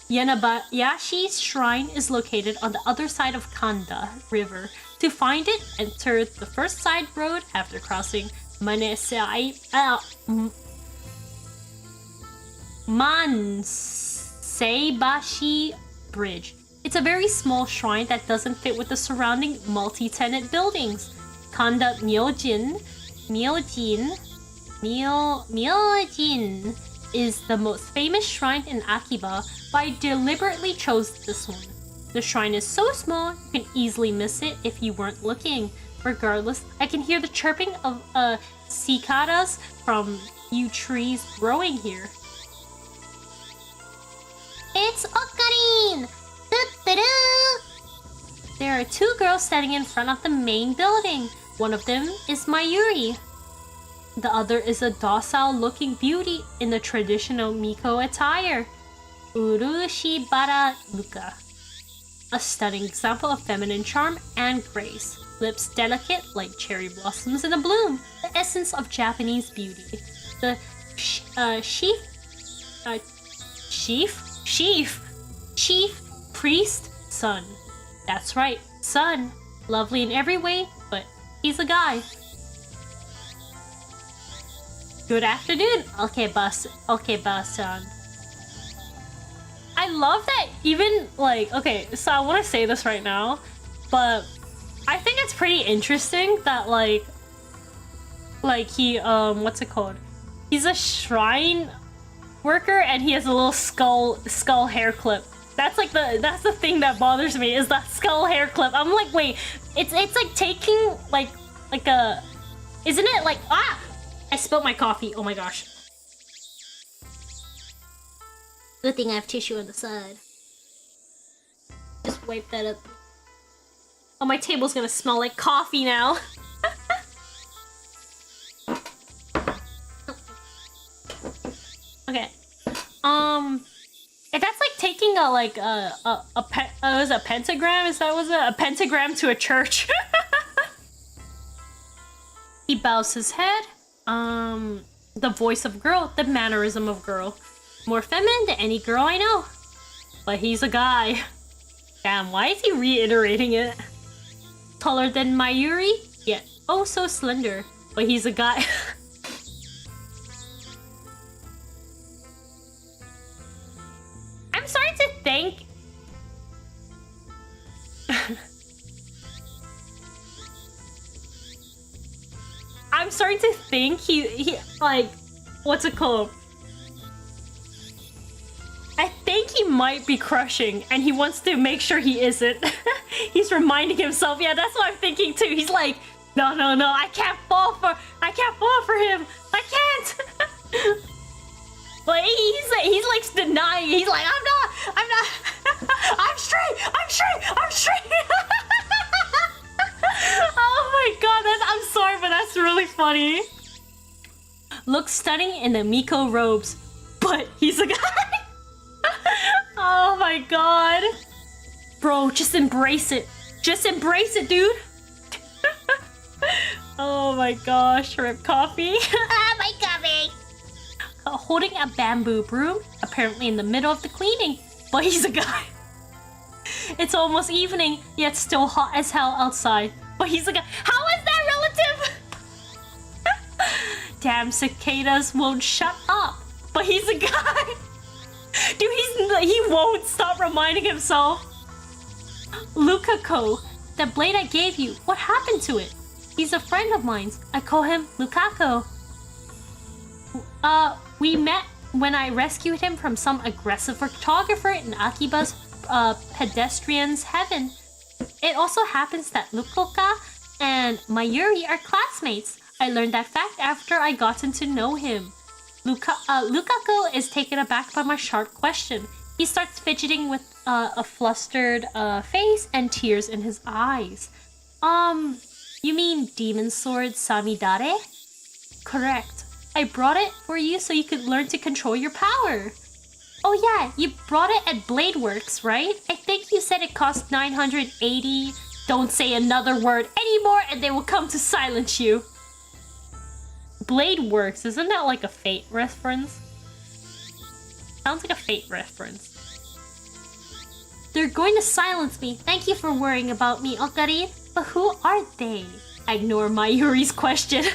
Yanabayashi's shrine is located on the other side of Kanda River. To find it, enter the first side road after crossing Manseibashi Bridge. It's a very small shrine that doesn't fit with the surrounding multi-tenant buildings. Kanda Myojin is the most famous shrine in Akiba, but I deliberately chose this one. The shrine is so small, you can easily miss it if you weren't looking. Regardless, I can hear the chirping of cicadas from few trees growing here. It's Ocarine! There are 2 girls standing in front of the main building. One of them is Mayuri. The other is a docile-looking beauty in the traditional Miko attire. Urushibara Luka. A stunning example of feminine charm and grace. Lips delicate like cherry blossoms in a bloom. The essence of Japanese beauty. The chief priest son. That's right, son. Lovely in every way, but he's a guy. Good afternoon, Okeba-san. I love that even, like, okay, so I want to say this right now, but I think it's pretty interesting that, like he, what's it called? He's a shrine worker and he has a little skull hair clip. That's the thing that bothers me, is that skull hair clip. I'm like, wait, it's like taking, like a, isn't it like, I spilled my coffee, oh my gosh. Good thing I have tissue on the side. Just wipe that up. Oh, my table's gonna smell like coffee now. Okay. If that's like taking a pentagram, is that a pentagram to a church? He bows his head. The voice of girl, the mannerism of girl. More feminine than any girl I know. But he's a guy. Damn, why is he reiterating it? Taller than Mayuri, yet oh so slender. But he's a guy. I'm starting to think think he like, what's it called? I think he might be crushing, and he wants to make sure he isn't. He's reminding himself. Yeah, that's what I'm thinking too. He's like, no, I can't fall for him. I can't. But he's like denying. He's like, I'm not. I'm straight. Oh my god, I'm sorry, but that's really funny. Looks stunning in the Miko robes, but he's a guy. Oh my god. Bro, just embrace it. Just embrace it, dude. Oh my gosh, rip coffee. Ah, my coffee! Holding a bamboo broom, apparently in the middle of the cleaning, but he's a guy. It's almost evening, yet still hot as hell outside, but he's a guy. How is that relative? Damn cicadas won't shut up, but he's a guy. Dude, he won't stop reminding himself. Lukaku, the blade I gave you, what happened to it? He's a friend of mine. I call him Lukaku. We met when I rescued him from some aggressive photographer in Akiba's pedestrian's heaven. It also happens that Lukoka and Mayuri are classmates. I learned that fact after I gotten to know him. Lukaku is taken aback by my sharp question. He starts fidgeting with a flustered face and tears in his eyes. You mean Demon Sword Samidare? Correct. I brought it for you so you could learn to control your power. Oh yeah, you brought it at Blade Works, right? I think you said it cost 980. Don't say another word anymore and they will come to silence you. Blade Works, isn't that like a Fate reference? Sounds like a Fate reference. They're going to silence me. Thank you for worrying about me, Okarin. But who are they? I ignore Mayuri's question.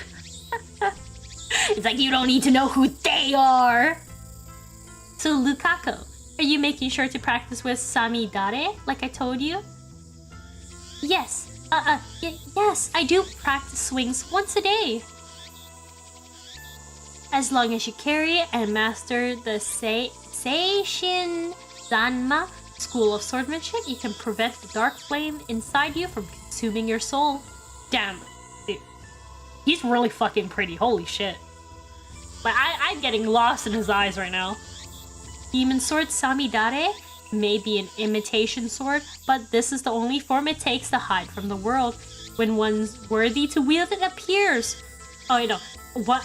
It's like you don't need to know who they are. So Lukaku, are you making sure to practice with Samidare like I told you? Yes. Yes, I do practice swings once a day. As long as you carry and master the Seishin Zanma School of Swordsmanship, you can prevent the dark flame inside you from consuming your soul. Damn, dude. He's really fucking pretty, holy shit. Like, I'm getting lost in his eyes right now. Demon Sword Samidare may be an imitation sword, but this is the only form it takes to hide from the world. When one's worthy to wield it appears. Oh, you know.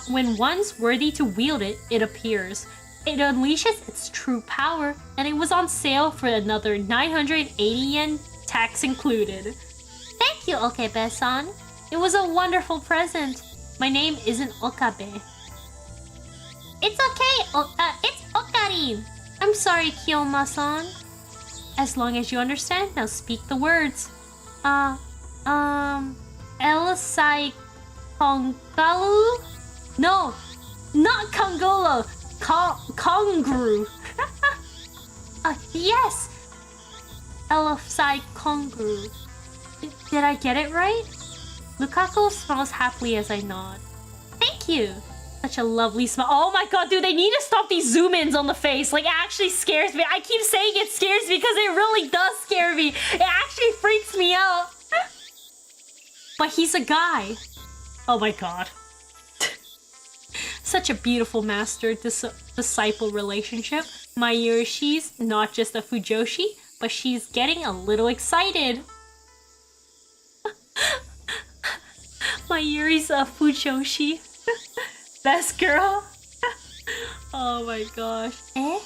When one's worthy to wield it, it appears. It unleashes its true power, and it was on sale for another 980 yen, tax included. Thank you, Okabe-san. It was a wonderful present. My name isn't Okabe. It's okay, it's Okarin. I'm sorry, Kiyoma-san. As long as you understand, now speak the words. Elisai Kongalu? No, not Kongolo. Kongru. Yes. Elisai Kongru. Did I get it right? Lukaku smiles happily as I nod. Thank you. Such a lovely smile. Oh my god, dude, they need to stop these zoom-ins on the face. Like, it actually scares me. I keep saying it scares me because it really does scare me. It actually freaks me out. But he's a guy. Oh my god. Such a beautiful master-disciple relationship. Mayuri's not just a Fujoshi, but she's getting a little excited. Mayuri's a Fujoshi. Best girl. Oh my gosh. Eh?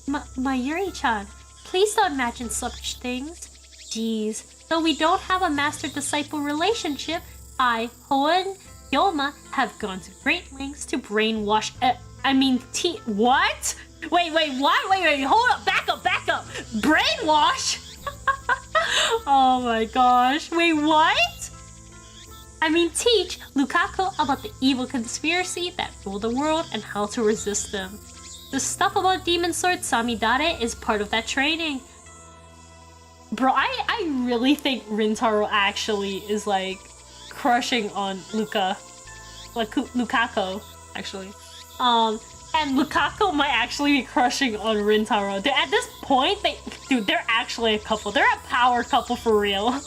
Mayuri-chan, please don't imagine such things. Jeez. Though we don't have a master-disciple relationship, I, Hoen, Yoma have gone to great lengths to brainwash. What? Wait, what? Wait, hold up, back up. Brainwash? Oh my gosh. Wait, what? Teach Lukaku about the evil conspiracy that rule the world and how to resist them. The stuff about Demon Sword Samidare is part of that training. Bro, I really think Rintaro actually is like crushing on Luka. like Lukaku, actually. And Lukaku might actually be crushing on Rintaro. At this point, they're actually a couple. They're a power couple for real.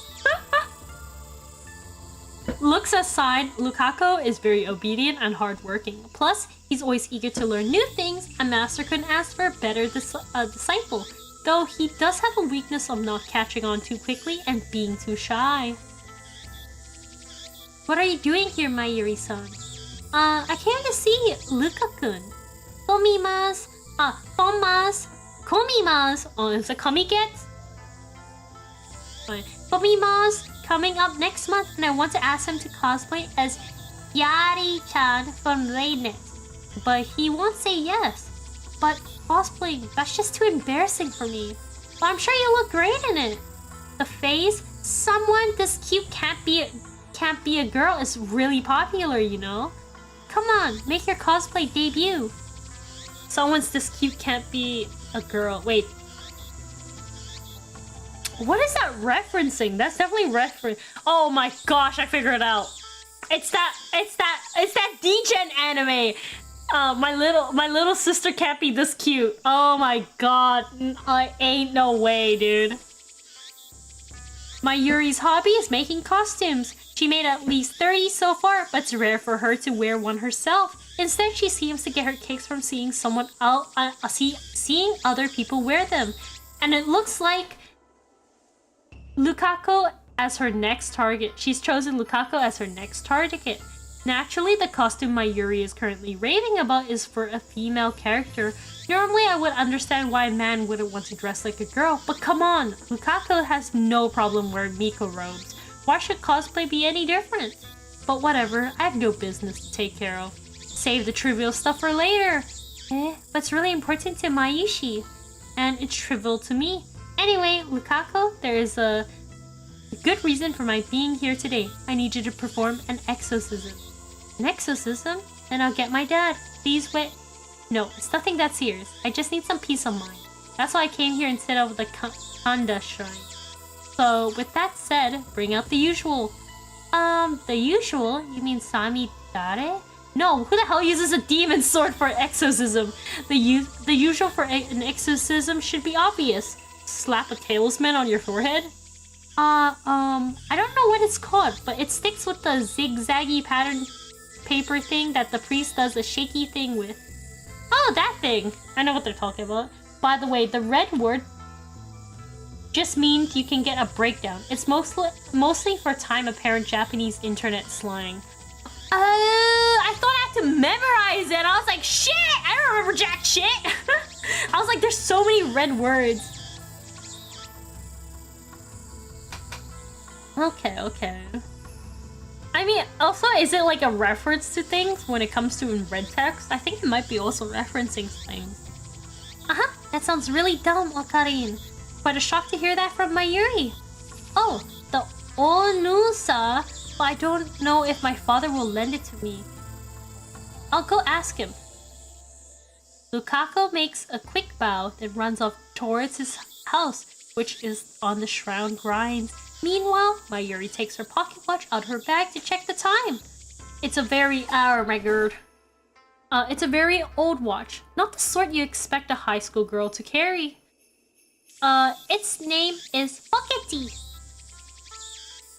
Looks aside, Lukaku is very obedient and hardworking. Plus, he's always eager to learn new things. A master couldn't ask for a better disciple. Though he does have a weakness of not catching on too quickly and being too shy. What are you doing here, Mayuri-san? I came to see Luka-kun. Komimasu. Komimasu. Oh, is it komiget? Komimasu coming up next month, and I want to ask him to cosplay as Yari-chan from Raynet. But he won't say yes. But cosplaying, that's just too embarrassing for me. But I'm sure you look great in it. The face, someone this cute can't be a girl is really popular, you know? Come on, make your cosplay debut. Someone's this cute can't be a girl. Wait. What is that referencing? That's definitely reference. Oh my gosh, I figured it out. It's that D-Gen anime. My little sister can't be this cute. Oh my god. Ain't no way, dude. Mayuri's hobby is making costumes. She made at least 30 so far, but it's rare for her to wear one herself. Instead, she seems to get her kicks from seeing someone else, seeing other people wear them. And it looks like Lukaku as her next target. She's chosen Lukaku as her next target. Naturally, the costume Mayuri is currently raving about is for a female character. Normally, I would understand why a man wouldn't want to dress like a girl, but come on, Lukaku has no problem wearing Miko robes. Why should cosplay be any different? But whatever, I have no business to take care of. Save the trivial stuff for later. But it's really important to Maishi, and it's trivial to me. Anyway, Lukaku, there is a good reason for my being here today. I need you to perform an exorcism. An exorcism? Then I'll get my dad. Please wait. No, it's nothing that serious. I just need some peace of mind. That's why I came here instead of the Kanda shrine. So, with that said, bring out the usual. The usual? You mean Samidare? No, who the hell uses a demon sword for exorcism? The usual for an exorcism should be obvious. Slap a talisman on your forehead? I don't know what it's called, but it sticks with the zigzaggy pattern paper thing that the priest does a shaky thing with. Oh, that thing! I know what they're talking about. By the way, the red word just means you can get a breakdown. It's mostly for time-apparent Japanese internet slang. I thought I had to memorize it. I was like, shit! I don't remember jack shit! I was like, there's so many red words. Okay. I mean, also, is it like a reference to things when it comes to in red text? I think it might be also referencing things. That sounds really dumb, Okarin. Quite a shock to hear that from Mayuri. Oh, the Onusa, but I don't know if my father will lend it to me. I'll go ask him. Lukaku makes a quick bow, then runs off towards his house, which is on the Shroud Grinds. Meanwhile, Mayuri takes her pocket watch out of her bag to check the time. It's a very it's a very old watch, not the sort you expect a high school girl to carry. Its name is Pockety.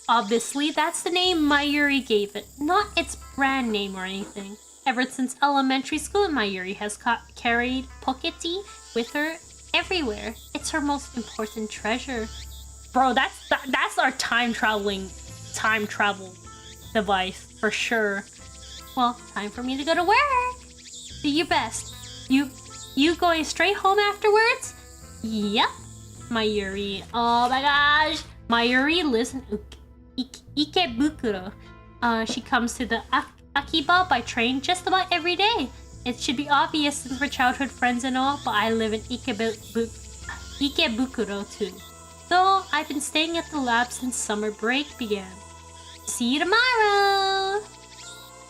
Obviously, that's the name Mayuri gave it, not its brand name or anything. Ever since elementary school, Mayuri has carried Pockety with her everywhere. It's her most important treasure. Bro, that's our time travel device for sure. Well, time for me to go to work. Do your best. You going straight home afterwards? Yep. Mayuri. Oh my gosh. Mayuri lives in Ikebukuro. She comes to the Akiba by train just about every day. It should be obvious since we're childhood friends and all, but I live in Ikebukuro too. Though I've been staying at the lab since summer break began. See you tomorrow!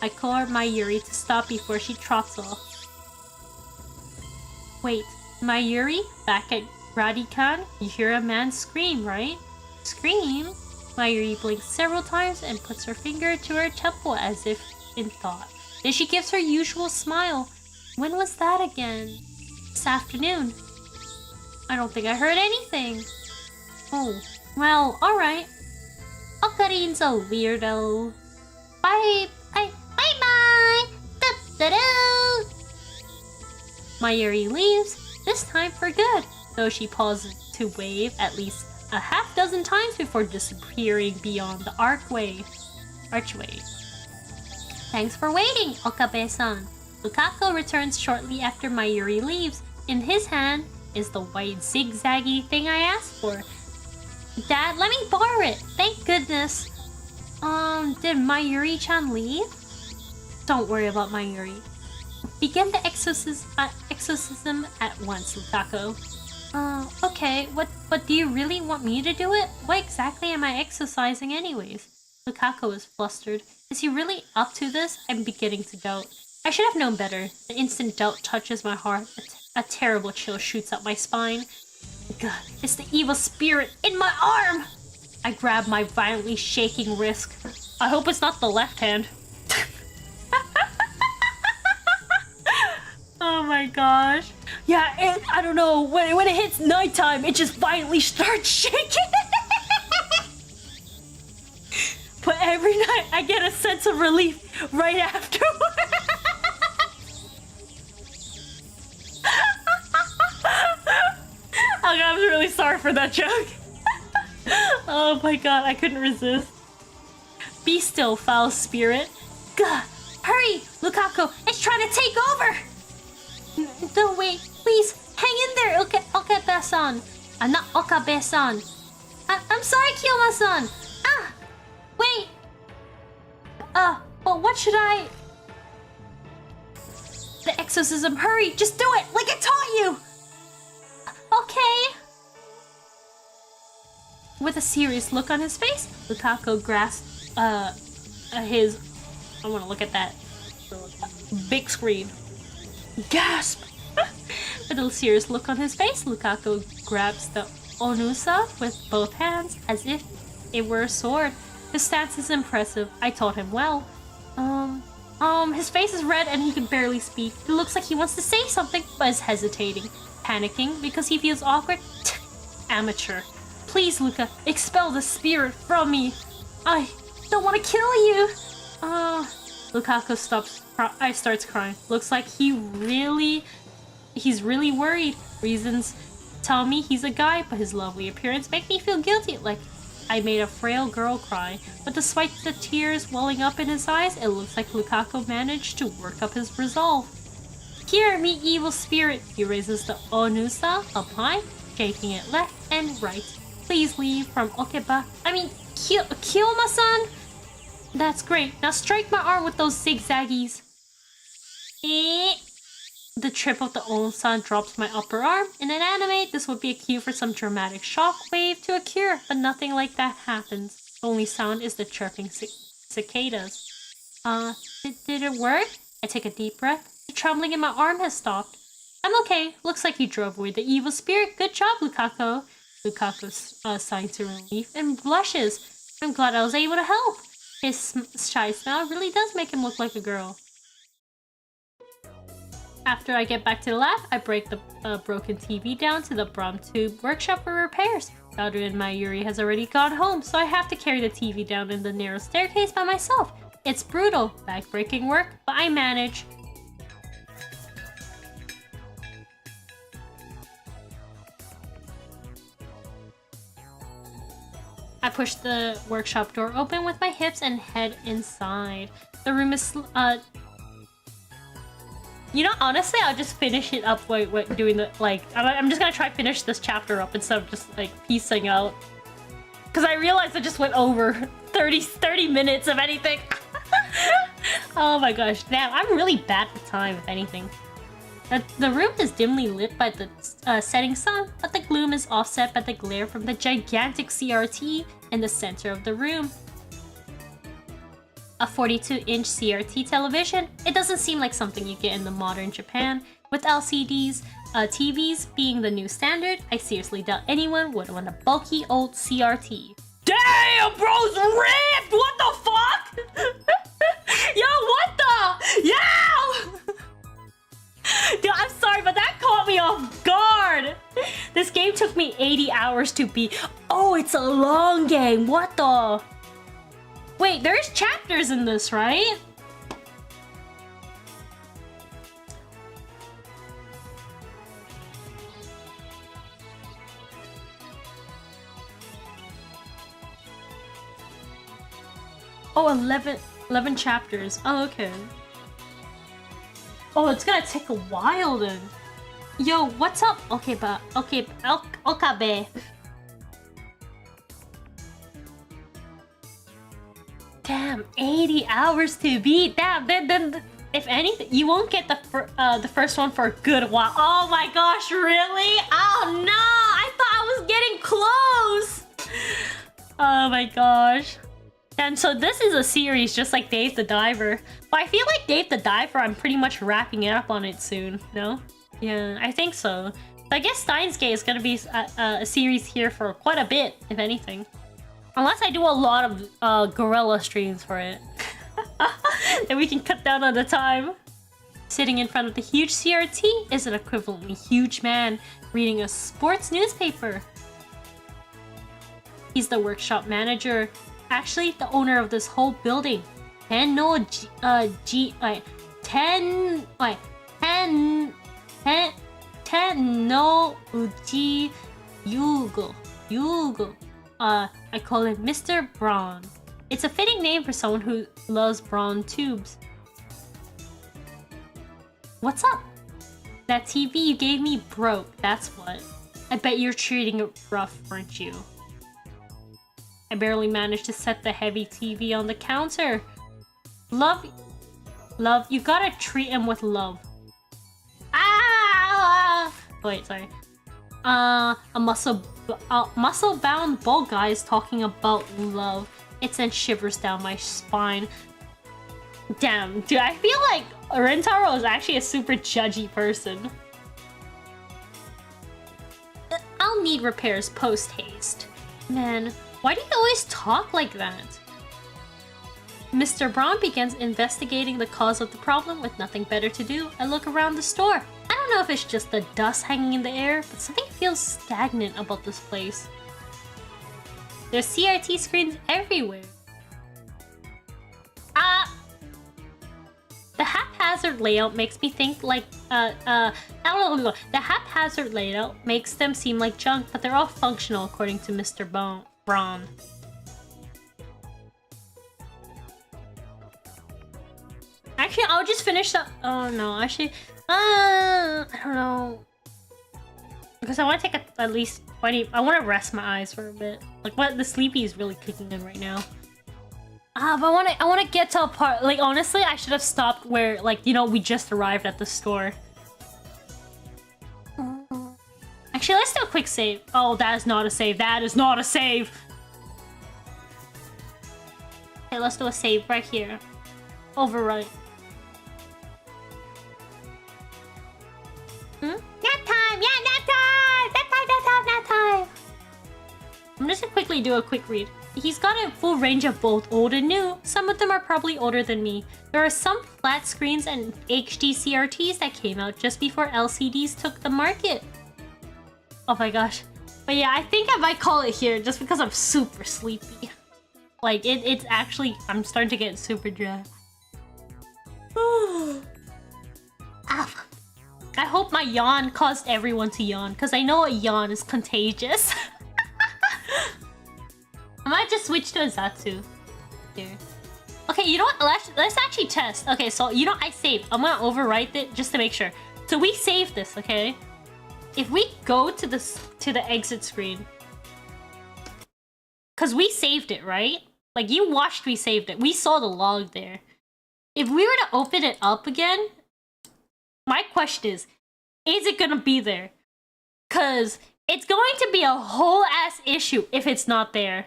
I call her Mayuri to stop before she trots off. Wait, Mayuri? Back at Radikan? You hear a man scream, right? Scream? Mayuri blinks several times and puts her finger to her temple as if in thought. Then she gives her usual smile. When was that again? This afternoon. I don't think I heard anything. Oh, well, alright. Okarin's a weirdo. Bye. Bye. Da-da-da. Mayuri leaves, this time for good, though she pauses to wave at least a half dozen times before disappearing beyond the archway. Thanks for waiting, Okabe-san. Lukako returns shortly after Mayuri leaves. In his hand is the white zigzaggy thing I asked for. Dad, let me borrow it. Thank goodness. Did Mayuri-chan leave? Don't worry about Mayuri. Begin the exorcism at once, Lukako. Okay, but do you really want me to do it? What exactly am I exercising anyways? Lukako is flustered. Is he really up to this? I'm beginning to doubt. I should have known better. The instant doubt touches my heart. A terrible chill shoots up my spine. God, it's the evil spirit in my arm! I grab my violently shaking wrist. I hope it's not the left hand. Oh my gosh. Yeah, I don't know. When it hits nighttime, it just violently starts shaking. But every night, I get a sense of relief right afterwards. Oh god, I'm really sorry for that joke. Oh my god, I couldn't resist. Be still, foul spirit. God, hurry, Lukako, it's trying to take over. Don't wait, please, hang in there, Okabe-san. Not Okabe-san. I'm sorry, Kiyoma-san. Wait. But what should I... The exorcism, hurry, just do it, like I taught you. Okay. With a serious look on his face, Lukako grasps, his... I want to look at that big screen. Gasp! With a serious look on his face, Lukako grabs the onusa with both hands as if it were a sword. His stance is impressive. I taught him well. His face is red and he can barely speak. It looks like he wants to say something, but is hesitating. Panicking because he feels awkward. Amateur. Please, Luka, expel the spirit from me. I don't want to kill you. Lukako starts crying. Looks like he's really worried. Reasons tell me he's a guy, but his lovely appearance make me feel guilty, like I made a frail girl cry. But despite the tears welling up in his eyes, it looks like Lukako managed to work up his resolve. Here, me evil spirit. He raises the onusa up high, shaking it left and right. Please leave from Okeba. I mean, Kiyoma-san? That's great. Now strike my arm with those zigzaggies. The trip of the onusa drops my upper arm. In an anime, this would be a cue for some dramatic shockwave to occur, but nothing like that happens. The only sound is the chirping cicadas. Did it work? I take a deep breath. The trembling in my arm has stopped. I'm okay. Looks like you drove away the evil spirit. Good job, Lukako. Lukako signs to relief and blushes. I'm glad I was able to help. His shy smile really does make him look like a girl. After I get back to the lab, I break the broken TV down to the Bromtube workshop for repairs. Garu and Mayuri has already gone home, so I have to carry the TV down in the narrow staircase by myself. It's brutal, back-breaking work, but I manage. I push the workshop door open with my hips and head inside. The room is you know, honestly, I'll just finish it up doing the, like, I'm just gonna try finish this chapter up instead of just, like, piecing out. Because I realized I just went over 30 minutes of anything. Oh my gosh, damn, I'm really bad with time, if anything. The room is dimly lit by the setting sun, but the gloom is offset by the glare from the gigantic CRT in the center of the room. A 42-inch CRT television. It doesn't seem like something you get in the modern Japan. With LCDs, TVs being the new standard, I seriously doubt anyone would want a bulky old CRT. Damn, bro's ripped! What the fuck? Yo, what the? Yo! Dude, I'm sorry, but that caught me off guard. This game took me 80 hours to beat. Oh, it's a long game. What the? Wait, there's chapters in this, right? Oh, 11 chapters. Oh, okay. Oh, it's gonna take a while then. Yo, what's up? Okay, but okay, Okabe. Damn, 80 hours to beat. Damn, then if anything, you won't get the first one for a good while. Oh my gosh, really? Oh no, I thought I was getting close. Oh my gosh. And so this is a series just like Dave the Diver. But I feel like Dave the Diver, I'm pretty much wrapping it up on it soon, no? Yeah, I think so. I guess Steinsgate is gonna be a series here for quite a bit, if anything. Unless I do a lot of gorilla streams for it. Then we can cut down on the time. Sitting in front of the huge CRT is an equivalently huge man reading a sports newspaper. He's the workshop manager. Actually, the owner of this whole building. Ten no uji yugo. I call him Mr. Braun. It's a fitting name for someone who loves brawn tubes. What's up? That TV you gave me broke, that's what. I bet you're treating it rough, weren't you? I barely managed to set the heavy TV on the counter. Love, you gotta treat him with love. Ah! Wait, sorry. A muscle-bound bald guy is talking about love. It sent shivers down my spine. Damn, dude, I feel like Rentaro is actually a super judgy person. I'll need repairs post-haste. Man, why do you always talk like that? Mr. Braun begins investigating the cause of the problem with nothing better to do. I look around the store. I don't know if it's just the dust hanging in the air, but something feels stagnant about this place. There's CRT screens everywhere. The haphazard layout makes me think like, the haphazard layout makes them seem like junk, but they're all functional according to Mr. Braun. Actually, I'll just finish the. Oh no, actually, I don't know, because I want to take at least 20. I want to rest my eyes for a bit. Like, what the sleepy is really kicking in right now. But I want to get to a part. Like, honestly, I should have stopped where, like, you know, we just arrived at the store. Actually, let's do a quick save. Oh, that is not a save. That is not a save. Okay, let's do a save right here. Overwrite. Nap time! Yeah, nap time! Nap time! I'm just gonna quickly do a quick read. He's got a full range of both old and new. Some of them are probably older than me. There are some flat screens and HD CRTs that came out just before LCDs took the market. Oh my gosh. But yeah, I think I might call it here just because I'm super sleepy. Like, it's actually... I'm starting to get super dry. I hope my yawn caused everyone to yawn, because I know a yawn is contagious. I might just switch to a Zatsu. Here. Okay, you know what? Let's actually test. Okay, so, you know, I saved. I'm gonna overwrite it just to make sure. So we saved this, okay? If we go to the exit screen, because we saved it, right? Like, you watched me saved it. We saw the log there. If we were to open it up again, my question is it gonna be there? Because it's going to be a whole ass issue if it's not there,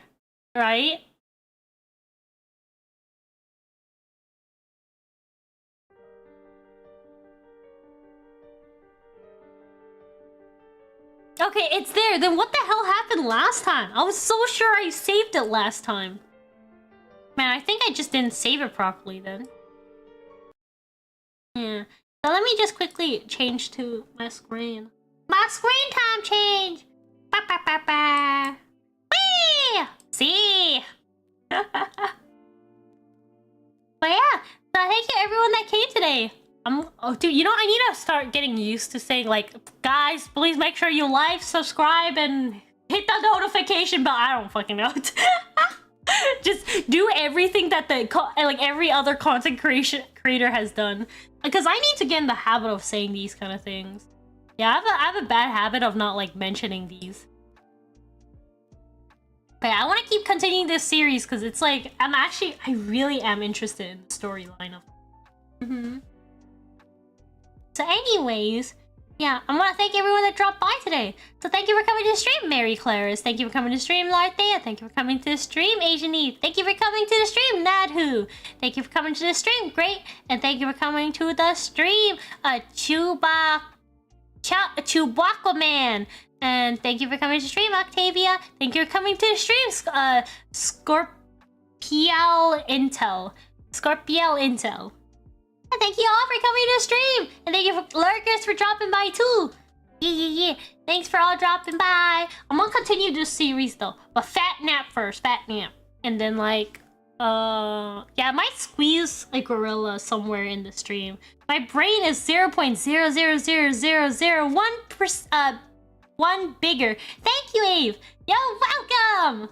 right? Okay, it's there. Then what the hell happened last time? I was so sure I saved it last time. Man, I think I just didn't save it properly then. Yeah. So let me just quickly change to my screen. My screen time change! Ba ba ba ba! Whee! See? But yeah, so thank you everyone that came today. Oh dude, you know, I need to start getting used to saying like, guys, please make sure you like, subscribe, and hit the notification bell. I don't fucking know. Just do everything that like every other content creator has done. Because I need to get in the habit of saying these kind of things. Yeah, I have a bad habit of not like mentioning these. But yeah, I want to keep continuing this series because it's like I really am interested in the storyline of. So anyways, yeah, I want to thank everyone that dropped by today. So thank you for coming to the stream, Mary Claris. Thank you for coming to the stream, Larthea. Thank you for coming to the stream, Asian Eve. Thank you for coming to the stream, Nadhu. Thank you for coming to the stream, Great. And thank you for coming to the stream, Chewbacca Man. And thank you for coming to the stream, Octavia. Thank you for coming to the stream, Scorpial Intel. And thank you all for coming to the stream! And thank you for lurkers for dropping by too! Yeah. Thanks for all dropping by. I'm gonna continue this series though. But fat nap first, fat nap. And then like, yeah, I might squeeze a gorilla somewhere in the stream. My brain is 0.0000001% one bigger. Thank you, Ave! Yo, welcome!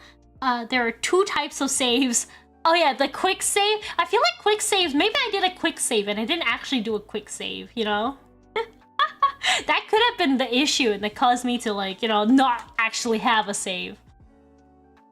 There are 2 types of saves. Oh yeah, the quick save. I feel like quick saves, maybe I did a quick save and I didn't actually do a quick save, you know? That could have been the issue and that caused me to like, you know, not actually have a save.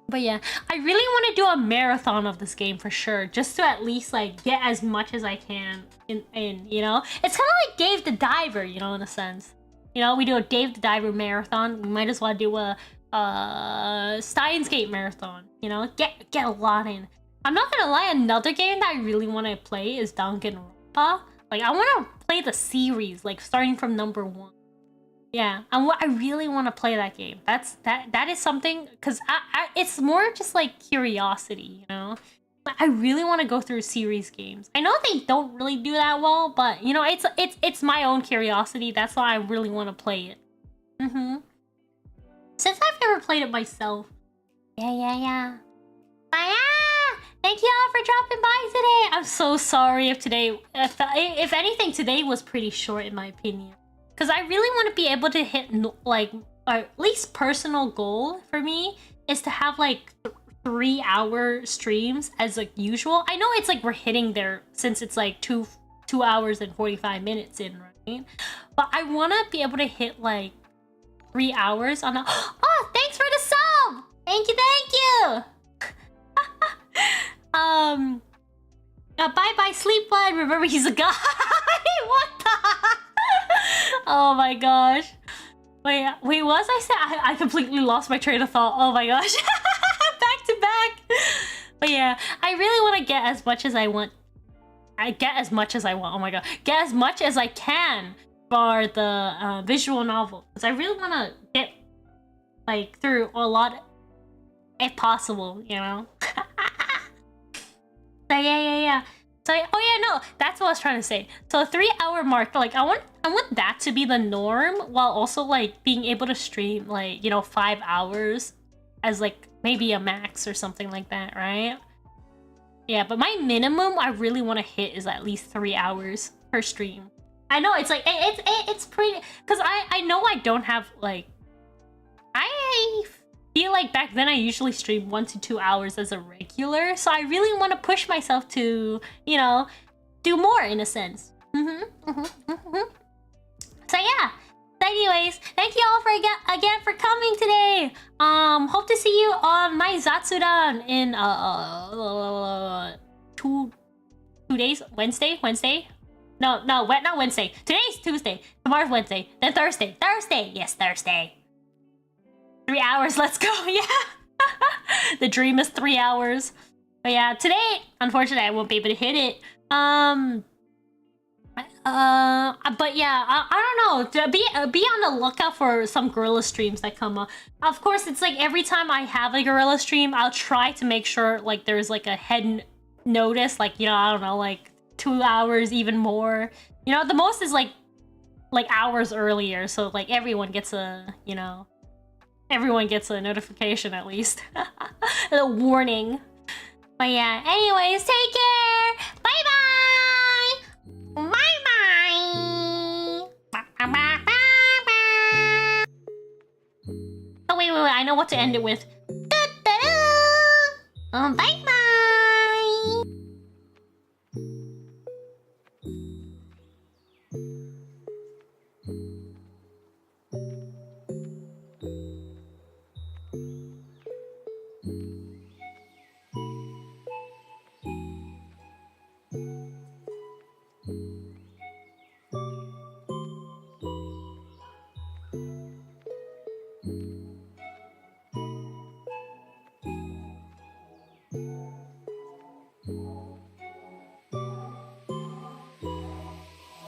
But yeah, I really want to do a marathon of this game for sure, just to at least like get as much as I can in, you know? It's kind of like Dave the Diver, you know, in a sense. You know, we do a Dave the Diver marathon, we might as well do a Steinsgate marathon, you know? Get a lot in. I'm not gonna lie, another game that I really want to play is Danganronpa. Like, I want to play the series, like, starting from number 1. Yeah, I really want to play that game. That is something, because it's more just, like, curiosity, you know? But I really want to go through series games. I know they don't really do that well, but, you know, it's my own curiosity. That's why I really want to play it. Since I've never played it myself. Yeah. Bye! Thank you all for dropping by today. I'm so sorry if today, if anything, today was pretty short in my opinion. Because I really want to be able to hit, like, at least personal goal for me is to have like 3-hour streams as like usual. I know it's like we're hitting there since it's like 2 hours and 45 minutes in, right? But I want to be able to hit like 3 hours on a... Oh, thanks for the sub! Thank you! Bye-bye, sleep bud. Remember, he's a guy. What the? Oh my gosh. Wait, what was I saying? I completely lost my train of thought. Oh my gosh. Back to back. But yeah, I really want to get as much as I want. Oh my god. Get as much as I can for the visual novel. Because I really want to get like through a lot if possible, you know? So yeah. So oh yeah, no, that's what I was trying to say. So 3-hour mark, like I want that to be the norm while also like being able to stream like, you know, 5 hours as like maybe a max or something like that, right? Yeah, but my minimum I really want to hit is at least 3 hours per stream. I know it's like it's pretty, because I know I don't have like, I feel like back then I usually stream 1 to 2 hours as a regular, so I really want to push myself to, you know, do more in a sense. So yeah. Anyways, thank you all for again for coming today. Hope to see you on my zatsudan in 2 days. Wednesday. No, not Wednesday. Today's Tuesday. Tomorrow's Wednesday. Then Thursday. Yes, Thursday. 3 hours, let's go. Yeah. The dream is 3 hours. But yeah, today, unfortunately, I won't be able to hit it. But yeah, I don't know. Be on the lookout for some gorilla streams that come up. Of course, it's like every time I have a gorilla stream, I'll try to make sure like there's like a head notice, like, you know, I don't know, like 2 hours, even more. You know, the most is like hours earlier, so like everyone gets a, you know, everyone gets a notification at least. A warning. But yeah, anyways, take care! Bye-bye! Bye-bye! Oh, wait, I know what to end it with. Bye-bye!